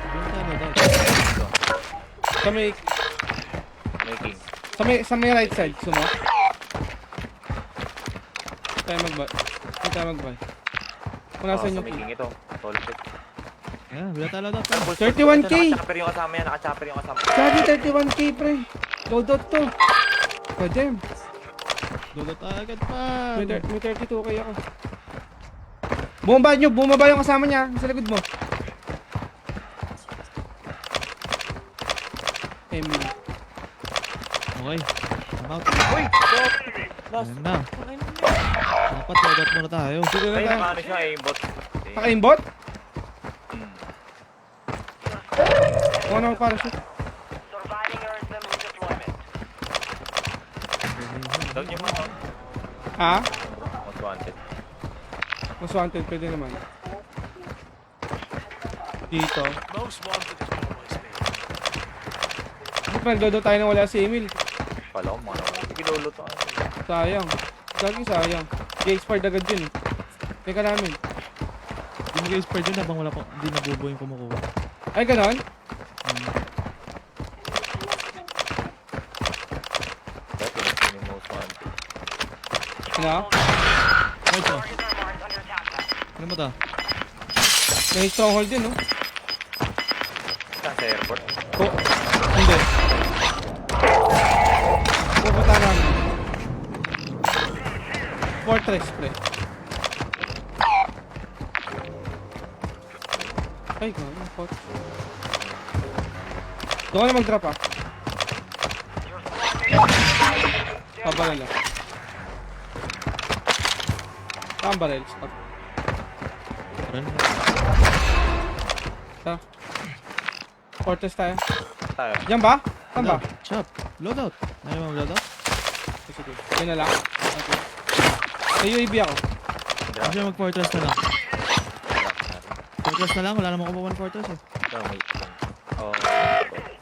Bili tayo daw. Sa may, May king. sa may right side. Sumo. Tayo mag-buy. Hindi tayo mag-buy. Kung nasan Sa yung may king ito. Solid set. Yeah, bili tayo daw. 31K! Naka-chopper yung kasama yan. Naka-chopper yung kasama. Sabi 31K pre. Loadout to. Oh damn. Dolo tayo agad pa. May 32K ako. Bumaba yung kasama niya. Sa likod mo. Emily. Okay. I'm out. Uy! Last. Ayan na. Dapat loadout muna tayo. Dito na Ay, tayo. naka-ano siya, aimbot. Naka-aimbot? Oo na parachute. Surviving earns them redeployment. Down niyo mo. Ha? Most wanted. Mas wanted pwede naman. Dito. Most wanted is always me. Bakit nagdodo tayo na wala si Emil? Pala ko, mga kilolo to. Sayang. Lagi sayang. G-expired agad yun eh. Teka namin. Hindi mo guys spread yun habang wala pa. Hindi nabubo yung kumukuha. Ay ganon? Dahil pinag yung most wanted. Ano? Right mo. Targets are marked on your attack map. Ano mo ta? May stronghold din no? Saan sa airport? Oh. Hindi. Pupunta namin. Fortress pre. Ay, gano'n. Pot. Doon ka na mag-drop ah. Pabarel lang. Saan barel? Stop. Run. Ta. Fortress tayo. Tayo. Diyan ba? Saan ba? Chop. Loadout. Ano mo loadout? Sige. Yan na lang. Okay. Sa UAV ako. Kasi mag-fortress na lang. Fortress na lang. Wala namang kumawan fortress eh. Oh,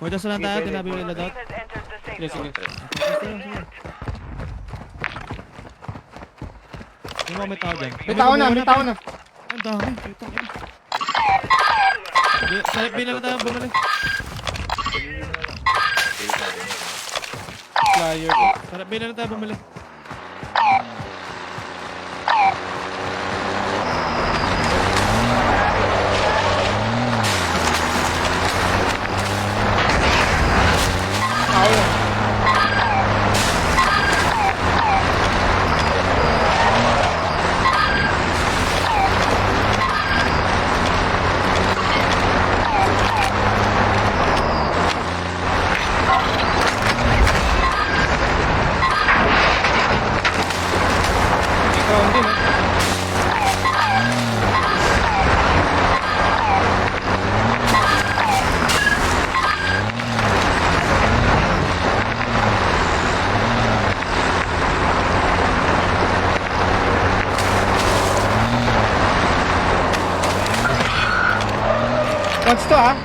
Fortress na lang tayo. Tinabi yung loadout. Has entered the safe Sige, sige. Fortress na lang. Sige. Yung mga may tao dyan. May tao na, may tao na. Ang dami. Putang ina. Sa FB na lang tayo bumalik. Flyer. Sa FB na lang tayo bumalik. Tao na. Ground din eh. What's to ah?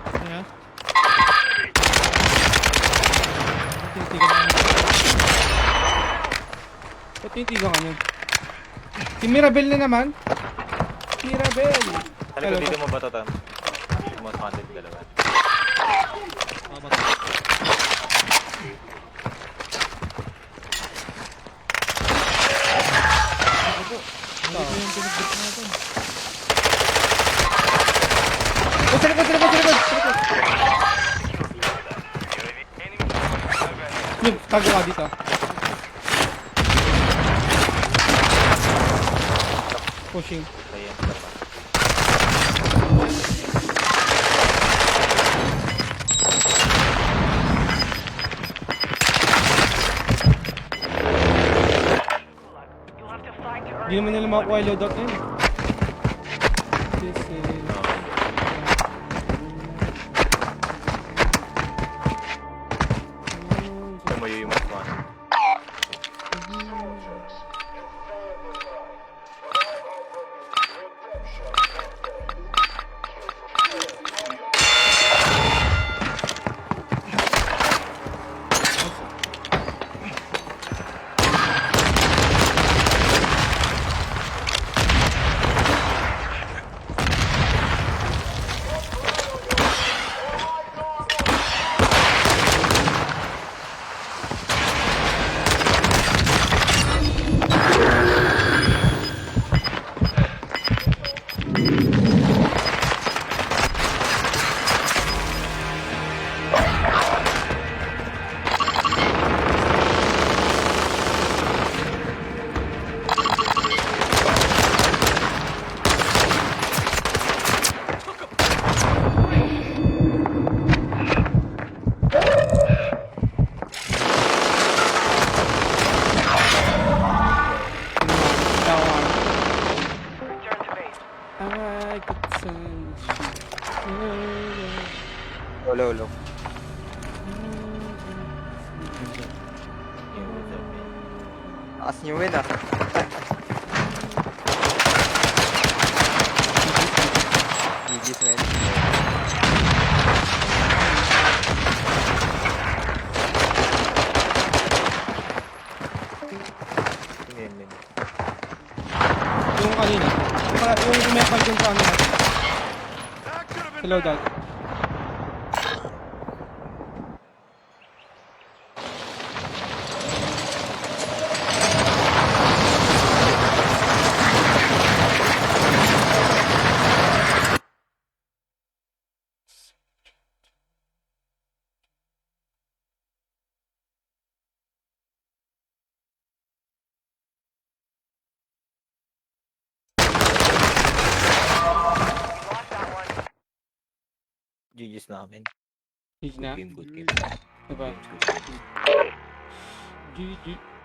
Kaya? Titigan na. Ba't tinitigan ka nun? Si Mirabel na naman. Mirabel. Sa likod dito mo ba ito, Tam? Most wanted dalawa. Hindi ko yung pinag-break natin. Oh, sa likod, sa likod, sa likod, sa likod. Yun, tago ka dito. Pushing. Ayan. You'll have to fight to earn. Hindi naman nila makuha yung loadout na yun. This is... Tumayo yung most wanted. Return to base. I could sense you. Low. Taas niyo win ah. GG's man. Yung kanina. Yung metal dun sa ano. Sa loadout. GG's namin. GG na? Good game. Diba? Good game. GG.